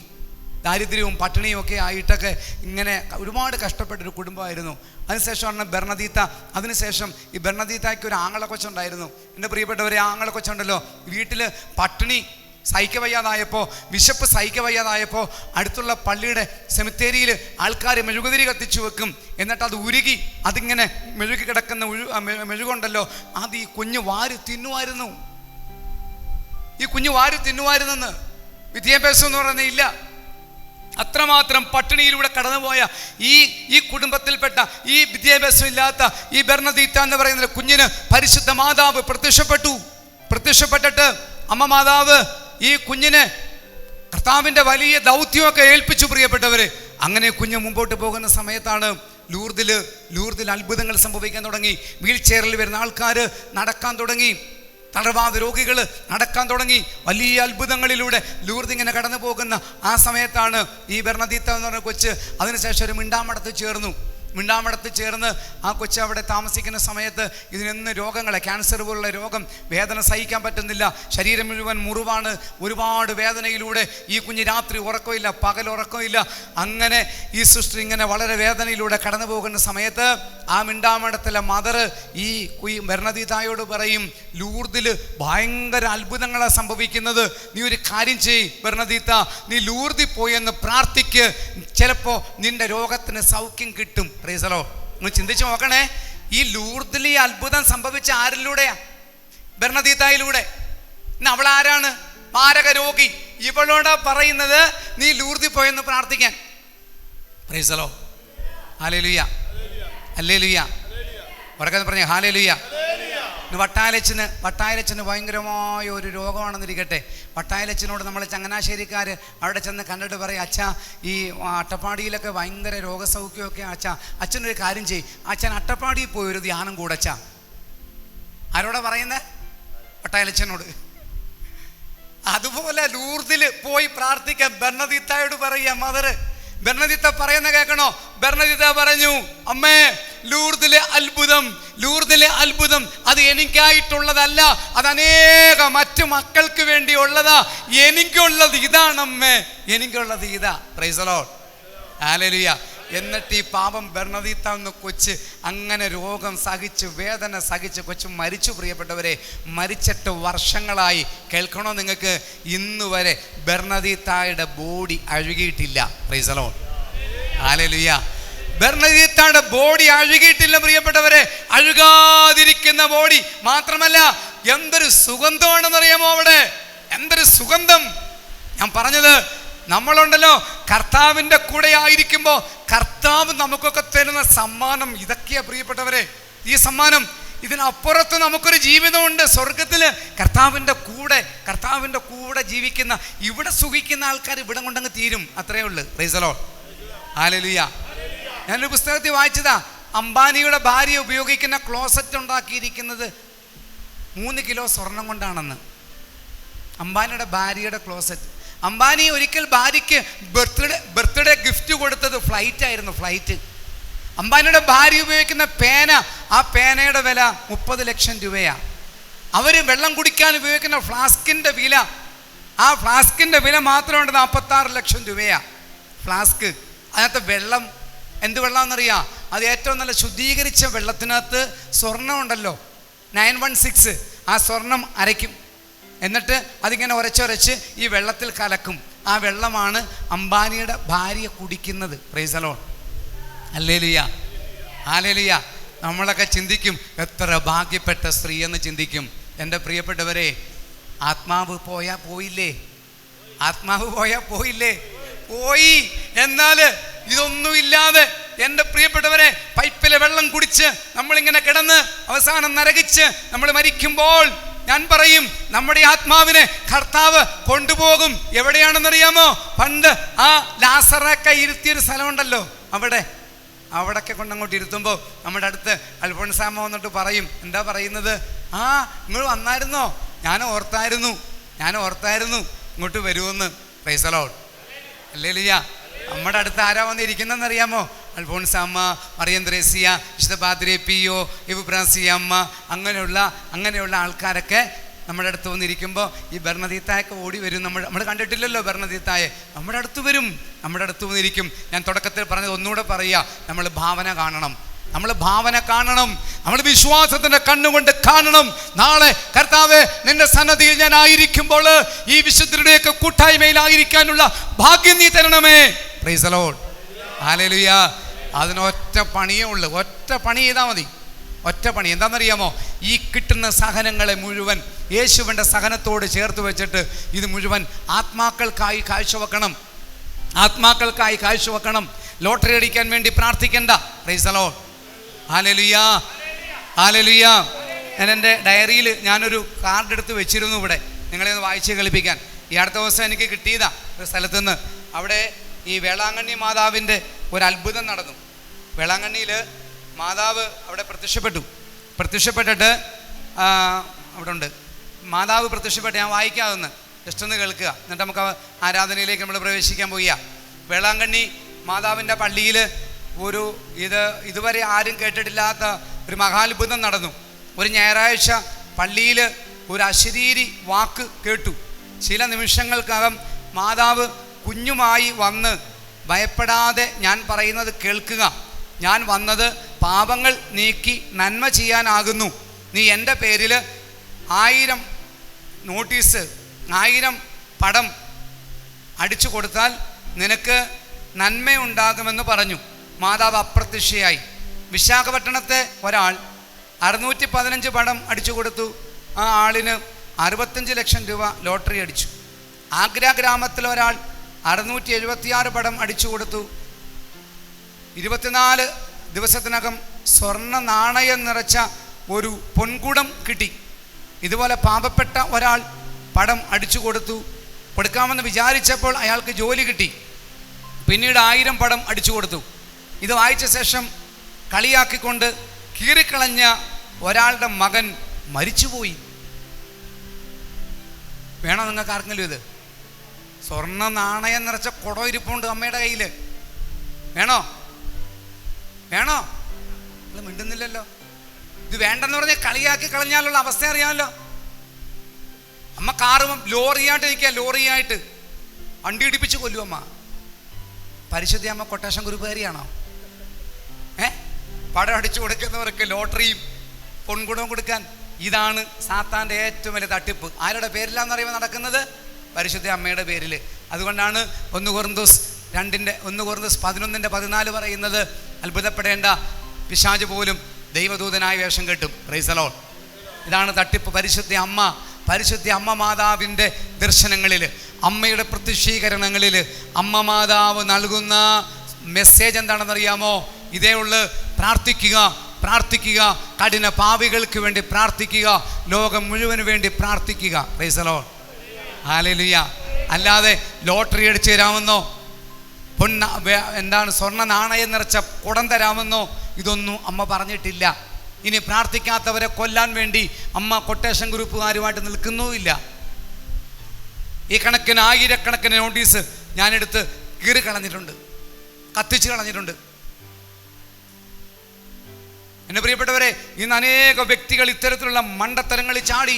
ദാരിദ്ര്യവും പട്ടിണിയും ഒക്കെ ആയിട്ടൊക്കെ ഇങ്ങനെ ഒരുപാട് കഷ്ടപ്പെട്ടൊരു കുടുംബമായിരുന്നു. അതിനുശേഷമാണ് ബെർണദീത്ത. അതിനുശേഷം ഈ ബെർണദീത്തയ്ക്ക് ഒരു ആങ്ങളെ കൊച്ചുണ്ടായിരുന്നു. എൻ്റെ പ്രിയപ്പെട്ടവരെ, ആങ്ങളെ കൊച്ചുണ്ടല്ലോ, വീട്ടിൽ പട്ടിണി സഹിക്കവയ്യാതായപ്പോൾ, വിശപ്പ് സഹിക്കവയ്യാതായപ്പോൾ അടുത്തുള്ള പള്ളിയുടെ സെമിത്തേരിയിൽ ആൾക്കാർ മെഴുകുതിരി കത്തിച്ചു വെക്കും. എന്നിട്ട് അത് ഉരുകി അതിങ്ങനെ മെഴുകി കിടക്കുന്ന മെഴുകുണ്ടല്ലോ, അത് ഈ കുഞ്ഞ് വാരി തിന്നുമായിരുന്നു. ഈ കുഞ്ഞ് വാരി തിന്നുമായിരുന്നെന്ന്. വിദ്യാഭ്യാസം എന്ന് പറയുന്നത് ഇല്ല. അത്രമാത്രം പട്ടിണിയിലൂടെ കടന്നുപോയ ഈ കുടുംബത്തിൽപ്പെട്ട ഈ വിദ്യാഭ്യാസം ഇല്ലാത്ത ഈ ബെർണദീത്ത എന്ന് പറയുന്ന കുഞ്ഞിന് പരിശുദ്ധ മാതാവ് പ്രത്യക്ഷപ്പെട്ടിട്ട് അമ്മ മാതാവ് ഈ കുഞ്ഞിന് കർത്താവിൻ്റെ വലിയ ദൗത്യമൊക്കെ ഏൽപ്പിച്ചു. പ്രിയപ്പെട്ടവര്, അങ്ങനെ കുഞ്ഞ് മുമ്പോട്ട് പോകുന്ന സമയത്താണ് ലൂർദിൽ അത്ഭുതങ്ങൾ സംഭവിക്കാൻ തുടങ്ങി. വീൽ ചെയറിൽ വരുന്ന ആൾക്കാർ നടക്കാൻ തുടങ്ങി, തളർവാദ രോഗികൾ നടക്കാൻ തുടങ്ങി. വലിയ അത്ഭുതങ്ങളിലൂടെ ലൂർദ് ഇങ്ങനെ കടന്നു പോകുന്ന ആ സമയത്താണ് ഈ ബെർണദീത്ത എന്ന് പറഞ്ഞ കൊച്ച് അതിനുശേഷം ഒരു മിണ്ടാമടത്ത് ചേർന്ന് ആ കൊച്ച് അവിടെ താമസിക്കുന്ന സമയത്ത് ഇതിനെന്ന് രോഗങ്ങളെ, ക്യാൻസർ പോലുള്ള രോഗം, വേദന സഹിക്കാൻ പറ്റുന്നില്ല, ശരീരം മുഴുവൻ മുറിവാണ്, ഒരുപാട് വേദനയിലൂടെ ഈ കുഞ്ഞ് രാത്രി ഉറക്കമില്ല, പകൽ ഉറക്കമില്ല. അങ്ങനെ ഈ സൃഷ്ടി ഇങ്ങനെ വളരെ വേദനയിലൂടെ കടന്നു പോകുന്ന സമയത്ത് ആ മിണ്ടാമടത്തിലെ മദർ ഈ ബെർണദീത്തായോട് പറയും, ലൂർദിൽ ഭയങ്കര അത്ഭുതങ്ങളാണ് സംഭവിക്കുന്നത്, നീ ഒരു കാര്യം ചെയ്യ് ബെർണദീത്ത, നീ ലൂർദിൽ പോയെന്ന് പ്രാർത്ഥിക്ക്, ചിലപ്പോൾ നിന്റെ രോഗത്തിന് സൗഖ്യം കിട്ടും. പ്രൈസലോ, നിങ്ങൾ ചിന്തിച്ചു നോക്കണേ, ഈ ലൂർദിൽ ഈ അത്ഭുതം സംഭവിച്ച ആരിലൂടെയാ? ബെർണദീത്തായിലൂടെ. ഇന്ന് അവൾ ആരാണ്? മാരക രോഗി. ഇവളോടാ പറയുന്നത് നീ ലൂർദിൽ പോയെന്ന് പ്രാർത്ഥിക്കാൻ. പ്രൈസലോ, ഹല്ലേലൂയ, ഹല്ലേലൂയ. ഉറക്കെ പറഞ്ഞേ ഹല്ലേലൂയ. വട്ടായലച്ചന് ഭയങ്കരമായ ഒരു രോഗമാണെന്നിരിക്കട്ടെ. വട്ടായലച്ചനോട് നമ്മൾ ചങ്ങനാശ്ശേരിക്കാർ അവിടെ ചെന്ന് കണ്ടിട്ട് പറയും, അച്ഛാ ഈ അട്ടപ്പാടിയിലൊക്കെ ഭയങ്കര രോഗസൗഖ്യമൊക്കെ അച്ഛാ, അച്ഛനൊരു കാര്യം ചെയ്യും, അച്ഛൻ അട്ടപ്പാടിയിൽ പോയി ഒരു ധ്യാനം കൂടച്ചാ. ആരോടാ പറയുന്നത്? വട്ടായലച്ചനോട്. അതുപോലെ ലൂർദിൽ പോയി പ്രാർത്ഥിക്കാൻ ബെർണദീത്തായോട് പറയുക മദർ. ബെർണദീത്ത പറയുന്ന കേൾക്കണോ? ബെർണദീത്ത പറഞ്ഞു, അമ്മേ, ലൂർദിലെ അത്ഭുതം അത് എനിക്കായിട്ടുള്ളതല്ല, അത് മറ്റു മക്കൾക്ക് വേണ്ടിയുള്ളതാ. എനിക്കുള്ളത് ഇതാണമ്മേ, എനിക്കുള്ളത് ഇതാ. Price the Lord, hallelujah. എന്നിട്ട് ഈ പാപം ബെർണദീത്ത എന്ന കൊച്ച് അങ്ങനെ രോഗം സഹിച്ച്, വേദന സഹിച്ച് കൊച്ചു മരിച്ചു. പ്രിയപ്പെട്ടവരെ, മരിച്ചിട്ട് വർഷങ്ങളായി. കേൾക്കണോ നിങ്ങൾക്ക്? ഇന്ന് വരെ ബെർണദീത്തായുടെ ബോഡി അഴുകിയിട്ടില്ല. Praise the Lord, hallelujah. ബെർണദീത്തായുടെ ബോഡി അഴുകിയിട്ടില്ല പ്രിയപ്പെട്ടവരെ. അഴുകാതിരിക്കുന്ന ബോഡി മാത്രമല്ല, എന്തൊരു സുഗന്ധമാണെന്നറിയാമോ അവിടെ? എന്തൊരു സുഗന്ധം! ഞാൻ പറഞ്ഞത്, നമ്മളുണ്ടല്ലോ കർത്താവിൻ്റെ കൂടെ ആയിരിക്കുമ്പോൾ കർത്താവ് നമുക്കൊക്കെ തരുന്ന സമ്മാനം ഇതൊക്കെയാ പ്രിയപ്പെട്ടവരെ. ഈ സമ്മാനം, ഇതിനപ്പുറത്ത് നമുക്കൊരു ജീവിതമുണ്ട് സ്വർഗത്തില്. കർത്താവിൻ്റെ കൂടെ ജീവിക്കുന്ന, ഇവിടെ സുഖിക്കുന്ന ആൾക്കാർ ഇവിടെ കൊണ്ടങ്ങ് തീരും, അത്രയേ ഉള്ളൂ. Price the Lord, hallelujah. ഞാനൊരു പുസ്തകത്തിൽ വായിച്ചതാ, അംബാനിയുടെ ഭാര്യ ഉപയോഗിക്കുന്ന ക്ലോസറ്റ് ഉണ്ടാക്കിയിരിക്കുന്നത് 3 കിലോ സ്വർണം കൊണ്ടാണെന്ന്. അംബാനിയുടെ ഭാര്യയുടെ ക്ലോസറ്റ്. അംബാനി ഒരിക്കൽ ഭാര്യയ്ക്ക് ബർത്ത്ഡേ ഗിഫ്റ്റ് കൊടുത്തത് ഫ്ലൈറ്റ്. അംബാനിയുടെ ഭാര്യ ഉപയോഗിക്കുന്ന പേന, ആ പേനയുടെ വില 30 ലക്ഷം രൂപയാണ്. അവർ വെള്ളം കുടിക്കാൻ ഉപയോഗിക്കുന്ന ഫ്ലാസ്കിൻ്റെ വില, ആ ഫ്ലാസ്കിൻ്റെ വില മാത്രമുണ്ട് 46 ലക്ഷം രൂപയാണ് ഫ്ലാസ്ക്. അതിനകത്ത് വെള്ളം എന്ത് വെള്ളമാണെന്നറിയാം? അത് ഏറ്റവും നല്ല ശുദ്ധീകരിച്ച വെള്ളത്തിനകത്ത് സ്വർണ്ണം ഉണ്ടല്ലോ, 916, ആ സ്വർണം അരയ്ക്കും. എന്നിട്ട് അതിങ്ങനെ ഉരച്ചൊരച്ച് ഈ വെള്ളത്തിൽ കലക്കും. ആ വെള്ളമാണ് അംബാനിയുടെ ഭാര്യ കുടിക്കുന്നത്. Price the Lord, hallelujah, hallelujah. നമ്മളൊക്കെ ചിന്തിക്കും, എത്ര ഭാഗ്യപ്പെട്ട സ്ത്രീ എന്ന് ചിന്തിക്കും. എൻ്റെ പ്രിയപ്പെട്ടവരെ, ആത്മാവ് പോയാൽ പോയില്ലേ? പോയി. എന്നാൽ ഇതൊന്നുമില്ലാതെ എൻ്റെ പ്രിയപ്പെട്ടവരെ, പൈപ്പിലെ വെള്ളം കുടിച്ച് നമ്മളിങ്ങനെ കിടന്ന് അവസാനം നരകിച്ച് നമ്മൾ മരിക്കുമ്പോൾ ഞാൻ പറയും, നമ്മുടെ ആത്മാവിനെ കർത്താവ് കൊണ്ടുപോകും. എവിടെയാണെന്നറിയാമോ? പണ്ട് ആ ലാസറൊക്കെ ഇരുത്തിയൊരു സ്ഥലമുണ്ടല്ലോ, അവിടൊക്കെ കൊണ്ടങ്ങോട്ട് ഇരുത്തുമ്പോൾ നമ്മുടെ അടുത്ത് അൽഫോൻസാമ്മ വന്നിട്ട് പറയും, എന്താ പറയുന്നത്? ആ, നിങ്ങൾ വന്നായിരുന്നോ? ഞാൻ ഓർത്തായിരുന്നു ഇങ്ങോട്ട് വരുമെന്ന്. Price the Lord. ഹല്ലേലൂയ. നമ്മുടെ അടുത്ത് ആരാ വന്നിരിക്കുന്നതെന്നറിയാമോ? അൽഫോൻസാമ്മ, മറിയം ത്രേസ്യ, വിശുദ്ധ പാദ്രി പിയോ, എവുബ്രാസിയ അമ്മ, അങ്ങനെയുള്ള ആൾക്കാരൊക്കെ നമ്മുടെ അടുത്ത് വന്നിരിക്കുമ്പോൾ ഈ ബർണദീത്തായൊക്കെ ഓടി വരും. നമ്മൾ കണ്ടിട്ടില്ലല്ലോ ബർണദീത്തായെ. നമ്മുടെ അടുത്ത് വന്നിരിക്കും. ഞാൻ തുടക്കത്തിൽ പറഞ്ഞത് ഒന്നുകൂടെ പറയുക, നമ്മൾ ഭാവന കാണണം. നമ്മൾ വിശ്വാസത്തിന്റെ കണ്ണുകൊണ്ട് കാണണം. നാളെ കർത്താവേ, നിന്റെ സന്നദ്ധിയിൽ ഞാൻ ആയിരിക്കുമ്പോൾ ഈ വിശുദ്ധരുടെയൊക്കെ കൂട്ടായ്മയിലായിരിക്കാനുള്ള ഭാഗ്യം നീ തരണമേ. Price the Lord. ഹല്ലേലൂയ. അതിനൊറ്റ പണിയേ ഉള്ളൂ. ഒറ്റ പണി ചെയ്താൽ മതി. ഒറ്റ പണി എന്താണെന്നറിയാമോ? ഈ കിട്ടുന്ന സഹനങ്ങളെ മുഴുവൻ യേശുവിൻ്റെ സഹനത്തോട് ചേർത്ത് വെച്ചിട്ട് ഇത് മുഴുവൻ ആത്മാക്കൾക്കായി കാഴ്ചവെക്കണം. ലോട്ടറി അടിക്കാൻ വേണ്ടി പ്രാർത്ഥിക്കണ്ട. Praise the Lord. Hallelujah, hallelujah. ഞാൻ എൻ്റെ ഡയറിയിൽ ഞാനൊരു കാർഡ് എടുത്ത് വെച്ചിരുന്നു, ഇവിടെ നിങ്ങളെ ഒന്ന് വായിച്ച് കളിപ്പിക്കാൻ. ഈ അടുത്ത ദിവസം എനിക്ക് കിട്ടിയതാ ഒരു സ്ഥലത്തു നിന്ന്. അവിടെ ഈ വേളാങ്കണ്ണി മാതാവിൻ്റെ ഒരു അത്ഭുതം നടന്നു. വേളാങ്കണ്ണിയിൽ മാതാവ് അവിടെ പ്രത്യക്ഷപ്പെട്ടിട്ട് അവിടെ ഉണ്ട് മാതാവ് പ്രത്യക്ഷപ്പെട്ട്. ഞാൻ വായിക്കാമെന്ന് ജസ്റ്റ് ഒന്ന് കേൾക്കുക, എന്നിട്ട് നമുക്ക് ആരാധനയിലേക്ക് നമ്മൾ പ്രവേശിക്കാൻ പോവുക. വേളാങ്കണ്ണി മാതാവിൻ്റെ പള്ളിയിൽ ഇതുവരെ ആരും കേട്ടിട്ടില്ലാത്ത ഒരു മഹാത്ഭുതം നടന്നു. ഒരു ഞായറാഴ്ച പള്ളിയിൽ ഒരു അശരീരി വാക്ക് കേട്ടു. ചില നിമിഷങ്ങൾക്കകം മാതാവ് കുഞ്ഞുമായി വന്ന്, ഭയപ്പെടാതെ ഞാൻ പറയുന്നത് കേൾക്കുക, ഞാൻ വന്നത് പാപങ്ങൾ നീക്കി നന്മ ചെയ്യാനാകുന്നു. നീ എൻ്റെ പേരിൽ 1000 നോട്ടീസ് 1000 പടം അടിച്ചു കൊടുത്താൽ നിനക്ക് നന്മയുണ്ടാകുമെന്ന് പറഞ്ഞു. മാതാവ് അപ്രത്യക്ഷയായി. വിശാഖപട്ടണത്തെ ഒരാൾ 615 പടം അടിച്ചു കൊടുത്തു. ആ ആളിന് 65 ലക്ഷം രൂപ ലോട്ടറി അടിച്ചു. ആഗ്ര ഗ്രാമത്തിൽ ഒരാൾ 676 പടം അടിച്ചു കൊടുത്തു. 24 ദിവസത്തിനകം സ്വർണ്ണ നാണയം നിറച്ച ഒരു പൊൻകുടം കിട്ടി. ഇതുപോലെ പാപപ്പെട്ട ഒരാൾ പടം അടിച്ചു കൊടുക്കാമെന്ന് വിചാരിച്ചപ്പോൾ അയാൾക്ക് ജോലി കിട്ടി. പിന്നീട് 1000 പടം അടിച്ചു കൊടുത്തു. ഇത് വായിച്ച ശേഷം കളിയാക്കിക്കൊണ്ട് കീറിക്കളഞ്ഞ ഒരാളുടെ മകൻ മരിച്ചുപോയി. വേണോ നിങ്ങൾക്ക് ആർക്കെങ്കിലും? ഇത് സ്വർണ്ണ നാണയം നിറച്ച കുടം ഇരിപ്പുണ്ട് അമ്മയുടെ കയ്യിൽ. വേണോ? അത് മിണ്ടുന്നില്ലല്ലോ. ഇത് വേണ്ടെന്ന് പറഞ്ഞ് കളിയാക്കി കളഞ്ഞാലുള്ള അവസ്ഥ അറിയാമല്ലോ. അമ്മ കാറും ലോറിയായിട്ട് വണ്ടി ഇടിപ്പിച്ച് കൊല്ലും അമ്മ. പരിശുദ്ധ അമ്മ കൊട്ടേഷൻ ഗ്രൂപ്പുകാരിയാണോ? പടം അടിച്ചു കൊടുക്കുന്നവർക്ക് ലോട്ടറിയും പൊൻകുടവും കൊടുക്കാൻ. ഇതാണ് സാത്താൻ്റെ ഏറ്റവും വലിയ തട്ടിപ്പ്. ആരുടെ പേരിലാണെന്നറിയുമ്പോൾ നടക്കുന്നത്? പരിശുദ്ധ അമ്മയുടെ പേരിൽ. അതുകൊണ്ടാണ് 1 കൊരിന്തോസ് 11:14 പറയുന്നത്, അത്ഭുതപ്പെടേണ്ട, പിശാച് പോലും ദൈവദൂതനായ വേഷം കെട്ടും. Price the Lord. ഇതാണ് തട്ടിപ്പ്. പരിശുദ്ധ അമ്മ മാതാവിൻ്റെ ദർശനങ്ങളിൽ, അമ്മയുടെ പ്രത്യക്ഷീകരണങ്ങളിൽ അമ്മ മാതാവ് നൽകുന്ന മെസ്സേജ് എന്താണെന്നറിയാമോ? ഇതേ ഉള്ളു, പ്രാർത്ഥിക്കുക, കഠിന പാപികൾക്ക് വേണ്ടി പ്രാർത്ഥിക്കുക, ലോകം മുഴുവന് വേണ്ടി പ്രാർത്ഥിക്കുക. Price the Lord. ഹല്ലേലൂയ. അല്ലാതെ ലോട്ടറി അടിച്ചു തരാമെന്നോ, സ്വർണ്ണ നാണയം നിറച്ച കുടം തരാമെന്നോ ഇതൊന്നും അമ്മ പറഞ്ഞിട്ടില്ല. ഇനി പ്രാർത്ഥിക്കാത്തവരെ കൊല്ലാൻ വേണ്ടി അമ്മ കൊട്ടേഷൻ ഗ്രൂപ്പുകാരുമായിട്ട് നിൽക്കുന്നുമില്ല. ഈ ആയിരക്കണക്കിന് നോട്ടീസ് ഞാനെടുത്ത് കീറിക്കളഞ്ഞിട്ടുണ്ട്, കത്തിച്ച് കളഞ്ഞിട്ടുണ്ട്. എൻ്റെ പ്രിയപ്പെട്ടവരെ, ഇന്ന് അനേക വ്യക്തികൾ ഇത്തരത്തിലുള്ള മണ്ടത്തരങ്ങളിൽ ചാടി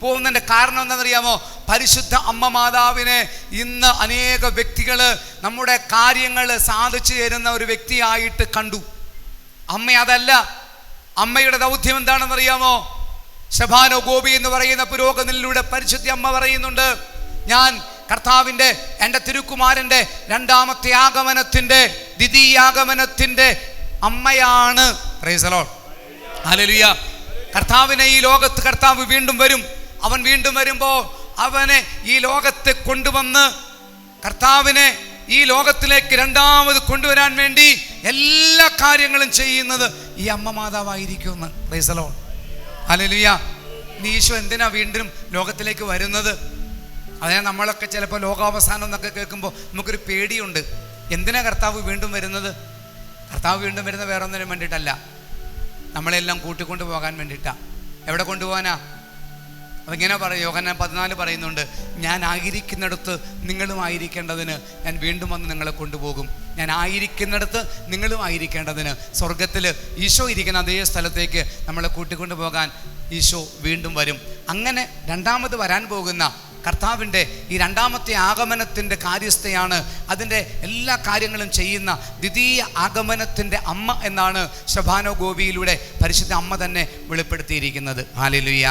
പോകുന്നതിൻ്റെ കാരണം എന്താണെന്നറിയാമോ? പരിശുദ്ധ അമ്മ മാതാവിനെ ഇന്ന് അനേക വ്യക്തികൾ നമ്മുടെ കാര്യങ്ങൾ സാധിച്ചു തരുന്ന ഒരു വ്യക്തിയായിട്ട് കണ്ടു. അമ്മ അതല്ല. അമ്മയുടെ ദൗത്യം എന്താണെന്നറിയാമോ? ശബാനോ ഗോപി എന്ന് പറയുന്ന പുരോഗതിയിലൂടെ പരിശുദ്ധ അമ്മ പറയുന്നുണ്ട്, ഞാൻ കർത്താവിൻ്റെ, എൻ്റെ തിരുക്കുമാരൻ്റെ രണ്ടാമത്തെ ആഗമനത്തിൻ്റെ, ദ്വിതീയാഗമനത്തിൻ്റെ അമ്മയാണ്. Price the Lord. ഹല്ലേലൂയ. കർത്താവിനെ ഈ ലോകത്ത് കർത്താവ് വീണ്ടും വരും. അവൻ വീണ്ടും വരുമ്പോൾ അവനെ ഈ ലോകത്തെ കൊണ്ടുവന്ന്, കർത്താവിനെ ഈ ലോകത്തിലേക്ക് രണ്ടാമത് കൊണ്ടുവരാൻ വേണ്ടി എല്ലാ കാര്യങ്ങളും ചെയ്യുന്നത് ഈ അമ്മ മാതാവായിരിക്കുമെന്ന്. Praise the Lord. ഹല്ലേലൂയ. നീ ഈശോ എന്തിനാ വീണ്ടും ലോകത്തിലേക്ക് വരുന്നത്? അതിനെ നമ്മളൊക്കെ ചിലപ്പോൾ ലോകാവസാനം എന്നൊക്കെ കേൾക്കുമ്പോൾ നമുക്കൊരു പേടിയുണ്ട്. എന്തിനാ കർത്താവ് വീണ്ടും വരുന്നത്? കർത്താവ് വീണ്ടും വരുന്നത് വേറെ ഒന്നിനും വേണ്ടിയിട്ടല്ല, നമ്മളെല്ലാം കൂട്ടിക്കൊണ്ടു പോകാൻ വേണ്ടിയിട്ടാണ്. എവിടെ കൊണ്ടുപോകാനാ? അതിങ്ങനെ പറയും, യോഹന്നാൻ 14 പറയുന്നുണ്ട്, ഞാൻ ആയിരിക്കുന്നിടത്ത് നിങ്ങളും ആയിരിക്കേണ്ടതിന് ഞാൻ വീണ്ടും വന്ന് നിങ്ങളെ കൊണ്ടുപോകും. ഞാൻ ആയിരിക്കുന്നിടത്ത് നിങ്ങളും ആയിരിക്കേണ്ടതിന്, സ്വർഗത്തിൽ ഈശോ ഇരിക്കുന്ന അതേ സ്ഥലത്തേക്ക് നമ്മളെ കൂട്ടിക്കൊണ്ടു പോകാൻ ഈശോ വീണ്ടും വരും. അങ്ങനെ രണ്ടാമത് വരാൻ പോകുന്ന കർത്താവിൻ്റെ ഈ രണ്ടാമത്തെ ആഗമനത്തിൻ്റെ കാര്യസ്ഥയാണ്, അതിൻ്റെ എല്ലാ കാര്യങ്ങളും ചെയ്യുന്ന ദ്വിതീയ ആഗമനത്തിൻ്റെ അമ്മ എന്നാണ് ശബാനോ ഗോപിയിലൂടെ പരിശുദ്ധ അമ്മ തന്നെ വെളിപ്പെടുത്തിയിരിക്കുന്നത്. ഹല്ലേലൂയ.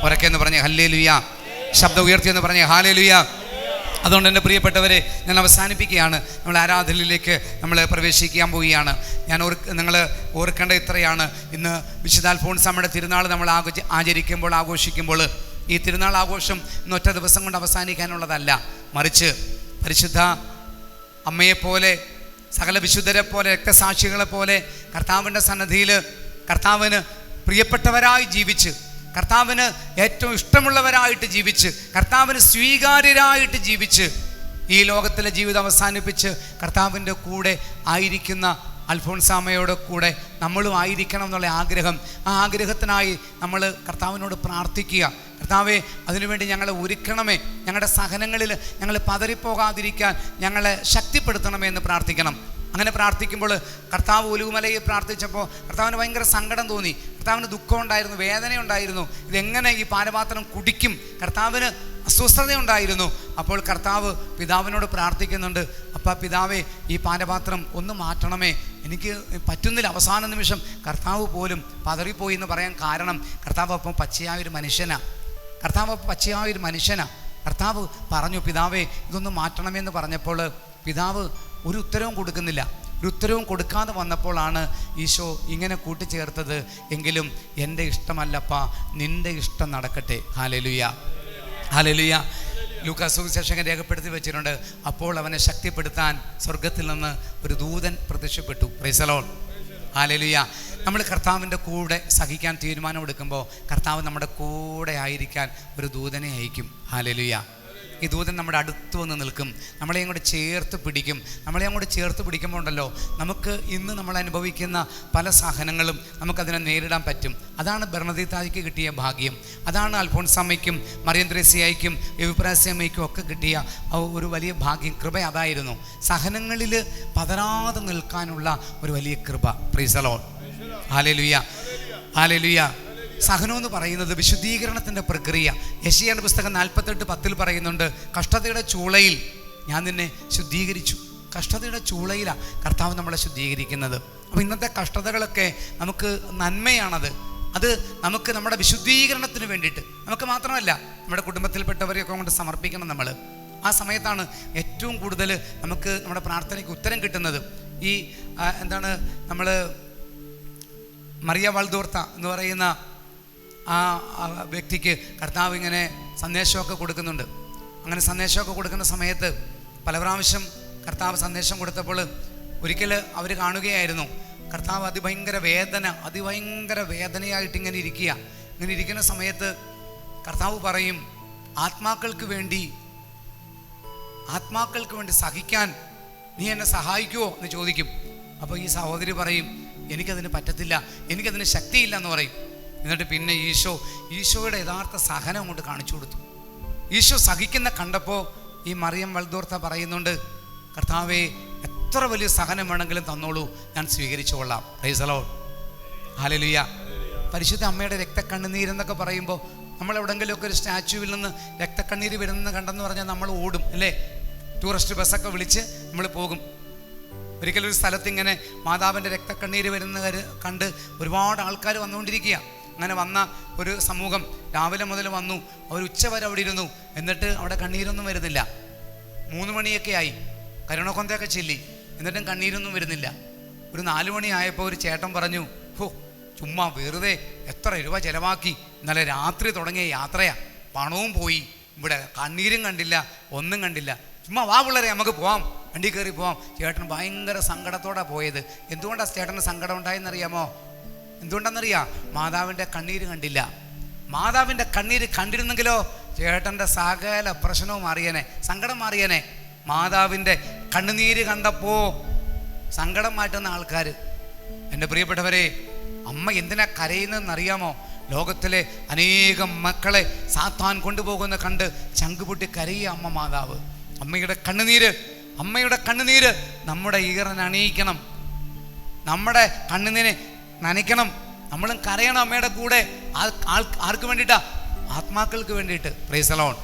ഉറക്കെ എന്ന് പറഞ്ഞേ ഹല്ലേലൂയ. ശബ്ദം ഉയർത്തിയെന്ന് പറഞ്ഞേ ഹല്ലേലൂയ. അതുകൊണ്ട് എൻ്റെ പ്രിയപ്പെട്ടവരെ, ഞാൻ അവസാനിപ്പിക്കുകയാണ്. നമ്മൾ ആരാധനയിലേക്ക് നമ്മൾ പ്രവേശിക്കാൻ പോവുകയാണ്. നിങ്ങൾ ഓർക്കേണ്ട ഇത്രയാണ്, ഇന്ന് വിശുദ്ധ അൽഫോൻസാമ്മയുടെ തിരുനാൾ നമ്മൾ ആഘോഷിക്കുമ്പോൾ ഈ തിരുനാൾ ആഘോഷം ഇന്നൊറ്റ ദിവസം കൊണ്ട് അവസാനിക്കാനുള്ളതല്ല, മറിച്ച് പരിശുദ്ധ അമ്മയെപ്പോലെ, സകല വിശുദ്ധരെ പോലെ, രക്തസാക്ഷികളെ പോലെ കർത്താവിൻ്റെ സന്നദ്ധിയിൽ കർത്താവിന് പ്രിയപ്പെട്ടവരായി ജീവിച്ച്, കർത്താവിന് ഏറ്റവും ഇഷ്ടമുള്ളവരായിട്ട് ജീവിച്ച്, കർത്താവിന് സ്വീകാര്യരായിട്ട് ജീവിച്ച് ഈ ലോകത്തിലെ ജീവിതം അവസാനിപ്പിച്ച് കർത്താവിൻ്റെ കൂടെ ആയിരിക്കുന്ന അൽഫോൻസാമ്മയോട് കൂടെ നമ്മളും ആയിരിക്കണം എന്നുള്ള ആഗ്രഹം, ആ ആഗ്രഹത്തിനായി നമ്മൾ കർത്താവിനോട് പ്രാർത്ഥിക്കുക. കർത്താവേ, അതിനുവേണ്ടി ഞങ്ങളെ ഒരുക്കണമേ, ഞങ്ങളുടെ സഹനങ്ങളിൽ ഞങ്ങൾ പതറിപ്പോകാതിരിക്കാൻ ഞങ്ങളെ ശക്തിപ്പെടുത്തണമേ എന്ന് പ്രാർത്ഥിക്കണം. അങ്ങനെ പ്രാർത്ഥിക്കുമ്പോൾ കർത്താവ് ഒലിവുമലയിൽ പ്രാർത്ഥിച്ചപ്പോൾ കർത്താവിന് ഭയങ്കര സങ്കടം തോന്നി, കർത്താവിന് ദുഃഖം ഉണ്ടായിരുന്നു, വേദന ഉണ്ടായിരുന്നു. ഇതെങ്ങനെ ഈ പാനപാത്രം കുടിക്കും? കർത്താവിന് അസ്വസ്ഥതയുണ്ടായിരുന്നു. അപ്പോൾ കർത്താവ് പിതാവിനോട് പ്രാർത്ഥിക്കുന്നുണ്ട്, അപ്പാ പിതാവേ, ഈ പാനപാത്രം ഒന്ന് മാറ്റണമേ, എനിക്ക് പറ്റുന്നില്ല. അവസാന നിമിഷം കർത്താവ് പോലും പതറിപ്പോയി എന്ന് പറയാൻ കാരണം കർത്താവ് അപ്പം പച്ചയായൊരു മനുഷ്യനാണ്. കർത്താവ് പറഞ്ഞു, പിതാവേ ഇതൊന്ന് മാറ്റണമെന്ന് പറഞ്ഞപ്പോൾ പിതാവ് ഒരു ഉത്തരവും കൊടുക്കുന്നില്ല. ഒരു ഉത്തരവും കൊടുക്കാതെ വന്നപ്പോഴാണ് ഈശോ ഇങ്ങനെ കൂട്ടിച്ചേർത്തത്, എങ്കിലും എൻ്റെ ഇഷ്ടമല്ലപ്പാ, നിൻ്റെ ഇഷ്ടം നടക്കട്ടെ. Hallelujah, hallelujah. ലൂക്കാ സുവിശേഷകൻ രേഖപ്പെടുത്തി വെച്ചിട്ടുണ്ട്, അപ്പോൾ അവനെ ശക്തിപ്പെടുത്താൻ സ്വർഗത്തിൽ നിന്ന് ഒരു ദൂതൻ പ്രത്യക്ഷപ്പെട്ടു. Price the Lord, hallelujah. നമ്മൾ കർത്താവിൻ്റെ കൂടെ സഹിക്കാൻ തീരുമാനമെടുക്കുമ്പോൾ കർത്താവ് നമ്മുടെ കൂടെ ആയിരിക്കാൻ ഒരു ദൂതനെ അയക്കും. ഹല്ലേലൂയ. ഈ ദൂതൻ നമ്മുടെ അടുത്ത് വന്ന് നിൽക്കും, നമ്മളെ അങ്ങോട്ട് ചേർത്ത് പിടിക്കുമ്പോൾ ഉണ്ടല്ലോ, നമുക്ക് ഇന്ന് നമ്മൾ അനുഭവിക്കുന്ന പല സഹനങ്ങളും നമുക്കതിനെ നേരിടാൻ പറ്റും. അതാണ് ബർണദീത്തായിക്ക് കിട്ടിയ ഭാഗ്യം. അതാണ് അൽഫോൻസാമ്മയ്ക്കും മറിയം ത്രേസ്യായ്ക്കും എവിപ്രാസ്യമ്മയ്ക്കും ഒക്കെ കിട്ടിയ ഒരു വലിയ ഭാഗ്യം, കൃപ അതായിരുന്നു. സഹനങ്ങളിൽ പതരാതെ നിൽക്കാനുള്ള ഒരു വലിയ കൃപ. Price the Lord, hallelujah, hallelujah. സഹനം എന്ന് പറയുന്നത് വിശുദ്ധീകരണത്തിൻ്റെ പ്രക്രിയ. യെശയ്യായുടെ പുസ്തകം 48:10 പറയുന്നുണ്ട്, കഷ്ടതയുടെ ചൂളയിൽ ഞാൻ നിന്നെ ശുദ്ധീകരിച്ചു. കഷ്ടതയുടെ ചൂളയിലാണ് കർത്താവ് നമ്മളെ ശുദ്ധീകരിക്കുന്നത്. അപ്പോൾ ഇന്നത്തെ കഷ്ടതകളൊക്കെ നമുക്ക് നന്മയാണത്. അത് നമുക്ക് നമ്മുടെ വിശുദ്ധീകരണത്തിന് വേണ്ടിയിട്ട്, നമുക്ക് മാത്രമല്ല നമ്മുടെ കുടുംബത്തിൽപ്പെട്ടവരെയൊക്കെ കൊണ്ട് സമർപ്പിക്കണം. നമ്മൾ ആ സമയത്താണ് ഏറ്റവും കൂടുതൽ നമുക്ക് നമ്മുടെ പ്രാർത്ഥനയ്ക്ക് ഉത്തരം കിട്ടുന്നത്. ഈ നമ്മൾ മറിയ വൽദോർത്ത എന്ന് പറയുന്ന ആ വ്യക്തിക്ക് കർത്താവ് ഇങ്ങനെ സന്ദേശമൊക്കെ കൊടുക്കുന്നുണ്ട്. അങ്ങനെ സന്ദേശമൊക്കെ കൊടുക്കുന്ന സമയത്ത് പല പ്രാവശ്യം കർത്താവ് സന്ദേശം കൊടുത്തപ്പോൾ ഒരിക്കൽ അവർ കാണുകയായിരുന്നു, കർത്താവ് അതിഭയങ്കര വേദനയായിട്ട് ഇങ്ങനെ ഇരിക്കുന്ന സമയത്ത് കർത്താവ് പറയും, ആത്മാക്കൾക്ക് വേണ്ടി സഹിക്കാൻ നീ എന്നെ സഹായിക്കുമോ എന്ന് ചോദിക്കും. അപ്പോൾ ഈ സഹോദരി പറയും, എനിക്കതിന് പറ്റത്തില്ല, എനിക്കതിന് ശക്തിയില്ല എന്ന് പറയും. എന്നിട്ട് പിന്നെ ഈശോയുടെ യഥാർത്ഥ സഹനം അങ്ങോട്ട് കാണിച്ചു കൊടുത്തു. ഈശോ സഹിക്കുന്ന കണ്ടപ്പോൾ ഈ മറിയം വൽദോർത്ത പറയുന്നുണ്ട്, കർത്താവേ, എത്ര വലിയ സഹനം വേണമെങ്കിലും തന്നോളൂ, ഞാൻ സ്വീകരിച്ചുകൊള്ളാം. Praise the Lord, hallelujah. പരിശുദ്ധ അമ്മയുടെ രക്തക്കണ്ണുനീരെന്നൊക്കെ പറയുമ്പോൾ നമ്മൾ എവിടെയെങ്കിലുമൊക്കെ ഒരു സ്റ്റാച്യുവിൽ നിന്ന് രക്തക്കണ്ണീര് വരുന്നത് കണ്ടെന്ന് പറഞ്ഞാൽ നമ്മൾ ഓടും അല്ലേ? ടൂറിസ്റ്റ് ബസ്സൊക്കെ വിളിച്ച് നമ്മൾ പോകും. ഒരിക്കലൊരു സ്ഥലത്ത് ഇങ്ങനെ മാതാവിൻ്റെ രക്തക്കണ്ണീര് വരുന്ന കണ്ട് ഒരുപാട് ആൾക്കാർ വന്നുകൊണ്ടിരിക്കുക. അങ്ങനെ വന്ന ഒരു സമൂഹം രാവിലെ മുതൽ വന്നു, അവർ ഉച്ചവരെ അവിടെ ഇരുന്നു. എന്നിട്ട് അവിടെ കണ്ണീരൊന്നും വരുന്നില്ല. 3 മണിയൊക്കെ ആയി, കരുണക്കൊന്തയൊക്കെ ചെല്ലി, എന്നിട്ടും കണ്ണീരൊന്നും വരുന്നില്ല. ഒരു 4 മണിയായപ്പോൾ ഒരു ചേട്ടൻ പറഞ്ഞു, ചുമ്മാ വെറുതെ എത്ര രൂപ ചിലവാക്കി, ഇന്നലെ രാത്രി തുടങ്ങിയ യാത്രയാ, പണവും പോയി, ഇവിടെ കണ്ണീരും കണ്ടില്ല, ഒന്നും കണ്ടില്ല, ചുമ്മാ വാ പിള്ളേരെ നമുക്ക് പോവാം, വണ്ടി കയറി പോവാം. ചേട്ടൻ ഭയങ്കര സങ്കടത്തോടാണ് പോയത്. എന്തുകൊണ്ടാണ് ചേട്ടന് സങ്കടം ഉണ്ടായെന്നറിയാമോ? എന്തുകൊണ്ടാണെന്നറിയാം? മാതാവിൻ്റെ കണ്ണീര് കണ്ടില്ല. മാതാവിൻ്റെ കണ്ണീര് കണ്ടിരുന്നെങ്കിലോ ചേട്ടൻ്റെ സകല പ്രശ്നവും മാറിയനെ, സങ്കടം മാറിയനെ. മാതാവിൻ്റെ കണ്ണുനീര് കണ്ടപ്പോൾ സങ്കടം മാറ്റുന്ന ആൾക്കാർ. എൻ്റെ പ്രിയപ്പെട്ടവരെ, അമ്മ എന്തിനാ കരയുന്നതെന്നറിയാമോ? ലോകത്തിലെ അനേകം മക്കളെ സാത്താൻ കൊണ്ടുപോകുന്ന കണ്ട് ചങ്കുപൊട്ടി കരയുക അമ്മ മാതാവ്. അമ്മയുടെ കണ്ണുനീര് നമ്മുടെ ഈറൻ അണിയിക്കണം, നമ്മുടെ കണ്ണുനീര് നനയ്ക്കണം. നമ്മളും കരയണം അമ്മയുടെ കൂടെ. ആർക്ക് വേണ്ടിയിട്ടാ? ആത്മാക്കൾക്ക് വേണ്ടിയിട്ട്. Price the Lord,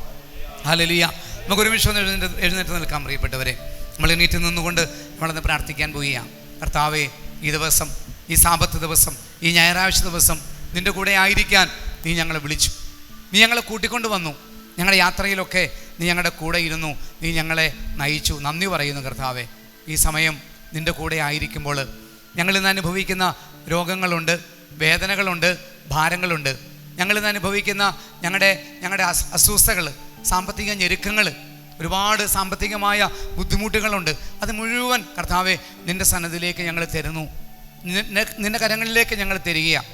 hallelujah. നമുക്കൊരു നിമിഷം എഴുന്നേറ്റ് നിൽക്കാം പ്രിയപ്പെട്ടവരെ. നമ്മൾ എണീറ്റ് നിന്നുകൊണ്ട് നമ്മളൊന്ന് പ്രാർത്ഥിക്കാൻ പോവുകയാണ്. കർത്താവേ, ഈ ദിവസം, ഈ സാബത്ത് ദിവസം, ഈ ഞായറാഴ്ച ദിവസം നിൻ്റെ കൂടെ ആയിരിക്കാൻ നീ ഞങ്ങളെ വിളിച്ചു, നീ ഞങ്ങളെ കൂട്ടിക്കൊണ്ട് വന്നു. ഞങ്ങളുടെ യാത്രയിലൊക്കെ നീ ഞങ്ങളുടെ കൂടെ ഇരുന്നു, നീ ഞങ്ങളെ നയിച്ചു. നന്ദി പറയുന്നു കർത്താവേ. ഈ സമയം നിൻ്റെ കൂടെ ആയിരിക്കുമ്പോൾ ഞങ്ങളിന്ന് അനുഭവിക്കുന്ന രോഗങ്ങളുണ്ട്, വേദനകളുണ്ട്, ഭാരങ്ങളുണ്ട്. ഞങ്ങളിന്ന് അനുഭവിക്കുന്ന ഞങ്ങളുടെ അസ്വസ്ഥതകൾ, സാമ്പത്തിക ഞെരുക്കങ്ങൾ, ഒരുപാട് സാമ്പത്തികമായ ബുദ്ധിമുട്ടുകളുണ്ട്. അത് മുഴുവൻ കർത്താവേ നിൻ്റെ സന്നദ്ധിയിലേക്ക് ഞങ്ങൾ തരുന്നു, നിൻ്റെ കരങ്ങളിലേക്ക് ഞങ്ങൾ തരികയാണ്.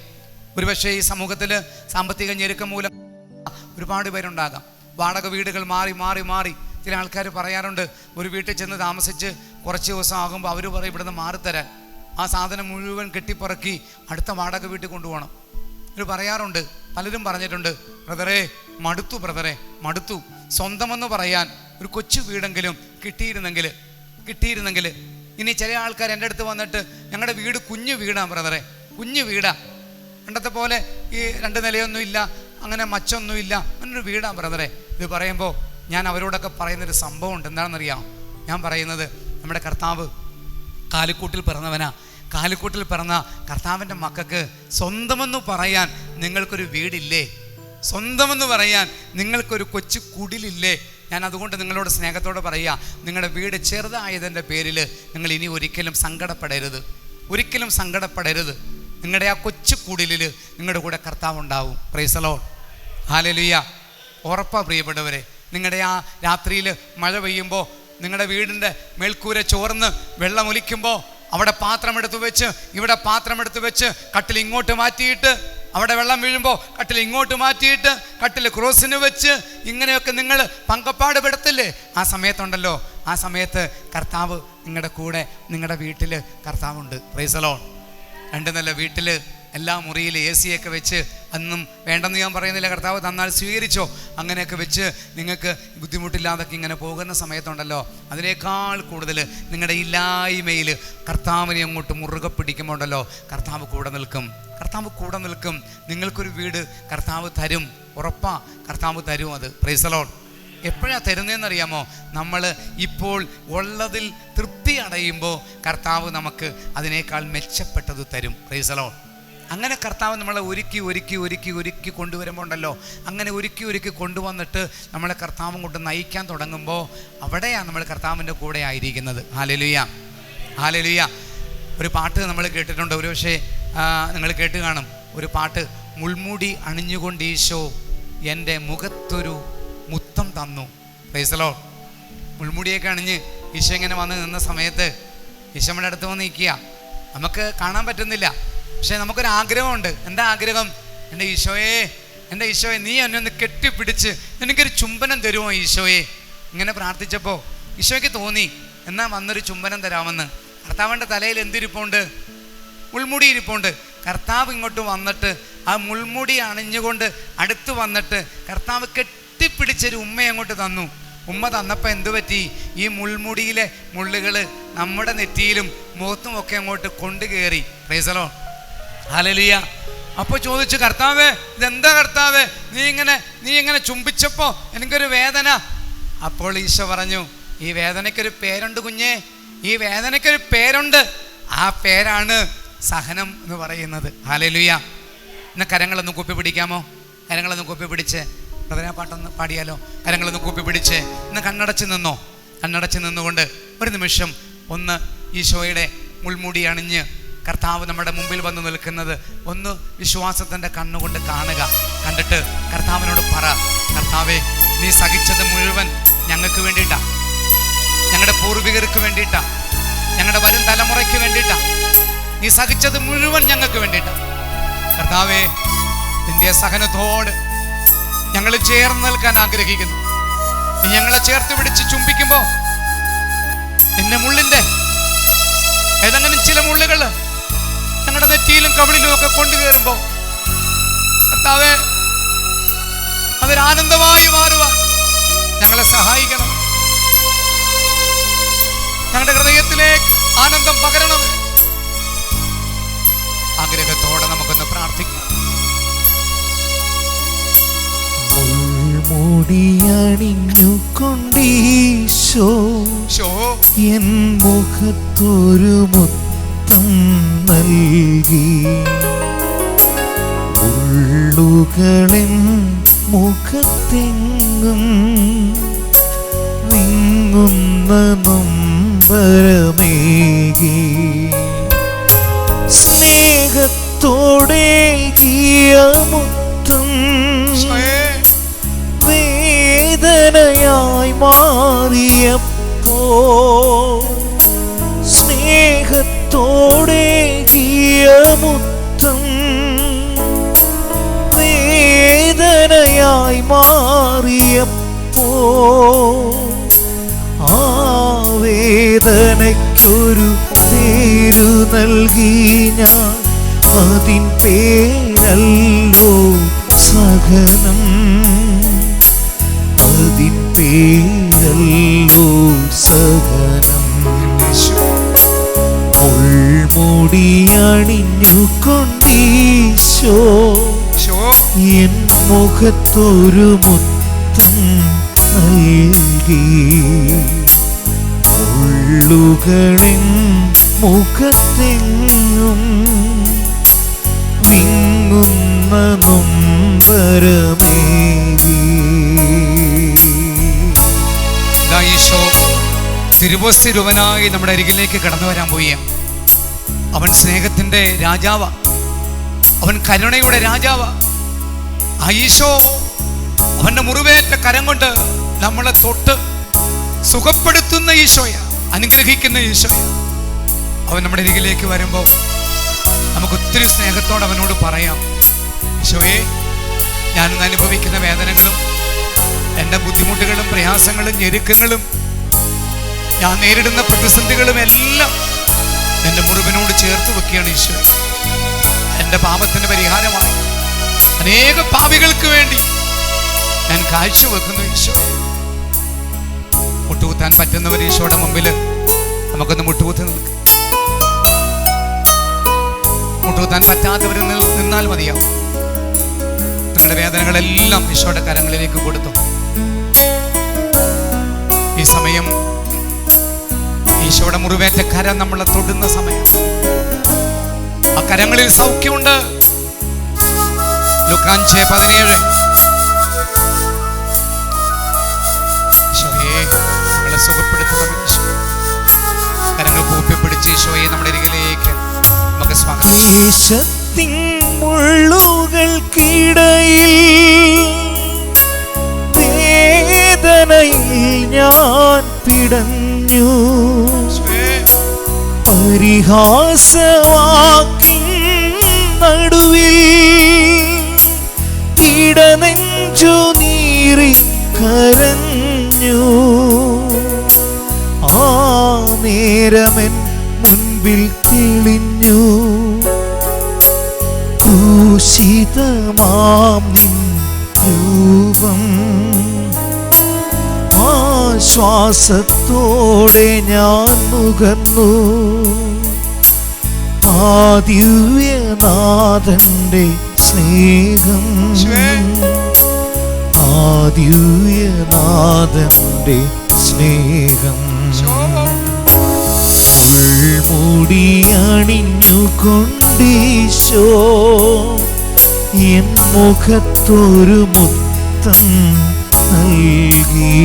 ഒരുപക്ഷെ ഈ സമൂഹത്തിൽ സാമ്പത്തിക ഞെരുക്കം മൂലം ഒരുപാട് പേരുണ്ടാകാം. വാടക വീടുകൾ മാറി ചില ആൾക്കാർ പറയാറുണ്ട്, ഒരു വീട്ടിൽ ചെന്ന് താമസിച്ച് കുറച്ച് ദിവസം ആകുമ്പോൾ അവർ പറയും ഇവിടുന്ന് മാറിത്തരാൻ. ആ സാധനം മുഴുവൻ കെട്ടിപ്പറക്കി അടുത്ത വാടക വീട്ടിൽ കൊണ്ടുപോകണം. അവർ പറയാറുണ്ട്, പലരും പറഞ്ഞിട്ടുണ്ട്, ബ്രദറെ മടുത്തു, സ്വന്തമെന്ന് പറയാൻ ഒരു കൊച്ചു വീടെങ്കിലും കിട്ടിയിരുന്നെങ്കിൽ. ഇനി ചില ആൾക്കാർ എൻ്റെ അടുത്ത് വന്നിട്ട്, ഞങ്ങളുടെ വീട് കുഞ്ഞു വീടാണ് ബ്രദറെ, കുഞ്ഞു വീടാ, പണ്ടത്തെ പോലെ ഈ 2 നിലയൊന്നും ഇല്ല, അങ്ങനെ മച്ചൊന്നുമില്ല, അങ്ങനൊരു വീടാണ് ബ്രദറെ. ഇത് പറയുമ്പോൾ ഞാൻ അവരോടൊക്കെ പറയുന്നൊരു സംഭവമുണ്ട്. എന്താണെന്നറിയാം? ഞാൻ പറയുന്നത്, നമ്മുടെ കർത്താവ് കാലിക്കൂട്ടിൽ പിറന്ന കർത്താവിൻ്റെ മക്കൾക്ക് സ്വന്തമെന്ന് പറയാൻ നിങ്ങൾക്കൊരു വീടില്ലേ? സ്വന്തമെന്ന് പറയാൻ നിങ്ങൾക്കൊരു കൊച്ചു കുടിലില്ലേ? ഞാൻ അതുകൊണ്ട് നിങ്ങളോട് സ്നേഹത്തോടെ പറയുക, നിങ്ങളുടെ വീട് ചെറുതായതിൻ്റെ പേരിൽ നിങ്ങൾ ഇനി ഒരിക്കലും സങ്കടപ്പെടരുത്. നിങ്ങളുടെ ആ കൊച്ചു കുടിലിൽ നിങ്ങളുടെ കൂടെ കർത്താവ് ഉണ്ടാവും. Price the Lord, hallelujah. ഉറപ്പാ പ്രിയപ്പെട്ടവരെ, നിങ്ങളുടെ ആ രാത്രിയിൽ മഴ പെയ്യുമ്പോൾ, നിങ്ങളുടെ വീടിൻ്റെ മേൽക്കൂര ചോർന്ന് വെള്ളമൊലിക്കുമ്പോൾ, അവിടെ പാത്രമെടുത്ത് വെച്ച് ഇവിടെ പാത്രമെടുത്ത് വെച്ച് കട്ടിൽ ഇങ്ങോട്ട് മാറ്റിയിട്ട്, അവിടെ വെള്ളം വീഴുമ്പോൾ കട്ടിൽ ഇങ്ങോട്ട് മാറ്റിയിട്ട് കട്ടിൽ ക്രോസിന് വെച്ച് ഇങ്ങനെയൊക്കെ നിങ്ങൾ പങ്കപ്പാട് പെടുത്തില്ലേ? ആ സമയത്ത് കർത്താവ് നിങ്ങളുടെ കൂടെ, നിങ്ങളുടെ വീട്ടിൽ കർത്താവുണ്ട്. Price the Lord. 2 നില വീട്ടിൽ എല്ലാ മുറിയിൽ AC ഒക്കെ വെച്ച്, അന്നും വേണ്ടെന്ന് ഞാൻ പറയുന്നില്ല, കർത്താവ് തന്നാൽ സ്വീകരിച്ചോ, അങ്ങനെയൊക്കെ വെച്ച് നിങ്ങൾക്ക് ബുദ്ധിമുട്ടില്ലാതൊക്കെ ഇങ്ങനെ പോകുന്ന സമയത്തുണ്ടല്ലോ, അതിനേക്കാൾ കൂടുതൽ നിങ്ങളുടെ ഇല്ലായ്മയിൽ കർത്താവിനെ അങ്ങോട്ട് മുറുകെ പിടിക്കുമ്പോൾ ഉണ്ടല്ലോ, കർത്താവ് കൂടെ നിൽക്കും. നിങ്ങൾക്കൊരു വീട് കർത്താവ് തരും, ഉറപ്പാ കർത്താവ് തരും. അത് പ്രൈസ് ദി ലോർഡ്. എപ്പോഴാണ് തരുന്നതെന്നറിയാമോ? നമ്മൾ ഇപ്പോൾ ഉള്ളതിൽ തൃപ്തി അടയുമ്പോൾ കർത്താവ് നമുക്ക് അതിനേക്കാൾ മെച്ചപ്പെട്ടത് തരും. Praise the Lord. അങ്ങനെ കർത്താവ് നമ്മളെ ഒരുക്കി കൊണ്ടുവരുമ്പോൾ ഉണ്ടല്ലോ, അങ്ങനെ ഒരുക്കി കൊണ്ടുവന്നിട്ട് നമ്മളെ കർത്താവും കൊണ്ട് നയിക്കാൻ തുടങ്ങുമ്പോൾ അവിടെയാണ് നമ്മൾ കർത്താവിൻ്റെ കൂടെ ആയിരിക്കുന്നത്. ഹല്ലേലൂയ. ഒരു പാട്ട് നമ്മൾ കേട്ടിട്ടുണ്ട്, ഒരു പക്ഷേ നിങ്ങൾ കേട്ട് കാണും. ഒരു പാട്ട്, മുൾമുടി അണിഞ്ഞുകൊണ്ട് ഈശോ എൻ്റെ മുഖത്തൊരു മുത്തം തന്നു. Price the Lord. മുൾമുടിയൊക്കെ അണിഞ്ഞ് ഈശോ ഇങ്ങനെ വന്ന് നിന്ന സമയത്ത് ഈശോയുടെ അടുത്ത് വന്ന് നിൽക്കുക. നമുക്ക് കാണാൻ പറ്റുന്നില്ല, പക്ഷേ നമുക്കൊരാഗ്രഹമുണ്ട്. എന്താ ആഗ്രഹം? എൻ്റെ ഈശോയെ നീ എന്നെ ഒന്ന് കെട്ടിപ്പിടിച്ച് എനിക്കൊരു ചുംബനം തരുമോ ഈശോയെ? ഇങ്ങനെ പ്രാർത്ഥിച്ചപ്പോൾ ഈശോയ്ക്ക് തോന്നി എന്നാ വന്നൊരു ചുംബനം തരാമെന്ന്. കർത്താവിൻ്റെ തലയിൽ എന്തിരിപ്പുണ്ട്? മുൾമുടി ഇരിപ്പുണ്ട്. കർത്താവ് ഇങ്ങോട്ട് വന്നിട്ട് ആ മുൾമുടി അണിഞ്ഞുകൊണ്ട് അടുത്ത് വന്നിട്ട് കർത്താവ് കെട്ടിപ്പിടിച്ചൊരു ഉമ്മ അങ്ങോട്ട് തന്നു. ഉമ്മ തന്നപ്പോൾ എന്തു പറ്റി? ഈ മുൾമുടിയിലെ മുള്ളുകൾ നമ്മുടെ നെറ്റിയിലും മുഖത്തും ഒക്കെ അങ്ങോട്ട് കൊണ്ടുകയറി. Praise the Lord, hallelujah. അപ്പോൾ ചോദിച്ചു, കർത്താവേ ഇതെന്താ കർത്താവേ, നീ ഇങ്ങനെ ചുംബിച്ചപ്പോൾ എനിക്കൊരു വേദന. അപ്പോൾ ഈശോ പറഞ്ഞു, ഈ വേദനയ്ക്കൊരു പേരുണ്ട് കുഞ്ഞേ, ഈ വേദനയ്ക്കൊരു പേരുണ്ട്. ആ പേരാണ് സഹനം എന്ന് പറയുന്നത്. ഹല്ലേലൂയ. ഇന്ന് കരങ്ങളൊന്ന് കൂപ്പി പിടിക്കാമോ? കരങ്ങളൊന്ന് കൂപ്പി പിടിച്ച് പ്രവചന പാട്ടൊന്ന് പാടിയാലോ? കരങ്ങളൊന്ന് കൂപ്പി പിടിച്ച് ഇന്ന് കണ്ണടച്ച് നിന്നുകൊണ്ട് ഒരു നിമിഷം ഒന്ന് ഈശോയുടെ മുൾമുടി അണിഞ്ഞ് കർത്താവ് നമ്മുടെ മുമ്പിൽ വന്ന് നിൽക്കുന്നത് ഒന്ന് വിശ്വാസത്തിൻ്റെ കണ്ണുകൊണ്ട് കാണുക. കണ്ടിട്ട് കർത്താവിനോട് പറ, കർത്താവേ നീ സഹിച്ചത് മുഴുവൻ ഞങ്ങൾക്ക് വേണ്ടിയിട്ടാ, ഞങ്ങളുടെ പൂർവികർക്ക് വേണ്ടിയിട്ടാ, ഞങ്ങളുടെ വരും തലമുറയ്ക്ക് വേണ്ടിയിട്ടാ. നീ സഹിച്ചത് മുഴുവൻ ഞങ്ങൾക്ക് വേണ്ടിയിട്ടാ. കർത്താവേ നിന്റെ സഹനത്തോട് ഞങ്ങൾ ചേർന്ന് നിൽക്കാൻ ആഗ്രഹിക്കുന്നു. നീ ഞങ്ങളെ ചേർത്ത് പിടിച്ച് ചുംബിക്കുമ്പോ നിന്നെ മുള്ളിന്റെ ഏതെങ്കിലും ചില മുള്ളുകൾ ഞങ്ങളുടെ നെറ്റിയിലും കവിളിലും ഒക്കെ കൊണ്ടുകയറുമ്പോ കർത്താവേ, അതൊരാനന്ദമായി മാറുവാൻ ഞങ്ങളെ സഹായിക്കണം. ഞങ്ങളുടെ ഹൃദയത്തിലേക്ക് ആനന്ദം പകരണം. ആഗ്രഹത്തോടെ നമുക്കൊന്ന് പ്രാർത്ഥിക്കാം. മുടിയണിഞ്ഞുകൊണ്ടീശോ എൻ മുഖത്തൊരു മുത്തം നൽകി, ഉള്ളുകളിൻ മുഖത്തെങ്ങും വിങ്ങുന്ന നൊമ്പരമേകി, സ്നേഹത്തോടേകിയ മുത്തം വേദനയായി മാറിയപ്പോ, സ്നേഹത്തോടേകിയ മുത്തം വേദനയായി മാറിയപ്പോ, ആ വേദനയ്ക്കൊരു പേരു നൽകി ഞാൻ, അതിൻ പേരല്ലോ സഹനം, അതിൻ പേരല്ലോ സഹനം. മുൾമുടിയണിഞ്ഞുകൊണ്ടീശോ എൻ മുഖത്തൊരു മുത്തം നൽകി, ഉള്ളുകളിൻ മുഖത്തെങ്ങും വിങ്ങുന്ന നൊമ്പരമേകി. ഈശോ തിരുവോസ്തിരൂപനായി നമ്മുടെ അരികിലേക്ക് കടന്നു വരാൻ പോയ അവൻ സ്നേഹത്തിന്റെ രാജാവ, അവൻ കരുണയുടെ രാജാവ. ആ ഈശോ അവന്റെ മുറിവേറ്റ കരം കൊണ്ട് നമ്മളെ തൊട്ട് സുഖപ്പെടുത്തുന്ന ഈശോയ, അനുഗ്രഹിക്കുന്ന ഈശോയ. അവൻ നമ്മുടെ അരികിലേക്ക് വരുമ്പോൾ നമുക്ക് ഒത്തിരി സ്നേഹത്തോടെ അവനോട് പറയാം, ഈശോയെ, ഞാനിന്ന് അനുഭവിക്കുന്ന വേദനകളും എൻ്റെ ബുദ്ധിമുട്ടുകളും പ്രയാസങ്ങളും ഞെരുക്കങ്ങളും ഞാൻ നേരിടുന്ന പ്രതിസന്ധികളും എല്ലാം എൻ്റെ മുറിവിനോട് ചേർത്ത് വെക്കുകയാണ് ഈശോ. എൻ്റെ പാപത്തിന് പരിഹാരമായി അനേക പാപികൾക്ക് വേണ്ടി ഞാൻ കാഴ്ചവെക്കുന്നു ഈശോ. മുട്ടുകുത്താൻ പറ്റുന്നവർ ഈശോയുടെ മുമ്പിൽ നമുക്കൊന്ന് മുട്ടുകുത്തി നിൽക്കാം. മുട്ടുകുത്താൻ പറ്റാത്തവരിൽ നിന്നാൽ മതിയാവും. നിങ്ങളുടെ വേദനകളെല്ലാം ഈശോയുടെ കരങ്ങളിലേക്ക് കൊടുത്തു. ഈ സമയം ഈശോയുടെ മുറിവേറ്റ കരം നമ്മളെ തൊടുന്ന സമയം. ആ കരങ്ങളിൽ സൗഖ്യമുണ്ട്. ലൂക്കാ 5:17. ഈശോയെ, നമ്മളെ സുഖപ്പെടുത്തണം. ഈശോ കരങ്ങൾ കൂപ്പിപ്പിടിച്ച് ഈശോയെ നമ്മുടെ അരികിലേക്ക് നമുക്ക് സ്വാഗതം. ദേശത്തിൻ മുള്ളുകൾക്കിടയിൽ വേദനയിൽ ഞാൻ പിടഞ്ഞു, പരിഹാസവാക്കിൻ നടുവിൽ ഇടനെഞ്ചു നീറി കരഞ്ഞു. ആ നേരമൻ മുൻപിൽ തെളിഞ്ഞു ക്രൂശിതമാം നിൻ രൂപം. ആശ്വാസത്തോടെ ഞാൻ നുകർന്നു ആ ദിവ്യനാഥന്റെ സ്നേഹം, ആ ദിവ്യനാഥന്റെ സ്നേഹം. മുൾമുടിയണിഞ്ഞുകൊണ്ടീശോ എൻ മുഖത്തൊരു മുത്തം നൽകി,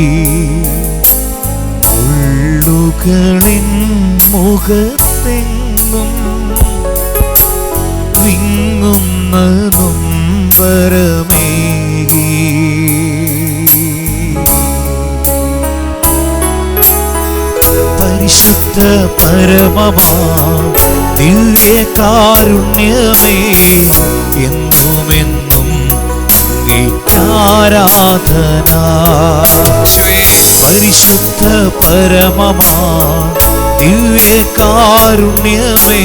ഉള്ളുകളിൻ മുഖത്തെങ്ങും വിങ്ങുന്ന നൊമ്പരമേകി. പരിശുദ്ധ പരമമാ ദിവ്യകാരുണ്യമേ, എന്നുമെന്നും പരിശുദ്ധ പരമമാ ദിവ്യകാരുണ്യമേ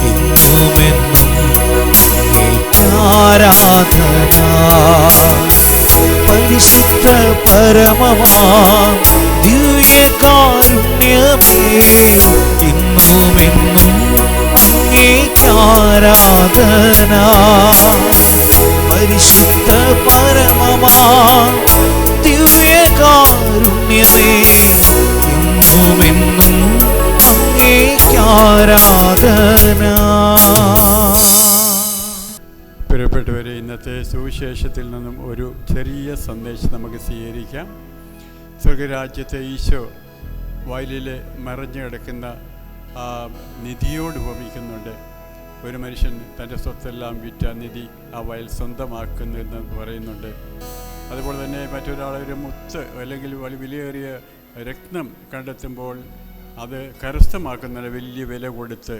എന്നുമെന്നും ആരാധന. പരിശുദ്ധ പരമമാ ദിവ്യകാരുണ്യമേ എന്നുമെന്നും അങ്ങേക്കാരാധന. പരിശുദ്ധ പരമമാ ദിവ്യകാരുണ്യമേ എന്നുമെന്നും അങ്ങേക്കാരാധന. പ്രിയപ്പെട്ടവരെ, ഇന്നത്തെ സുവിശേഷത്തിൽ നിന്നും ഒരു ചെറിയ സന്ദേശം നമുക്ക് സ്വീകരിക്കാം. സ്വർഗരാജ്യത്തെ ഈശോ വയലിൽ മറഞ്ഞു കിടക്കുന്ന ആ നിധിയോട് ഉപമിക്കുന്നുണ്ട്. ഒരു മനുഷ്യൻ തൻ്റെ സ്വത്തെല്ലാം വിറ്റ നിധി ആ വയൽ സ്വന്തമാക്കുന്നു എന്ന് പറയുന്നുണ്ട്. അതുപോലെ തന്നെ മറ്റൊരാളൊരു മുത്ത് അല്ലെങ്കിൽ വിലയേറിയ രത്നം കണ്ടെത്തുമ്പോൾ അത് കരസ്ഥമാക്കുന്നതിന് വലിയ വില കൊടുത്ത്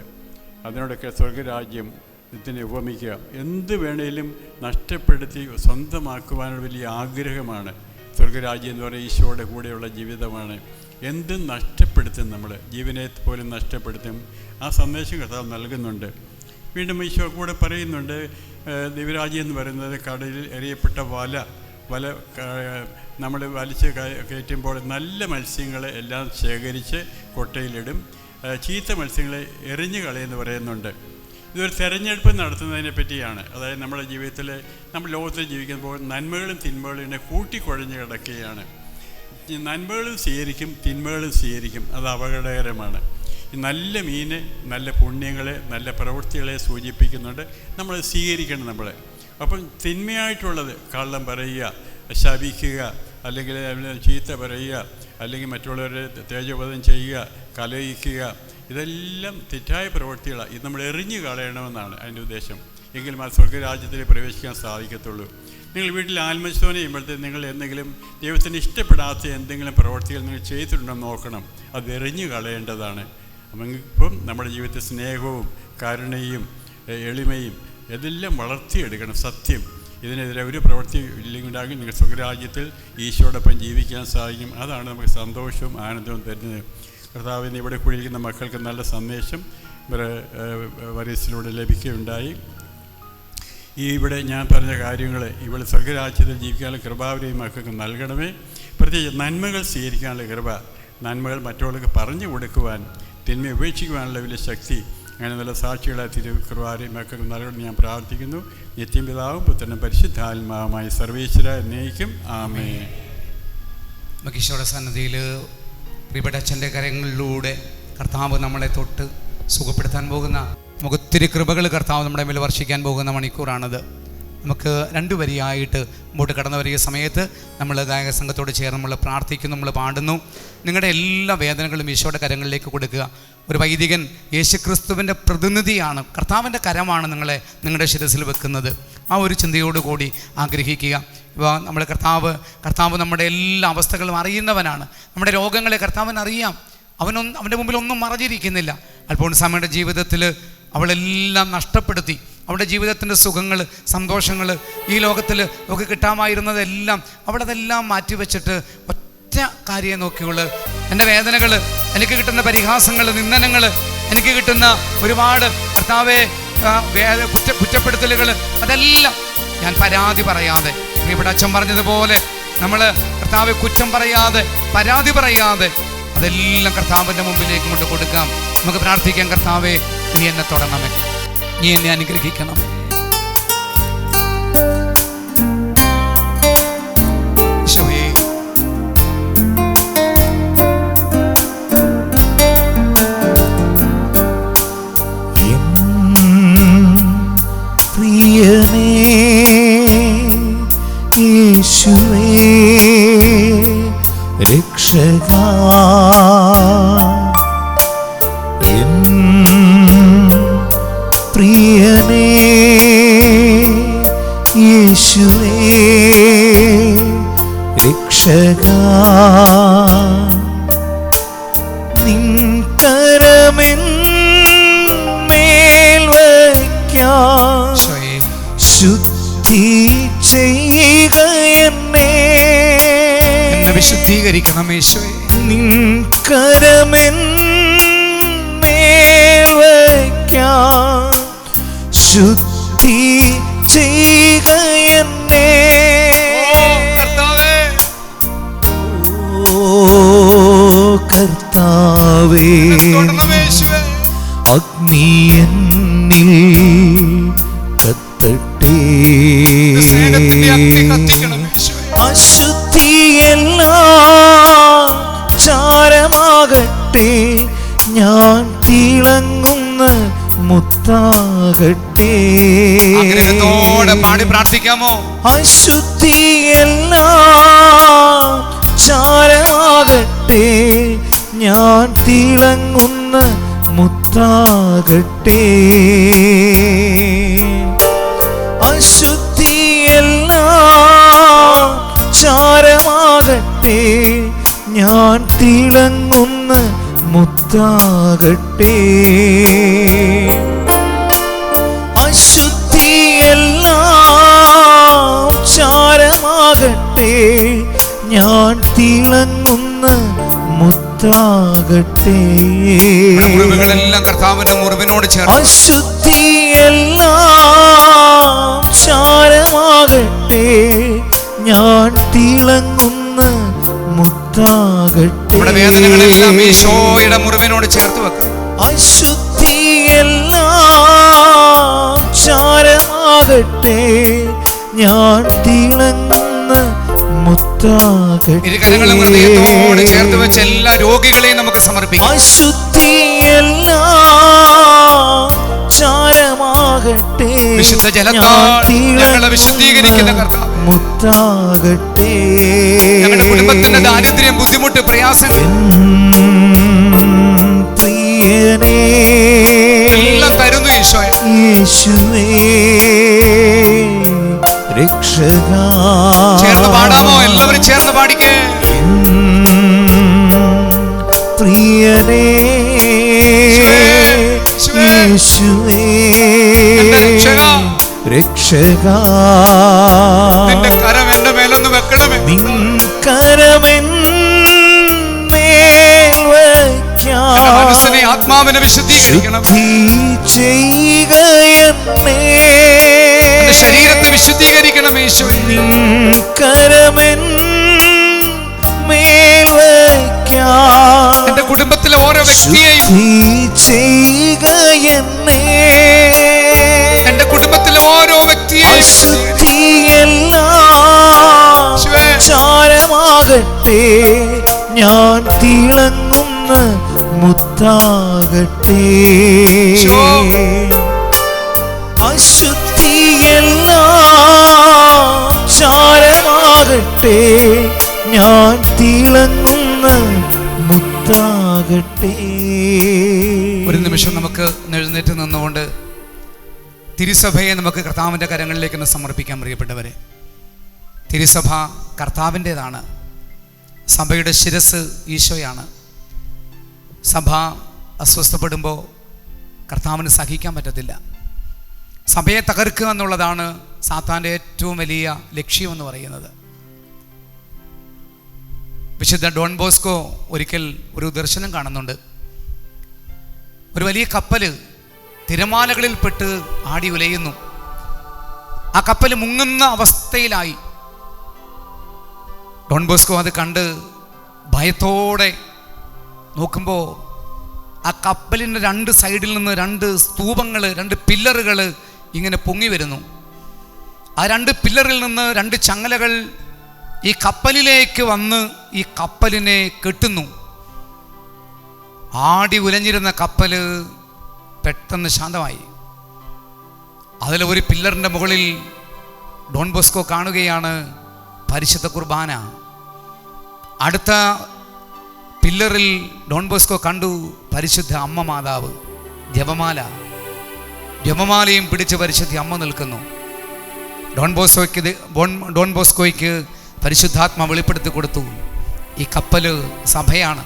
അതിനോടൊക്കെ സ്വർഗരാജ്യം ഇതിനെ ഉപമിക്കുക. എന്ത് വേണേലും നഷ്ടപ്പെടുത്തി സ്വന്തമാക്കുവാനുള്ള വലിയ ആഗ്രഹമാണ് സ്വർഗരാജ്യം എന്ന് പറയുന്നത്. ഈശോയുടെ കൂടെയുള്ള ജീവിതമാണ്. എന്തും നഷ്ടപ്പെടുത്തും, നമ്മൾ ജീവനെ പോലും നഷ്ടപ്പെടുത്തും. ആ സന്ദേശം കർത്താവ് നൽകുന്നുണ്ട്. വീണ്ടും ഈശോ കൂടെ പറയുന്നുണ്ട്, ദിവ്യരാജ്യം എന്ന് പറയുന്നത് കടലിൽ എറിയപ്പെട്ട വല നമ്മൾ വലിച്ച് കയറ്റുമ്പോൾ നല്ല മത്സ്യങ്ങളെ എല്ലാം ശേഖരിച്ച് കൊട്ടയിലിടും, ചീത്ത മത്സ്യങ്ങളെ എറിഞ്ഞു കളയെന്ന് പറയുന്നുണ്ട്. ഇതൊരു തെരഞ്ഞെടുപ്പ് നടത്തുന്നതിനെ പറ്റിയാണ്. അതായത് നമ്മുടെ ജീവിതത്തിൽ, നമ്മൾ ലോകത്തിൽ ജീവിക്കുമ്പോൾ നന്മകളും തിന്മകളും ഇങ്ങനെ കൂട്ടിക്കുഴഞ്ഞ് കിടക്കുകയാണ്. നന്മകളും സ്വീകരിക്കും, തിന്മകളും സ്വീകരിക്കും. അത് അപകടകരമാണ്. നല്ല മീന്, നല്ല പുണ്യങ്ങളെ, നല്ല പ്രവൃത്തികളെ സൂചിപ്പിക്കുന്നുണ്ട്. നമ്മൾ സ്വീകരിക്കണം. നമ്മൾ അപ്പം തിന്മയായിട്ടുള്ളത് കള്ളം പറയുക, ശപിക്കുക, അല്ലെങ്കിൽ ചീത്ത പറയുക, അല്ലെങ്കിൽ മറ്റുള്ളവരെ തേജോവധം ചെയ്യുക, കലയിക്കുക, ഇതെല്ലാം തെറ്റായ പ്രവൃത്തികളാണ്. ഇത് നമ്മൾ എറിഞ്ഞു കളയണമെന്നാണ് അതിൻ്റെ ഉദ്ദേശം. എങ്കിലും ആ സ്വർഗരാജ്യത്തിൽ പ്രവേശിക്കാൻ സാധിക്കത്തുള്ളൂ. നിങ്ങൾ വീട്ടിൽ ആത്മശോധന ചെയ്യുമ്പോഴത്തേക്ക് നിങ്ങൾ എന്തെങ്കിലും ദൈവത്തിന് ഇഷ്ടപ്പെടാത്ത എന്തെങ്കിലും പ്രവൃത്തികൾ നിങ്ങൾ ചെയ്തിട്ടുണ്ടെന്ന് നോക്കണം. അത് എറിഞ്ഞു കളയേണ്ടതാണ്. ഇപ്പം നമ്മുടെ ജീവിതത്തിൽ സ്നേഹവും കരുണയും എളിമയും ഇതെല്ലാം വളർത്തിയെടുക്കണം. സത്യം, ഇതിനെതിരെ ഒരു പ്രവൃത്തി ഇല്ലെങ്കിലുണ്ടാകും നിങ്ങൾ സ്വർഗരാജ്യത്തിൽ ഈശോടൊപ്പം ജീവിക്കാൻ സാധിക്കും. അതാണ് നമുക്ക് സന്തോഷവും ആനന്ദവും തരുന്നത്. കർത്താവിന് ഇവിടെ കൂടിയിരിക്കുന്ന മക്കൾക്ക് നല്ല സന്ദേശം വരീസിലൂടെ ലഭിക്കുകയുണ്ടായി. ഇവിടെ ഞാൻ പറഞ്ഞ കാര്യങ്ങൾ ഇവിടെ സ്വർഗരാജ്യത്തിൽ ജീവിക്കാനുള്ള കൃപാവരെയും മക്കൾക്ക് നൽകണമേ. പ്രത്യേകിച്ച് നന്മകൾ സ്വീകരിക്കാനുള്ള കൃപ, നന്മകൾ മറ്റുള്ളവർക്ക് പറഞ്ഞു കൊടുക്കുവാൻ, തിന്മ ഉപേക്ഷിക്കുവാനുള്ള വലിയ ശക്തി, അങ്ങനെ നല്ല സാക്ഷികളായ തിരുകൃപാവരെയും മക്കൾക്ക് നൽകണം ഞാൻ പ്രാർത്ഥിക്കുന്നു. നിത്യം പിതാവും പുത്രനും പരിശുദ്ധാത്മാവുമായി സർവേശ്വര എന്നേക്കും ആമേൻ. നമുക്ക് ഈശോയുടെ സന്നിധിയിൽ പ്രിയപ്പെട്ട അച്ഛൻ്റെ കരങ്ങളിലൂടെ കർത്താവ് നമ്മളെ തൊട്ട് സുഖപ്പെടുത്താൻ പോകുന്ന, നമുക്ക് ഒത്തിരി കൃപകൾ കർത്താവ് നമ്മുടെ മേൽ വർഷിക്കാൻ പോകുന്ന മണിക്കൂറാണത്. നമുക്ക് രണ്ടു വരിയായിട്ട് മുമ്പോട്ട് കടന്നു വരിക സമയത്ത് നമ്മൾ ഗായക സംഘത്തോട് ചേർന്ന് നമ്മൾ പ്രാർത്ഥിക്കുന്നു, നമ്മൾ പാടുന്നു. നിങ്ങളുടെ എല്ലാ വേദനകളും ഈശോയുടെ കരങ്ങളിലേക്ക് കൊടുക്കുക. ഒരു വൈദികൻ യേശുക്രിസ്തുവിൻ്റെ പ്രതിനിധിയാണ്, കർത്താവിൻ്റെ കരമാണ് നിങ്ങളുടെ ശിരസിൽ വെക്കുന്നത്. ആ ഒരു ചിന്തയോടുകൂടി ആഗ്രഹിക്കുക. ഇപ്പോൾ നമ്മൾ കർത്താവ് നമ്മുടെ എല്ലാ അവസ്ഥകളും അറിയുന്നവനാണ്. നമ്മുടെ രോഗങ്ങളെ കർത്താവിന് അറിയാം. അവൻ്റെ മുമ്പിൽ ഒന്നും മറഞ്ഞിരിക്കുന്നില്ല. അൽഫോൻസാമ്മയുടെ ജീവിതത്തിൽ അവളെല്ലാം നഷ്ടപ്പെടുത്തി. അവളുടെ ജീവിതത്തിൻ്റെ സുഖങ്ങൾ, സന്തോഷങ്ങൾ, ഈ ലോകത്തിൽ ഒക്കെ കിട്ടാമായിരുന്നതെല്ലാം അവളതെല്ലാം മാറ്റിവെച്ചിട്ട് ഒറ്റ കാര്യം നോക്കിയുള്ളൂ, എൻ്റെ വേദനകൾ, എനിക്ക് കിട്ടുന്ന പരിഹാസങ്ങൾ, നിന്ദനങ്ങൾ, എനിക്ക് കിട്ടുന്ന ഒരുപാട് കർത്താവെ കുറ്റപ്പെടുത്തലുകൾ, അതെല്ലാം ഞാൻ പരാതി പറയാതെ, ഇവിടെ അച്ഛൻ പറഞ്ഞതുപോലെ നമ്മൾ കർത്താവെ കുറ്റം പറയാതെ, പരാതി പറയാതെ അതെല്ലാം കർത്താവിൻ്റെ മുമ്പിലേക്ക് കൊണ്ട് കൊടുക്കാം. നമുക്ക് പ്രാർത്ഥിക്കാം. കർത്താവെ, നീ എന്നെ തൊടണമേ, നീ എന്നെ അനുഗ്രഹിക്കണമേ. പ്രിയനേ യേശുവേ രക്ഷകാ, പ്രിയനേ യേശുവേ രക്ഷകാ, നിൻ കരമെന്മേൽ വയ്ക്കാം, ശുദ്ധി ചെയ്യുക വിശുദ്ധീകരിക്കണം യേശുവേ. നിൻ കരമെന്മേൽ വയ്ക്കാൻ ശുദ്ധി ചെയ്യുക എന്നെ. ഓ കർത്താവേ, അഗ്നി എന്നിൽ കത്തട്ടെ. അശുദ്ധിയെല്ലാം ചാരമാകട്ടെ, ഞാൻ തിളങ്ങുന്ന മുത്താകട്ടെ. പാടി പ്രാർത്ഥിക്കാമോ? അശുദ്ധിയെല്ലാം ചാരമാകട്ടെ, ഞാൻ തിളങ്ങുന്ന മുത്താകട്ടെ. അശുദ്ധിയെല്ലാം ചാരമാകട്ടെ, ഞാൻ തിളങ്ങുന്ന മുത്താകട്ടെ. അശുദ്ധിയെല്ലാം ചാരമാകട്ടെ, ഞാൻ തിളങ്ങുന്ന മുത്താകട്ടെ. മുറിവുകളെല്ലാം കർത്താവിന്റെ മുറിവിനോട് ചേർത്ത്. അശുദ്ധിയെല്ലാം ചാരമാകട്ടെ, ഞാൻ തിളങ്ങുന്ന മുത്താകട്ടെ. വേദനകളെല്ലാം ഈശോയുടെ മുറിവിനോട് ചേർത്ത് വെക്കാം. അശുദ്ധിയെല്ലാം ചാരമാകട്ടെ, ഞാൻ തിളങ്ങുന്ന മുത്താകട്ടെ. ഇരുകരങ്ങളും ഹൃദയത്തോട് ചേർത്ത് വെച്ച് എല്ലാ രോഗികളെയും നമുക്ക് സമർപ്പിക്കാം. അശുദ്ധിയെല്ലാം ചാരമാകട്ടെ, വിശുദ്ധ ജലത്താൽ ഞങ്ങളെ വിശുദ്ധീകരിക്കുന്ന കർത്താവേ, മുത്താകട്ടെ. ഞങ്ങളുടെ കുടുംബത്തിന്റെ ദാരിദ്ര്യം, ബുദ്ധിമുട്ട്, പ്രയാസങ്ങൾ പ്രിയനേ എല്ലാം തരുന്നു ഈശോയെ. യേശുവേ രക്ഷക. ചേർന്ന് പാടാമോ? എല്ലാവരും ചേർന്ന് പാടിക്കേ. പ്രിയനേ യേശുവേ രക്ഷക. നിന്റെ കരം എന്റെ മേലൊന്ന് വെക്കണമേ. നിൻ കരമെന്മേൽ വയ്ക്കാൻ മനസ്സിനെ ആത്മാവിനെ വിശുദ്ധീകരിക്കണം. ചെയ്യുക എന്നെ. ശരീരത്തെ വിശുദ്ധീകരിക്കണം യേശുവേ. നിൻ കരമെന്മേൽ വയ്ക്കാൻ എന്റെ കുടുംബത്തിലെ ഓരോ വ്യക്തിയെയും ചെയ്യുക എന്നെ. എന്റെ കുടുംബത്തിലെ ഓരോ വ്യക്തിയെയും അശുദ്ധിയെല്ലാം ചാരമാകട്ടെ, ഞാൻ തിളങ്ങുന്ന മുത്താകട്ടെ. അശുദ്ധിയെല്ലാം ചാരമാകട്ടെ, ഞാൻ തിളങ്ങുന്ന മുത്താകട്ടെ. ഒരു നിമിഷം നമുക്ക് എഴുന്നേറ്റ് നിന്നുകൊണ്ട് തിരുസഭയെ നമുക്ക് കർത്താവിൻ്റെ കരങ്ങളിലേക്ക് സമർപ്പിക്കാൻ. പ്രിയപ്പെട്ടവരെ, തിരുസഭ കർത്താവിൻ്റെതാണ്. സഭയുടെ ശിരസ് ഈശോയാണ്. സഭ അസ്വസ്ഥപ്പെടുമ്പോൾ കർത്താവിന് സഹിക്കാൻ പറ്റത്തില്ല. സഭയെ തകർക്കുക എന്നുള്ളതാണ് സാത്താൻ്റെ ഏറ്റവും വലിയ ലക്ഷ്യമെന്ന് പറയുന്നത്. വിശുദ്ധ ഡോൺ ബോസ്കോ ഒരിക്കൽ ഒരു ദർശനം കാണുന്നുണ്ട്. ഒരു വലിയ കപ്പൽ തിരമാലകളിൽ പെട്ട് ആടി ഉലയുന്നു. ആ കപ്പൽ മുങ്ങുന്ന അവസ്ഥയിലായി. ഡോൺ ബോസ്കോ അത് കണ്ട് ഭയത്തോടെ നോക്കുമ്പോൾ ആ കപ്പലിൻ്റെ രണ്ട് സൈഡിൽ നിന്ന് രണ്ട് സ്തൂപങ്ങൾ, രണ്ട് പില്ലറുകൾ ഇങ്ങനെ പൊങ്ങി വരുന്നു. ആ രണ്ട് പില്ലറിൽ നിന്ന് രണ്ട് ചങ്ങലകൾ ഈ കപ്പലിലേക്ക് വന്ന് ഈ കപ്പലിനെ കെട്ടുന്നു. ആടി ഉലഞ്ഞിരുന്ന കപ്പൽ പെട്ടെന്ന് ശാന്തമായി. അതിൽ ഒരു പില്ലറിൻ്റെ മുകളിൽ ഡോൺ ബോസ്കോ കാണുകയാണ് പരിശുദ്ധ കുർബാന. അടുത്ത പില്ലറിൽ ഡോൺ ബോസ്കോ കണ്ടു പരിശുദ്ധ അമ്മ മാതാവ്, ജപമാല. ജപമാലയും പിടിച്ച് പരിശുദ്ധ അമ്മ നിൽക്കുന്നു. ഡോൺ ബോസ്കോയ്ക്ക് പരിശുദ്ധാത്മ വെളിപ്പെടുത്തി കൊടുത്തു, ഈ കപ്പല് സഭയാണ്.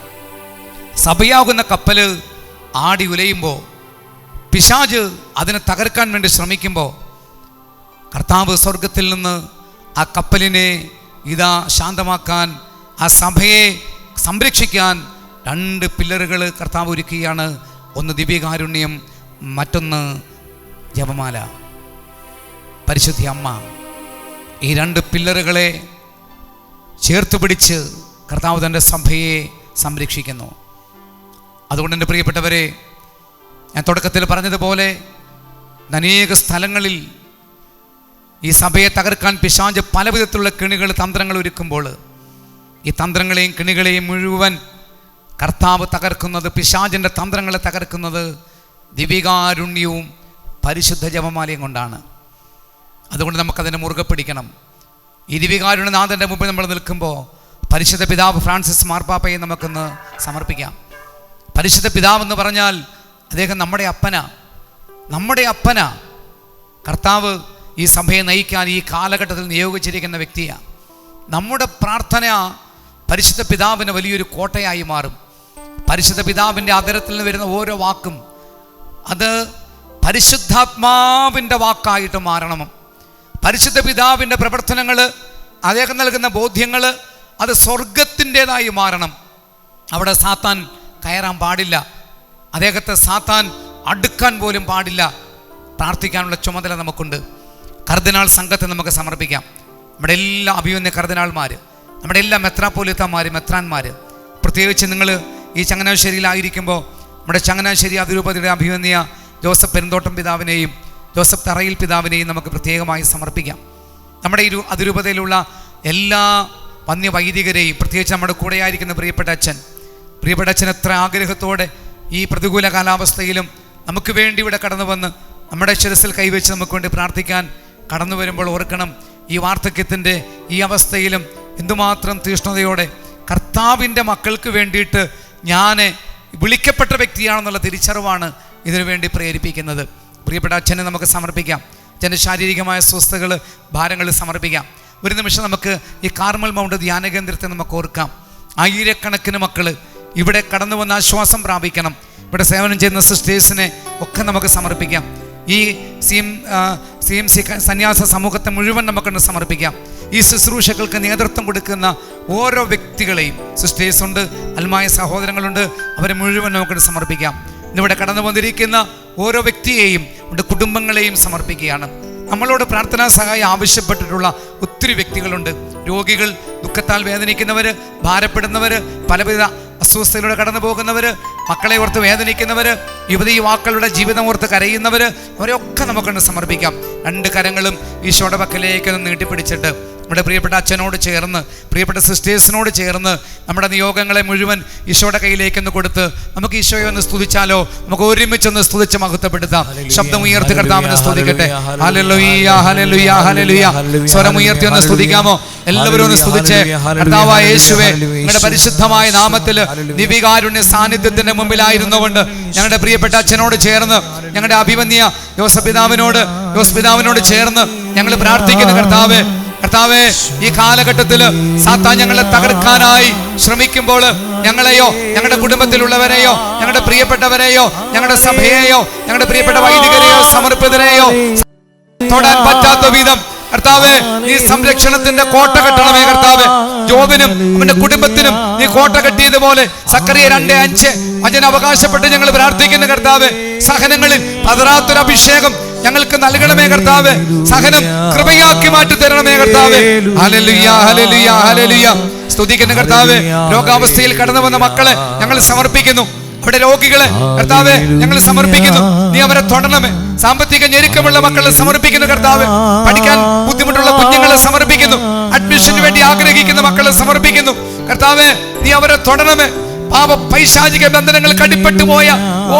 സഭയാകുന്ന കപ്പല് ആടി ഉലയുമ്പോൾ, പിശാച് അതിനെ തകർക്കാൻ വേണ്ടി ശ്രമിക്കുമ്പോൾ, കർത്താവ് സ്വർഗത്തിൽ നിന്ന് ആ കപ്പലിനെ ഇതാ ശാന്തമാക്കാൻ ആ സഭയെ സംരക്ഷിക്കാൻ 2 പില്ലറുകൾ കർത്താവ് ഒരുക്കുകയാണ്. ഒന്ന് ദിവ്യകാരുണ്യം, മറ്റൊന്ന് ജപമാല, പരിശുദ്ധ അമ്മ. ഈ 2 പില്ലറുകളെ ചേർത്ത് പിടിച്ച് കർത്താവ് തൻ്റെ സഭയെ സംരക്ഷിക്കുന്നു. അതുകൊണ്ട് എൻ്റെ പ്രിയപ്പെട്ടവരെ, ഞാൻ തുടക്കത്തിൽ പറഞ്ഞതുപോലെ അനേക സ്ഥലങ്ങളിൽ ഈ സഭയെ തകർക്കാൻ പിശാച് പല വിധത്തിലുള്ള കെണികൾ, തന്ത്രങ്ങൾ ഒരുക്കുമ്പോൾ ഈ തന്ത്രങ്ങളെയും കെണികളെയും മുഴുവൻ കർത്താവ് തകർക്കുന്നത്, പിശാചിൻ്റെ തന്ത്രങ്ങളെ തകർക്കുന്നത് ദിവ്യകാരുണ്യവും പരിശുദ്ധ ജപമാലയും കൊണ്ടാണ്. അതുകൊണ്ട് നമുക്കതിനെ മുറുകെ പിടിക്കണം. ഈ ദിവ്യകാരുണ്യനാഥൻ്റെ മുമ്പിൽ നമ്മൾ നിൽക്കുമ്പോൾ പരിശുദ്ധ പിതാവ് ഫ്രാൻസിസ് മാർപ്പാപ്പയെ നമുക്കൊന്ന് സമർപ്പിക്കാം. പരിശുദ്ധ പിതാവ് എന്ന് പറഞ്ഞാൽ അദ്ദേഹം നമ്മുടെ അപ്പന. കർത്താവ് ഈ സഭയെ നയിക്കാൻ ഈ കാലഘട്ടത്തിൽ നിയോഗിച്ചിരിക്കുന്ന വ്യക്തിയാണ്. നമ്മുടെ പ്രാർത്ഥന പരിശുദ്ധ പിതാവിന് വലിയൊരു കോട്ടയായി മാറും. പരിശുദ്ധ പിതാവിൻ്റെ ആദരത്തിൽ നിന്ന് വരുന്ന ഓരോ വാക്കും അത് പരിശുദ്ധാത്മാവിൻ്റെ വാക്കായിട്ട് മാറണം. പരിശുദ്ധ പിതാവിൻ്റെ പ്രവർത്തനങ്ങൾ, അദ്ദേഹം നൽകുന്ന ബോധ്യങ്ങൾ അത് സ്വർഗത്തിൻ്റെതായി മാറണം. അവിടെ സാത്താൻ കയറാൻ പാടില്ല, അദ്ദേഹത്തെ സാത്താൻ അടുക്കാൻ പോലും പാടില്ല. പ്രാർത്ഥിക്കാനുള്ള ചുമതല നമുക്കുണ്ട്. കർദിനാൾ സംഘത്തെ നമുക്ക് സമർപ്പിക്കാം. നമ്മുടെ എല്ലാ അഭിമന്യ കർദിനാൾമാർ, നമ്മുടെ എല്ലാ മെത്രാപ്പോലിത്തമാർ, മെത്രാന്മാർ, പ്രത്യേകിച്ച് നിങ്ങൾ ഈ ചങ്ങനാശ്ശേരിയിലായിരിക്കുമ്പോൾ നമ്മുടെ ചങ്ങനാശ്ശേരി അതിരൂപതയുടെ അഭിമന്യ ജോസഫ് പെരുന്തോട്ടം പിതാവിനെയും ജോസഫ് തറയിൽ പിതാവിനെയും നമുക്ക് പ്രത്യേകമായി സമർപ്പിക്കാം. നമ്മുടെ ഈ അതിരൂപതയിലുള്ള എല്ലാ വന്യവൈദികരെയും, പ്രത്യേകിച്ച് നമ്മുടെ കൂടെയായിരിക്കുന്ന പ്രിയപ്പെട്ട അച്ഛൻ എത്ര ആഗ്രഹത്തോടെ ഈ പ്രതികൂല കാലാവസ്ഥയിലും നമുക്ക് വേണ്ടി ഇവിടെ കടന്നു വന്ന് നമ്മുടെ ശിരസിൽ കൈവച്ച് നമുക്ക് വേണ്ടി പ്രാർത്ഥിക്കാൻ കടന്നു വരുമ്പോൾ ഓർക്കണം, ഈ വാർദ്ധക്യത്തിൻ്റെ ഈ അവസ്ഥയിലും എന്തുമാത്രം തീഷ്ണതയോടെ കർത്താവിൻ്റെ മക്കൾക്ക് വേണ്ടിയിട്ട് ഞാൻ വിളിക്കപ്പെട്ട വ്യക്തിയാണെന്നുള്ള തിരിച്ചറിവാണ് ഇതിനു വേണ്ടി പ്രേരിപ്പിക്കുന്നത്. പ്രിയപ്പെട്ട അച്ഛനെ നമുക്ക് സമർപ്പിക്കാം. അച്ഛൻ്റെ ശാരീരികമായ സ്വസ്ഥതകൾ, ഭാരങ്ങൾ സമർപ്പിക്കാം. ഒരു നിമിഷം നമുക്ക് ഈ കാർമൽ മൗണ്ട് ധ്യാന കേന്ദ്രത്തെ നമുക്ക് ഓർക്കാം. ആയിരക്കണക്കിന് മക്കൾ ഇവിടെ കടന്നു വന്ന് ആശ്വാസം പ്രാപിക്കണം. ഇവിടെ സേവനം ചെയ്യുന്ന സിസ്റ്റേഴ്സിനെ ഒക്കെ നമുക്ക് സമർപ്പിക്കാം. ഈ CMC സന്യാസ സമൂഹത്തെ മുഴുവൻ നമുക്കൊന്ന് സമർപ്പിക്കാം. ഈ ശുശ്രൂഷകൾക്ക് നേതൃത്വം കൊടുക്കുന്ന ഓരോ വ്യക്തികളെയും, സിസ്റ്റേഴ്സുണ്ട്, അൽമായ സഹോദരങ്ങളുണ്ട്, അവരെ മുഴുവൻ നമുക്കൊന്ന് സമർപ്പിക്കാം. ഇന്നിവിടെ കടന്നു വന്നിരിക്കുന്ന ഓരോ വ്യക്തിയെയും, നമ്മുടെ കുടുംബങ്ങളെയും സമർപ്പിക്കുകയാണ്. നമ്മളോട് പ്രാർത്ഥനാ സഹായം ആവശ്യപ്പെട്ടിട്ടുള്ള ഒത്തിരി വ്യക്തികളുണ്ട്. രോഗികൾ, ദുഃഖത്താൽ വേദനിക്കുന്നവർ, ഭാരപ്പെടുന്നവർ, പലവിധ അസ്വസ്ഥതയിലൂടെ കടന്നു പോകുന്നവർ, മക്കളെ ഓർത്ത് വേദനിക്കുന്നവർ, യുവതീവാക്കളുടെ ജീവിതം ഓർത്ത് കരയുന്നവർ, അവരെയൊക്കെ നമുക്കൊന്ന് സമർപ്പിക്കാം. 2 കരങ്ങളും ഈശോയുടെ പക്കലേക്ക് നീട്ടിപ്പിടിച്ചിട്ട് നമ്മുടെ പ്രിയപ്പെട്ട അച്ഛനോട് ചേർന്ന്, പ്രിയപ്പെട്ട സിസ്റ്റേഴ്സിനോട് ചേർന്ന് നമ്മുടെ നിയോഗങ്ങളെ മുഴുവൻ ഈശോയുടെ കയ്യിലേക്കൊന്ന് കൊടുത്ത് നമുക്ക് ഈശോയെ ഒന്ന് സ്തുതിച്ചാലോ? നമുക്ക് ഒരുമിച്ചൊന്ന് സ്തുതിച്ച് മഹത്വപ്പെടുത്താം. ശബ്ദം ഉയർത്തി കർത്താവിനെ സ്തുതിക്കട്ടെ. Hallelujah, hallelujah, hallelujah. സ്വരം ഉയർത്തി ഒന്ന് സ്തുതിക്കാമോ? എല്ലാവരും ഒന്ന് സ്തുതിച്ച് കർത്താവായ യേശുവേ, നിങ്ങളുടെ പരിശുദ്ധമായ നാമത്തിൽ ദിവ്യകാരുണ്യ സാന്നിധ്യത്തിന്റെ മുമ്പിലായിരുന്നുകൊണ്ട് ഞങ്ങളുടെ പ്രിയപ്പെട്ട അച്ഛനോട് ചേർന്ന്, ഞങ്ങളുടെ അഭിമന്യ ജോസഫ് പിതാവിനോട് ചേർന്ന് ഞങ്ങൾ പ്രാർത്ഥിക്കുന്ന കർത്താവേ, ഈ കാലഘട്ടത്തിൽ സാത്താൻ ഞങ്ങളെ തകർക്കാനായി ശ്രമിക്കുമ്പോൾ ഞങ്ങളെയോ, ഞങ്ങളുടെ കുടുംബത്തിലുള്ളവരെയോ, ഞങ്ങളുടെ പ്രിയപ്പെട്ടവരെയോ, ഞങ്ങളുടെ സഭയെയോ, ഞങ്ങളുടെ പ്രിയപ്പെട്ട വൈദികരെയോ, സമർപ്പിതരെയോ തൊടാൻ പറ്റാത്ത വിധം കർത്താവേ, ഈ സംരക്ഷണത്തിന്റെ കോട്ട കെട്ടണമേ കർത്താവേ. ജോബിനും അവന്റെ കുടുംബത്തിനും നീ കോട്ട കെട്ടിയതുപോലെ സക്കറിയ 2:5 വചനം അവകാശപ്പെട്ട് ഞങ്ങൾ പ്രാർത്ഥിക്കുന്ന കർത്താവേ, സഹനങ്ങളിൽ പതറാത്തൊരു അഭിഷേകം ഞങ്ങൾക്ക് നൽകണമേ കർത്താവേ. സഹനം കൃപയാക്കി മാറ്റി തരണമേ കർത്താവേ. Hallelujah, hallelujah, hallelujah. സ്തുതിക്കുന്ന കർത്താവേ, രോഗാവസ്ഥയിൽ കടന്നു വന്ന മക്കളെ ഞങ്ങൾ സമർപ്പിക്കുന്നു. അവിടെ രോഗികളെ കർത്താവേ ഞങ്ങൾ സമർപ്പിക്കുന്നു. നീ അവരെ തൊടണമേ. സാമ്പത്തിക ഞെരുക്കമുള്ള മക്കളെ സമർപ്പിക്കുന്നു കർത്താവേ. പഠിക്കാൻ ബുദ്ധിമുട്ടുള്ള കുഞ്ഞുങ്ങളെ സമർപ്പിക്കുന്നു. അഡ്മിഷന് വേണ്ടി ആഗ്രഹിക്കുന്ന മക്കളെ സമർപ്പിക്കുന്നു കർത്താവേ. നീ അവരെ തൊടണമേ. പൈശാചിക ബന്ധനങ്ങൾ കടിപ്പെട്ടു പോയ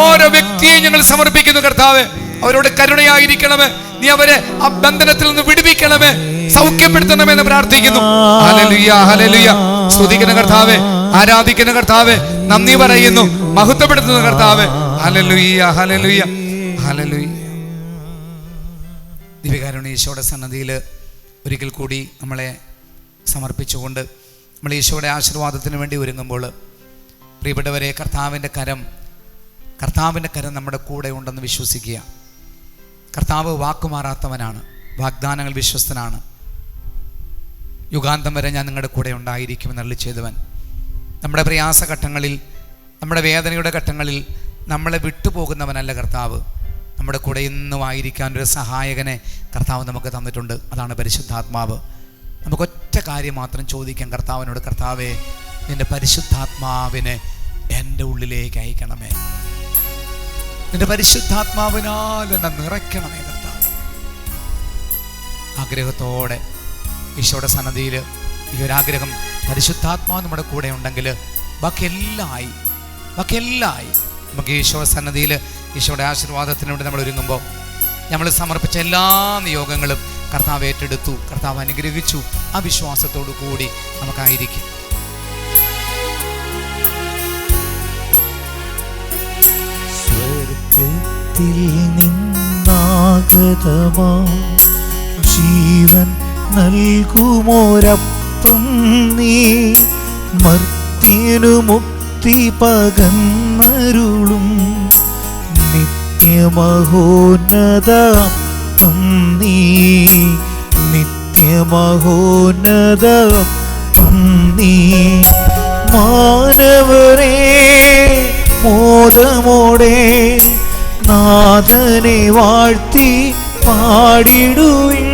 ഓരോ വ്യക്തിയെയും ഞങ്ങൾ സമർപ്പിക്കുന്നു കർത്താവേ. അവരോട് കരുണയായിരിക്കണമേ. നീ അവരെ ആ ബന്ധനത്തിൽ നിന്ന് വിടുവിക്കണമേ, സൗഖ്യപ്പെടുത്തണമെന്ന് പ്രാർത്ഥിക്കുന്നു. Hallelujah, hallelujah. സ്തുതിക്കുന്ന കർത്താവേ, ആരാധിക്കുന്ന കർത്താവേ, നന്ദി പറയുന്നു, മഹത്വപ്പെടുത്തുന്ന കർത്താവേ. Hallelujah, hallelujah, hallelujah. ദിവ്യകാരുണ്യ ഈശോയുടെ സന്നദ്ധിയിൽ ഒരിക്കൽ കൂടി നമ്മളെ സമർപ്പിച്ചുകൊണ്ട് നമ്മൾ ഈശോയുടെ ആശീർവാദത്തിന് വേണ്ടി ഒരുങ്ങുമ്പോൾ പ്രിയപ്പെട്ടവരെ, കർത്താവിൻ്റെ കരം നമ്മുടെ കൂടെ ഉണ്ടെന്ന് വിശ്വസിക്കുക. കർത്താവ് വാക്കുമാറാത്തവനാണ്, വാഗ്ദാനങ്ങൾ വിശ്വസ്തനാണ്. യുഗാന്തം വരെ ഞാൻ നിങ്ങളുടെ കൂടെ ഉണ്ടായിരിക്കുമെന്ന് അരുളി ചെയ്തവൻ. നമ്മുടെ പ്രയാസഘട്ടങ്ങളിൽ, നമ്മുടെ വേദനയുടെ ഘട്ടങ്ങളിൽ നമ്മളെ വിട്ടുപോകുന്നവനല്ല കർത്താവ്. നമ്മുടെ കൂടെ എന്നും ആയിരിക്കാനൊരു സഹായകനെ കർത്താവ് നമുക്ക് തന്നിട്ടുണ്ട്. അതാണ് പരിശുദ്ധാത്മാവ്. നമുക്കൊറ്റ കാര്യം മാത്രം ചോദിക്കാം കർത്താവിനോട്, കർത്താവേ, നിൻ്റെ പരിശുദ്ധാത്മാവിനെ എൻ്റെ ഉള്ളിലേക്ക് അയക്കണമേ. നിൻ്റെ പരിശുദ്ധാത്മാവിനാൽ എന്നെ നിറയ്ക്കണമേ കർത്താവ്. ആഗ്രഹത്തോടെ ഈശോയുടെ സന്നദ്ധിയിൽ ഈ ഒരാഗ്രഹം, പരിശുദ്ധാത്മാവ് നമ്മുടെ കൂടെ ഉണ്ടെങ്കിൽ ബാക്കിയെല്ലാം ആയി. നമുക്ക് ഈശോയുടെ സന്നദ്ധിയിൽ ഈശോയുടെ ആശീർവാദത്തിനോട് നമ്മൾ ഒരുങ്ങുമ്പോൾ നമ്മൾ സമർപ്പിച്ച എല്ലാ നിയോഗങ്ങളും കർത്താവ് ഏറ്റെടുത്തു, കർത്താവ് അനുഗ്രഹിച്ചു. ആ വിശ്വാസത്തോടു കൂടി നമുക്കായിരിക്കും. സ്വർഗത്തിൽ നിന്നാഗതമാ ജീവൻ നൽകുമോരപ്പം നീ, മർത്യനു മുക്തി പകർന്നരുളും നിത്യമഹോന്നതം നീ, നിത്യമഹോന്നതം നീ. മാനവരേ മോദമോടെ നാഥനെ വാഴ്ത്തി പാടിടുവിൻ,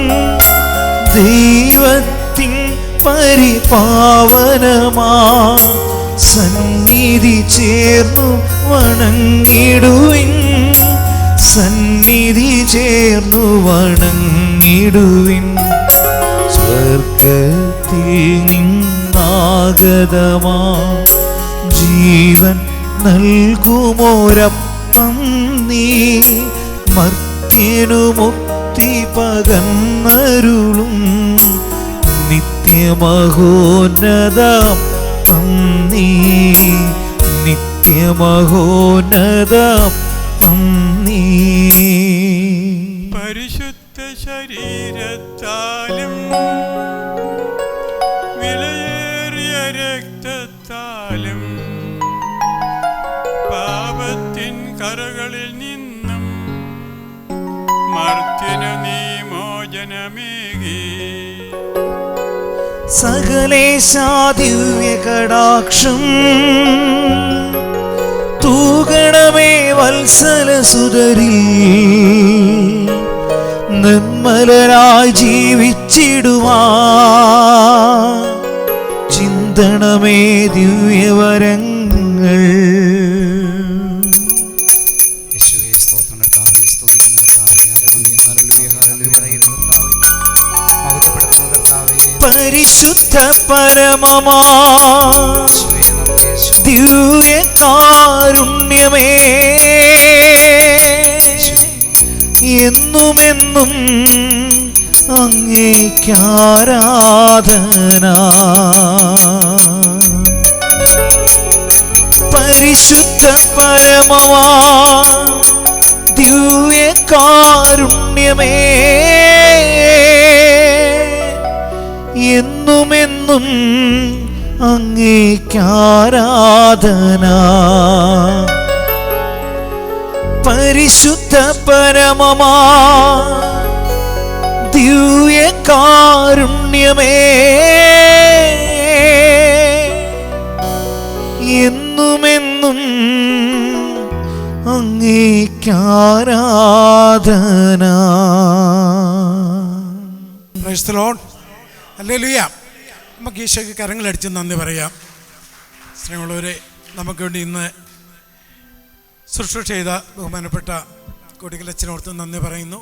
ദൈവത്തിൻ പരിപാവനമാ സന്നിധി ചേർന്നു വണങ്ങിടുവിൻ, സന്നിധി ചേർന്നു വണങ്ങിടുവിൻ. സ്വർഗത്തിൽ നിന്നാഗതമാ ജീവൻ നൽകുമോരപ്പം നീ, മർത്യനു മുക്തി പകർന്നരുളും നിത്യമഹോന്നതം നീ, നിത്യമഹോന്നതം നീ. പരിശുദ്ധ ശരീരത്താലും വിലയേറിയ രക്തത്താലും പാപത്തിൻ കറകളിൽ നിന്നും മർത്യനു നീ മോചനമേകി. സകലേശാ ദിവ്യകടാക്ഷം തൂകണമേ വത്സലസുതരിൽ, നിർമ്മലരായി ജീവിച്ചിടുവാൻ ചിന്തണമേ ദിവ്യവരങ്ങൾ. യേശുവേ സ്തോത്രം കർത്താവേ, സ്തുതിക്കുന്ന കർത്താവേ, ഹല്ലേലൂയ ഹല്ലേലൂയ ഹല്ലേലൂയ പറയുന്ന കർത്താവേ, മഹത്വപ്പെടുത്തുന്ന കർത്താവേ, പരിശുദ്ധ പരമമാ യേശുവേ നന്ദി യേശുവേ. ദിവ്യകാരുണ്യമേ എന്നുമെന്നും അങ്ങേക്കാരാധന. പരിശുദ്ധ പരമമാ ദിവ്യകാരുണ്യമേ എന്നുമെന്നും അങ്ങേക്കാരാധന. പരിശുദ്ധ പരമമാ ദിവ്യകാരുണ്യമേ എന്നുമെന്നും അങ്ങേക്കാരാധന. Praise the Lord. ഹല്ലേലൂയ. നമുക്ക് ഈശോയ്ക്ക് കരങ്ങളടിച്ച് നന്ദി പറയാം. സ്നേഹമുള്ളവരെ, നമുക്ക് വേണ്ടി ഇന്ന് ശുശ്രൂഷ ചെയ്ത ബഹുമാനപ്പെട്ട കൊടിക്കലച്ചനോർത്ത് നന്ദി പറയുന്നു.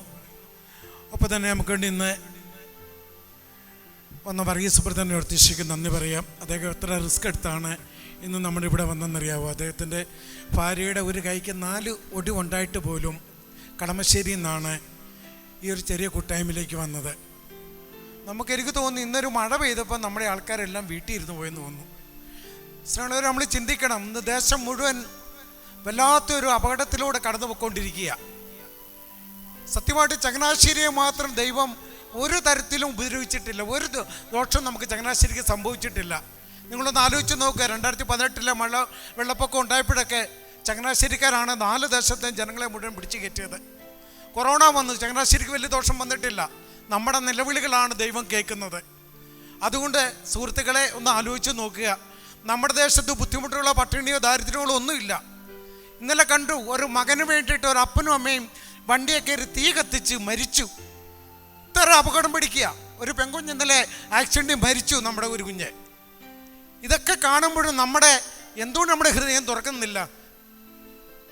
ഒപ്പം തന്നെ നമുക്ക് വേണ്ടി ഇന്ന് വന്ന വർഗീസ് ബ്രദറിനെ ഓർത്ത് ഈശോയ്ക്ക് നന്ദി പറയാം. അദ്ദേഹം എത്ര റിസ്ക് എടുത്താണ് ഇന്ന് നമ്മുടെ ഇവിടെ വന്നെന്നറിയാവോ. അദ്ദേഹത്തിൻ്റെ ഭാര്യയുടെ ഒരു കൈക്ക് 4 ഒടിവുണ്ടായിട്ട് പോലും കളമശ്ശേരിയിൽ നിന്നാണ് ഈ ഒരു ചെറിയ കൂട്ടായ്മയിലേക്ക് വന്നത്. എനിക്ക് തോന്നുന്നു ഇന്നൊരു മഴ പെയ്തപ്പോൾ നമ്മുടെ ആൾക്കാരെല്ലാം വീട്ടിൽ ഇരുന്ന് പോയെന്ന് തോന്നുന്നു. സ്നേഹമുള്ളവർ, നമ്മൾ ചിന്തിക്കണം, ഇന്ന് ദേശം മുഴുവൻ വല്ലാത്തൊരു അപകടത്തിലൂടെ കടന്നു പോയിക്കൊണ്ടിരിക്കുക. സത്യമായിട്ട് ചങ്ങനാശ്ശേരിയെ മാത്രം ദൈവം ഒരു തരത്തിലും ഉപദ്രവിച്ചിട്ടില്ല. ഒരു ദോഷം നമുക്ക് ചങ്ങനാശ്ശേരിക്ക് സംഭവിച്ചിട്ടില്ല. നിങ്ങളൊന്ന് ആലോചിച്ച് നോക്കുക. 2018 വെള്ളപ്പൊക്കം ഉണ്ടായപ്പോഴൊക്കെ ചങ്ങനാശ്ശേരിക്കാരാണ് 4 ദേശത്തെയും ജനങ്ങളെ മുഴുവൻ പിടിച്ചു കയറ്റിയത്. കൊറോണ വന്നു, ചങ്ങനാശ്ശേരിക്ക് വലിയ ദോഷം വന്നിട്ടില്ല. നമ്മുടെ നിലവിളികളാണ് ദൈവം കേൾക്കുന്നത്. അതുകൊണ്ട് സുഹൃത്തുക്കളെ ഒന്ന് ആലോചിച്ച് നോക്കുക. നമ്മുടെ ദേശത്ത് ബുദ്ധിമുട്ടുള്ള പട്ടിണിയോ ദാരിദ്ര്യമോ ഒന്നുമില്ല. ഇന്നലെ കണ്ടു, ഒരു മകന് വേണ്ടിയിട്ട് ഒരു അപ്പനും അമ്മയും വണ്ടിയൊക്കെ തീ കത്തിച്ച് മരിച്ചു. ഇത്ര അപകടം പിടിക്കുക. ഒരു പെൺകുഞ്ഞ് ഇന്നലെ ആക്സിഡൻറ്റിൽ മരിച്ചു, നമ്മുടെ ഒരു കുഞ്ഞ്. ഇതൊക്കെ കാണുമ്പോഴും എന്തുകൊണ്ട് നമ്മുടെ ഹൃദയം തുറക്കുന്നില്ല?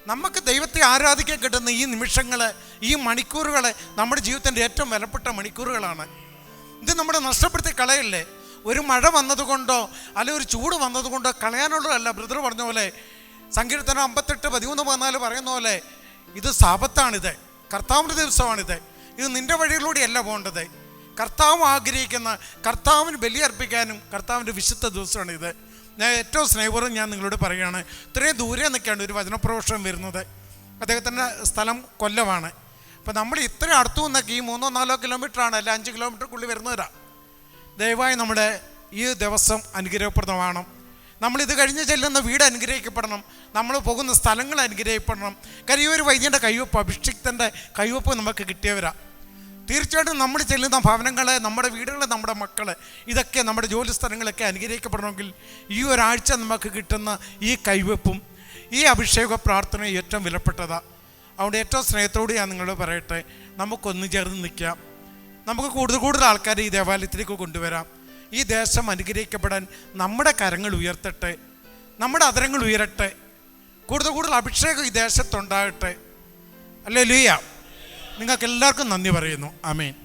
നമുക്ക് ദൈവത്തെ ആരാധിക്കാൻ കിട്ടുന്ന ഈ നിമിഷങ്ങൾ, ഈ മണിക്കൂറുകൾ നമ്മുടെ ജീവിതത്തിൻ്റെ ഏറ്റവും വിലപ്പെട്ട മണിക്കൂറുകളാണ്. ഇത് നമ്മുടെ നഷ്ടപ്പെടുത്തി കളയല്ലേ. ഒരു മഴ വന്നതുകൊണ്ടോ അല്ലെങ്കിൽ ഒരു ചൂട് വന്നതുകൊണ്ടോ കളയാനുള്ളതല്ല. ബ്രദർ പറഞ്ഞ പോലെ സങ്കീർത്തനം 58:13-14 പറയുന്ന പോലെ ഇത് സാബത്താണിത്, കർത്താവിൻ്റെ ദിവസമാണിത്. ഇത് നിൻ്റെ വഴിയിലൂടെയല്ല പോകേണ്ടത്. കർത്താവ് ആഗ്രഹിക്കുന്ന, കർത്താവിന് ബലിയർപ്പിക്കാനും കർത്താവിൻ്റെ വിശുദ്ധ ദിവസമാണിത്. ഞാൻ ഏറ്റവും സ്നേഹപൂർവ്വം ഞാൻ നിങ്ങളോട് പറയുകയാണ്, ഇത്രയും ദൂരെ നിൽക്കുകയാണ് ഒരു വചനപ്രഘോഷണം വരുന്നത്. അദ്ദേഹത്തിൻ്റെ സ്ഥലം കൊല്ലമാണ്. അപ്പോൾ നമ്മൾ ഇത്രയും അടുത്തു നിന്നൊക്കെ ഈ 3-4 കിലോമീറ്ററാണ്, അല്ല 5 കിലോമീറ്റർക്കുള്ളിൽ വരുന്നവരാ. ദയവായി നമ്മുടെ ഈ ദിവസം അനുഗ്രഹപ്രദമാണ്. നമ്മളിത് കഴിഞ്ഞ് ചെല്ലുന്ന വീട് അനുഗ്രഹിക്കപ്പെടണം, നമ്മൾ പോകുന്ന സ്ഥലങ്ങൾ അനുഗ്രഹിക്കപ്പെടണം. കാര്യം ഈ ഒരു വൈദ്യൻ്റെ കൈവപ്പ്, അഭിഷിക്തൻ്റെ കൈവപ്പ് നമുക്ക് കിട്ടിയവരാ. തീർച്ചയായിട്ടും നമ്മൾ ചെല്ലുന്ന ഭവനങ്ങൾ, നമ്മുടെ വീടുകൾ, നമ്മുടെ മക്കൾ, ഇതൊക്കെ നമ്മുടെ ജോലി സ്ഥലങ്ങളൊക്കെ അനുഗ്രഹിക്കപ്പെടണമെങ്കിൽ ഈ ഒരാഴ്ച നമുക്ക് കിട്ടുന്ന ഈ കൈവപ്പും ഈ അഭിഷേക പ്രാർത്ഥനയും ഏറ്റവും വിലപ്പെട്ടതാണ്. അതുകൊണ്ട് ഏറ്റവും സ്നേഹത്തോട് ഞാൻ നിങ്ങളോട് പറയട്ടെ, നമുക്കൊന്നു ചേർന്ന് നിൽക്കാം. നമുക്ക് കൂടുതൽ ആൾക്കാരെ ഈ ദേവാലയത്തിലേക്ക് കൊണ്ടുവരാം. ഈ ദേശം അനുഗ്രഹിക്കപ്പെടാൻ നമ്മുടെ കരങ്ങൾ ഉയർത്തട്ടെ, നമ്മുടെ അധരങ്ങൾ ഉയരട്ടെ. കൂടുതൽ അഭിഷേകം ഈ ദേശത്തുണ്ടാകട്ടെ. ഹല്ലേലൂയ. നിങ്ങൾക്ക് എല്ലാവർക്കും നന്ദി പറയുന്നു. ആമേൻ.